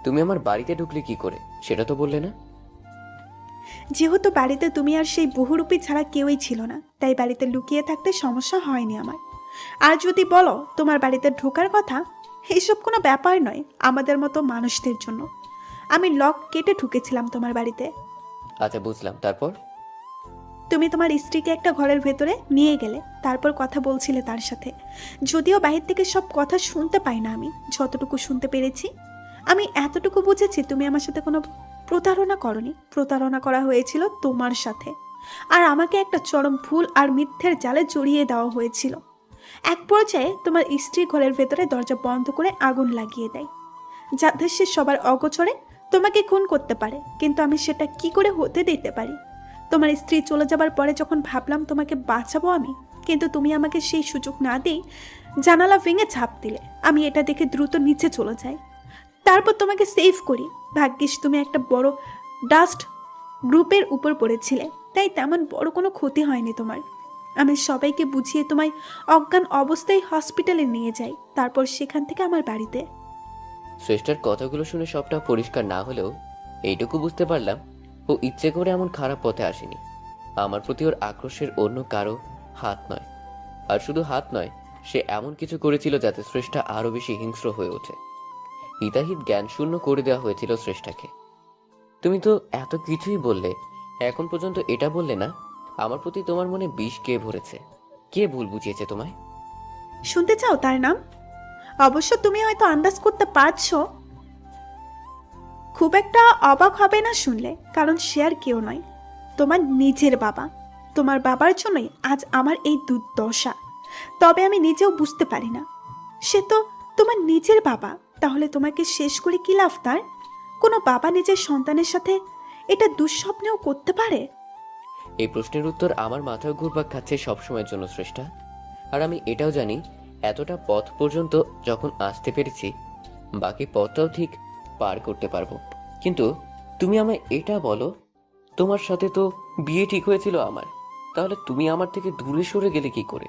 তুমি আমার বাড়িতে ঢুকলে কি করে সেটা তো বললে না। যেহেতু বাড়িতে তুমি আর সেই বহুরূপী ছাড়া কেউই ছিল না, তাই বাড়িতে লুকিয়ে থাকতে সমস্যা হয়নি আমার। আর যদি বলো তোমার বাড়িতে ঢোকার কথা, এইসব কোনো ব্যাপার নয় আমাদের মতো মানুষদের জন্য। আমি লক কেটে ঢুকেছিলাম তোমার বাড়িতে। আচ্ছা বুঝলাম, তারপর? তুমি তোমার স্ত্রীকে একটা ঘরের ভেতরে নিয়ে গেলে, তারপর কথা বলছিলে তার সাথে। যদিও বাহির থেকে সব কথা শুনতে পাই না, আমি যতটুকু শুনতে পেরেছি, আমি এতটুকু বুঝেছি তুমি আমার সাথে কোনো প্রতারণা করনি। প্রতারণা করা হয়েছিল তোমার সাথে, আর আমাকে একটা চরম ভুল আর মিথ্যের জালে জড়িয়ে দেওয়া হয়েছিল। এক পর্যায়ে তোমার স্ত্রী ঘরের ভেতরে দরজা বন্ধ করে আগুন লাগিয়ে দেয়, যাতে সে সবার অগোচরে তোমাকে খুন করতে পারে। কিন্তু আমি সেটা কি করে হতে দিতে পারি? তোমার স্ত্রী চলে যাবার পরে যখন ভাবলাম তোমাকে বাঁচাবো আমি, কিন্তু তুমি আমাকে সেই সুযোগ না দিয়ে জানালা ভেঙে ঝাঁপ দিলে। আমি এটা দেখে দ্রুত নিচে চলে যাই, তারপর তোমাকে সেভ করি। ভাগ্যিস তুমি একটা বড় ডাস্ট গ্রুপের উপর পড়েছিলে, তাই তেমন বড় কোনো ক্ষতি হয়নি তোমার। আমি সবাইকে বুঝিয়ে তোমায় অজ্ঞান অবস্থায় হসপিটালে নিয়ে যাই, তারপর সেখান থেকে আমার বাড়িতে। শ্রেষ্ঠার কথাগুলো শুনে সবটা পরিষ্কার না হলেও এইটুকু বুঝতে পারলাম ও ইচ্ছে করে এমন খারাপ পথে আসেনি। আমার প্রতি ওর আক্রোশের অন্য কারো হাত নয়। আর শুধু হাত নয়, সে এমন কিছু করেছিল যাতে শ্রেষ্ঠা আরো বেশি হিংস্র হয়ে ওঠে। হিতাহিত জ্ঞান শূন্য করে দেওয়া হয়েছিল শ্রেষ্ঠাকে। তুমি তো এত কিছুই বললে, এখন পর্যন্ত এটা বললে না আমার প্রতি তোমার মনে বিষ কে ভরেছে, কে ভুল বুঝিয়েছে তোমায়? শুনতে চাও তার নাম? অবশ্য তুমি হয়তো আন্দাজ করতে পারছো। খুব একটা অবাক হবে না শুনলে, কারণ সে আর কেউ নয়, তোমার নিজের বাবা। তোমার বাবার জন্যই আজ আমার এই দুর্দশা। তবে আমি নিজেও বুঝতে পারি না, সে তো তোমার নিজের বাবা, তাহলে তোমাকে শেষ করে কি লাভ তার? কোনো বাবা নিজের সন্তানের সাথে এটা দুঃস্বপ্নেও করতে পারে? এই প্রশ্নের উত্তর আমার মাথায় ঘুরপাক খাচ্ছে সবসময়ের জন্য শ্রেষ্ঠা। আর আমি এটাও জানি, এতটা পথ পর্যন্ত যখন আসতে পেরেছি, বাকি পথটাও ঠিক পার করতে পারবো। কিন্তু তুমি আমায় এটা বলো, তোমার সাথে তো বিয়ে ঠিক হয়েছিল আমার, তাহলে তুমি আমার থেকে দূরে সরে গেলে কি করে?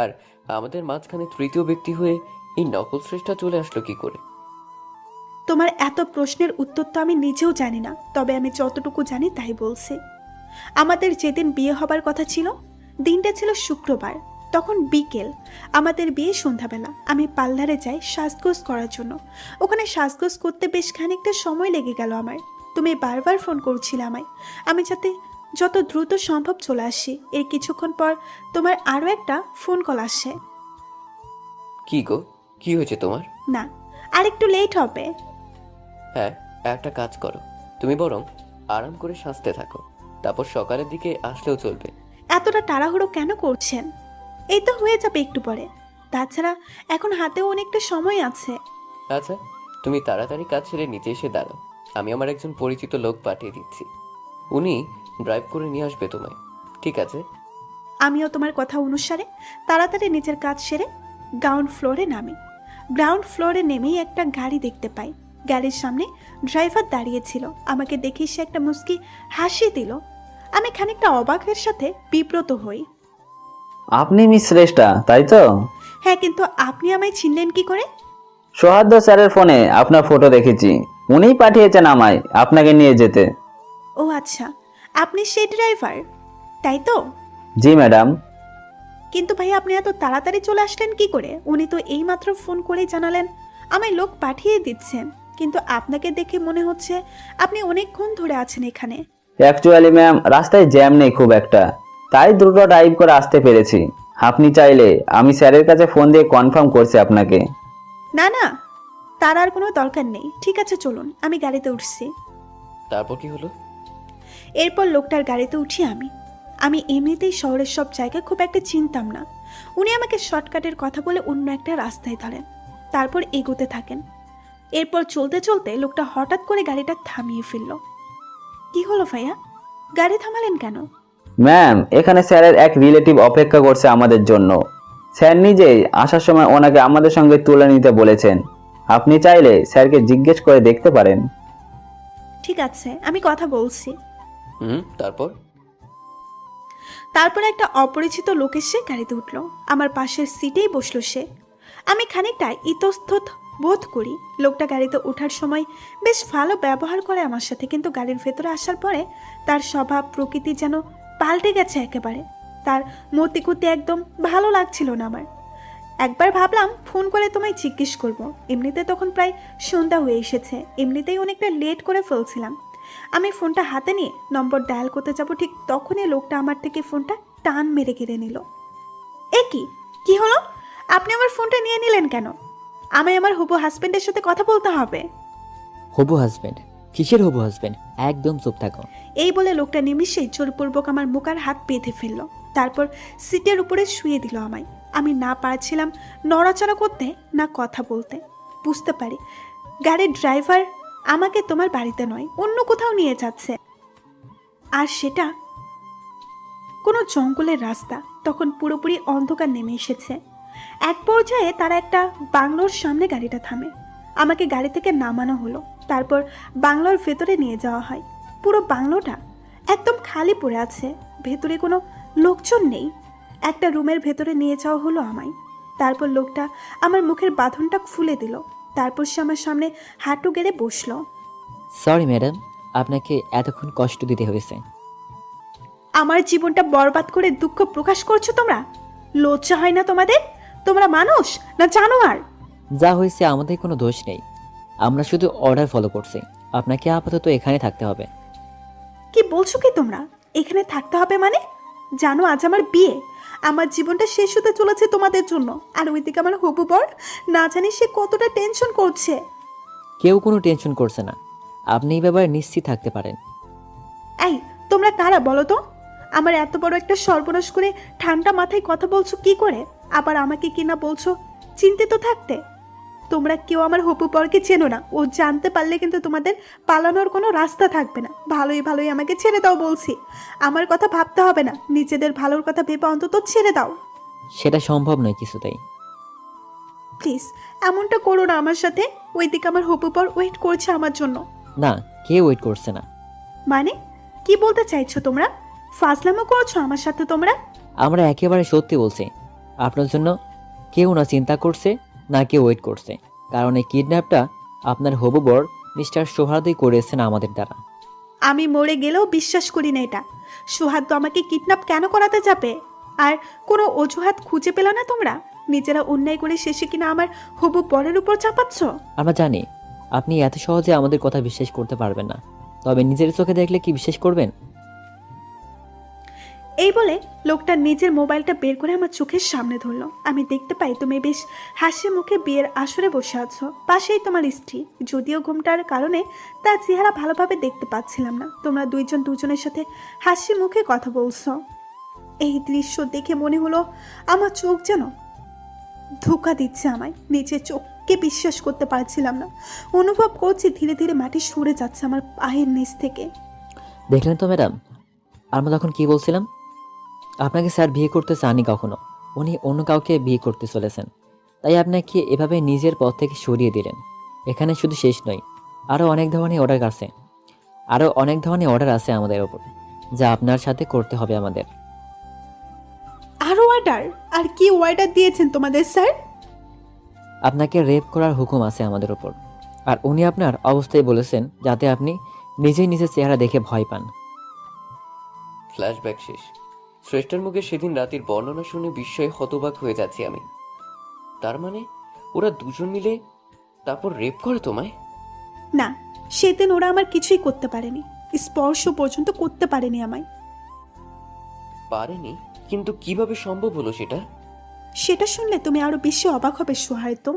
আর আমাদের মাঝখানে তৃতীয় ব্যক্তি হয়ে এই নকল শ্রেষ্ঠা চলে আসলো কি করে? তোমার এত প্রশ্নের উত্তর তো আমি নিজেও জানি না, তবে আমি যতটুকু জানি তাই বলছি। আমাদের যেদিন বিয়ে হবার কথা ছিল, দিনটা ছিল শুক্রবার, তখন বিকেল। আমাদের বিয়ে সন্ধ্যাবেলা। আমি পার্লারে যাই সাজগোজ করার জন্য। ওখানে সাজগোজ করতে বেশ খানিকটা সময় লেগে গেল আমার। তুমি বারবার ফোন করছিলে আমায়, আমি যাতে যত দ্রুত সম্ভব চলে আসি। এর কিছুক্ষণ পর তোমার আরও একটা ফোন কল আসে। কি গো, কি হয়েছে তোমার? না, আর একটু লেট হবে। হ্যাঁ, একটা কাজ করো, তুমি বরং আরাম করে সাজতে থাকো, তারপর সকালের দিকে আসলেও চলবে। এতটা তাড়াহুড়ো কেন করছেন? এই তো হয়ে যাবে একটু পরে। তাছাড়া এখন হাতেও অনেকটা সময় আছে। আচ্ছা, তুমি তাড়াতাড়ি কাজ ছেড়ে নিচে এসে দাঁড়াও, আমি আমার একজন পরিচিত লোক পাঠিয়ে দিচ্ছি, উনি ড্রাইভ করে নিয়ে আসবে তোমায়। ঠিক আছে? আমিও তোমার কথা অনুসারে তাড়াতাড়ি নিজের কাজ সেরে গ্রাউন্ড ফ্লোরে নামি। গ্রাউন্ড ফ্লোরে নেমেই একটা গাড়ি দেখতে পাই। গাড়ির সামনে ড্রাইভার দাঁড়িয়েছিল। আমাকে দেখে সে একটা মুচকি হাসি দিল। আমি খানিকটা অবাকের সাথে বিব্রত হই। আপনি মিস শ্রেষ্ঠা, তাই তো? হ্যাঁ, কিন্তু আপনি আমায় চিনলেন কি করে? সৌহার্দ্য স্যারের ফোনে আপনার ফটো দেখেছি, উনিই পাঠিয়েছেন আমায় আপনাকে নিয়ে যেতে। ও আচ্ছা, আপনি সেই ড্রাইভার, তাই তো? জি ম্যাডাম। কিন্তু ভাই, আপনি এত তাড়াতাড়ি চলে আসলেন কি করে? উনি তো এইমাত্র ফোন করেই জানালেন আমায় লোক পাঠিয়ে দিচ্ছেন, কিন্তু আপনাকে দেখে মনে হচ্ছে আপনি অনেকক্ষণ ধরে আছেন এখানে। অ্যাকচুয়ালি ম্যাম, রাস্তায় জ্যাম নেই খুব একটা, তাই দ্রুত ড্রাইভ করে আসতে পেরেছি। আপনি চাইলে আমি স্যারের কাছে ফোন দিয়ে কনফার্ম করছি আপনাকে। না না, তার আর কোনো দরকার নেই। ঠিক আছে, চলুন, আমি গাড়িতে উঠছি। তারপর কি হলো? এরপর লোকটার গাড়িতে উঠি আমি এমনিতেই শহরের সব জায়গা খুব একটা চিনতাম না। উনি আমাকে শর্টকাটের কথা বলে অন্য একটা রাস্তায় ধরেন, তারপর এগোতে থাকেন। এরপর চলতে চলতে লোকটা হঠাৎ করে গাড়িটা থামিয়ে ফেলল। কি হলো ভাইয়া, গাড়ি থামালেন কেন? ম্যাম, এখানে স্যারের এক রিলেটিভ অপেক্ষা করছে আমাদের জন্য। স্যার নিজেই আসার সময় ওনাকে আমাদের সঙ্গে তুলে নিতে বলেছেন। আপনি চাইলে স্যারকে জিজ্ঞেস করে দেখতে পারেন। ঠিক আছে, আমি কথা বলছি। তারপর? তারপর একটা অপরিচিত লোক এসে গাড়িতে উঠলো। আমার পাশের সিটেই বসলো সে। আমি খানিকটা ইতস্তত বোধ করি। লোকটা গাড়িতে ওঠার সময় বেশ ভালো ব্যবহার করে আমার সাথে, কিন্তু গাড়ির ভেতরে আসার পরে তার স্বভাব প্রকৃতি যেন পাল্টে গেছে একেবারে। তার মতিগতি একদম ভালো লাগছিল না আমার। একবার ভাবলাম ফোন করে তোমায় জিজ্ঞেস করব। এমনিতে তখন প্রায় সন্ধ্যা হয়ে এসেছে, এমনিতেই অনেকটা লেট করে ফেলছিলাম। আমি ফোনটা হাতে নিয়ে নম্বর ডায়াল করতে যাব, ঠিক তখনই লোকটা আমার থেকে ফোনটা টান মেরে কেড়ে নিল। এ কি হলো? আপনি আমার ফোনটা নিয়ে নিলেন কেন? আমি আমার হবু হাজবেন্ডের সাথে কথা বলতে হবে। হবু হাজবেন্ড? কিসের হবু হাজবেন্ড? একদম চুপ থাকো। এই বলে লোকটা নিমিষেই জোরপূর্বক আমার মুখ আর হাত বেঁধে ফেললো। তারপর সিটের উপরে শুয়ে দিল আমায়। আমি না পারছিলাম নড়াচড়া করতে, না কথা বলতে। বুঝতে পারি গাড়ির ড্রাইভার আমাকে তোমার বাড়িতে নয়, অন্য কোথাও নিয়ে যাচ্ছে, আর সেটা কোনো জঙ্গলের রাস্তা। তখন পুরোপুরি অন্ধকার নেমে এসেছে। এক পর্যায়ে তারা একটা বাংলোর সামনে গাড়িটা থামে। আমাকে গাড়ি থেকে নামানো হলো, তারপর বাংলোর ভেতরে নিয়ে যাওয়া হয়। পুরো বাংলোটা একদম খালি পড়ে আছে, ভেতরে কোনো লোকজন নেই। একটা রুমের ভেতরে নিয়ে যাওয়া হলো আমায়। তারপর লোকটা আমার মুখের বাঁধনটা খুলে দিল। তারপর সে আমার সামনে হাঁটু গেড়ে বসলো। সরি ম্যাডাম, আপনাকে এতক্ষণ কষ্ট দিতে হয়েছে। আমার জীবনটা বরবাদ করে দুঃখ প্রকাশ করছো তোমরা? লজ্জা হয় না তোমাদের? তোমরা মানুষ না জানোয়ার? যা হয়েছে আমাদের কোনো দোষ নেই, আমরা শুধু অর্ডার ফলো করছি। আপনাকে আপাতত এখানে থাকতে হবে। কি বলছো কি তোমরা? এখানে থাকতে হবে মানে? জানো আজ আমার বিয়ে, আমার জীবনটা শেষ হতে চলেছে তোমাদের জন্য। আর ওইদিকে আমার হবু বর, না জানি সে কতটা টেনশন করছে। কেউ কোনো টেনশন করছে না, আপনি এই ব্যাপারে নিশ্চিত থাকতে পারেন। এই, তোমরা কারা বলো তো? আমার এত বড় একটা সর্বনাশ করে ঠান্ডা মাথায় কথা বলছো কি করে? আবার আমাকে কিনা বলছো চিন্তিত থাকতে। তোমরা কেউ আমার হপু পরকে চেনো না, ও জানতে পারলে কিন্তু তোমাদের পালানোর কোনো রাস্তা থাকবে না। ভালোই ভালোই আমাকে ছেড়ে দাও বলছি। আমার কথা ভাবতে হবে না, নিজেদের ভালোর কথা ভেবে অন্তত ছেড়ে দাও সেটা সম্ভব নয় কিছুতেই। প্লিজ। এমনটা করো না আমার সাথে। ওইদিকে আমার হপু পর ওয়েট করছে আমার জন্য। না, কেউ ওয়েট করছে না। মানে কি বলতে চাইছো তোমরা? ফাজলামো করছো আমার সাথে তোমরা? আমরা একেবারে সত্যি বলছি, আপনার জন্য কেউ না চিন্তা করছে না কেউ ওয়েট করছে, কারণ এই কিডন্যাপটা আপনার হবু বর মিস্টার সোহার্দই করেছেন আমাদের দ্বারা। আমি মরে গেলেও বিশ্বাস করি না এটা। সুহাদ তো আমাকে কিডন্যাপ কেন করাতে যাবে? আর কোনো অজুহাত খুঁজে পেল না তোমরা? নিজেরা অন্যায় করে শেষে কিনা আমার হবু পরের উপর চাপাচ্ছ। আমরা জানি আপনি এত সহজে আমাদের কথা বিশ্বাস করতে পারবেন না, তবে নিজের চোখে দেখলে কি বিশ্বাস করবেন? এই বলে লোকটা নিজের মোবাইলটা বের করে আমার চোখের সামনে ধরলো। আমি দেখতে পাই তুমি বেশ হাসি মুখে বিয়ের আসরে বসে আছো, পাশেই তোমার স্ত্রী। যদিও ঘুমটার কারণে তার চেহারা ভালোভাবে দেখতে পাচ্ছিলাম না। তোমরা দুইজন দুজনের সাথে হাসি মুখে কথা বলছো। এই দৃশ্য দেখে মনে হলো আমার চোখ যেন ধোঁকা দিচ্ছে আমায়। নিজের চোখকে বিশ্বাস করতে পারছিলাম না। অনুভব করছি ধীরে ধীরে মাটি সরে যাচ্ছে আমার পায়ের নিচ থেকে। দেখলেন তো ম্যাডাম, আমরা তখন কি বলছিলাম? আপনাকে স্যার বিয়ে করতে চাননি কখনো, উনি অন্য কাউকে বিয়ে করতে চলেছেন, তাই আপনাকে এভাবে নিজের পথ থেকে সরিয়ে দিলেন। এখানে শুধু শেষ নয়, আরও অনেক ধরনের অর্ডার আছে আমাদের ওপর, যা আপনার সাথে করতে হবে আমাদের। আরো অর্ডার? আর কি অর্ডার দিয়েছেন তোমাদের স্যার? আপনাকে রেপ করার হুকুম আছে আমাদের ওপর, আর উনি আপনার অবস্থায় বলেছেন যাতে আপনি নিজেই নিজের চেহারা দেখে ভয় পান। ফ্ল্যাশব্যাক শেষ। শ্রেষ্ঠার মুখে সেদিন রাতের বর্ণনা শুনে বিস্ময়ে হতবাক হয়ে যাচ্ছি আমি। তার মানে ওরা দুজন মিলে তারপর রেপ করে তোমায়? না, সেদিন ওরা আমার কিছুই করতে পারেনি, স্পর্শ পর্যন্ত করতে পারেনি আমায়। পারেনি? কিন্তু কিভাবে সম্ভব হলো সেটা? সেটা শুনলে তুমি আরো বেশি অবাক হবে সোহায়তো।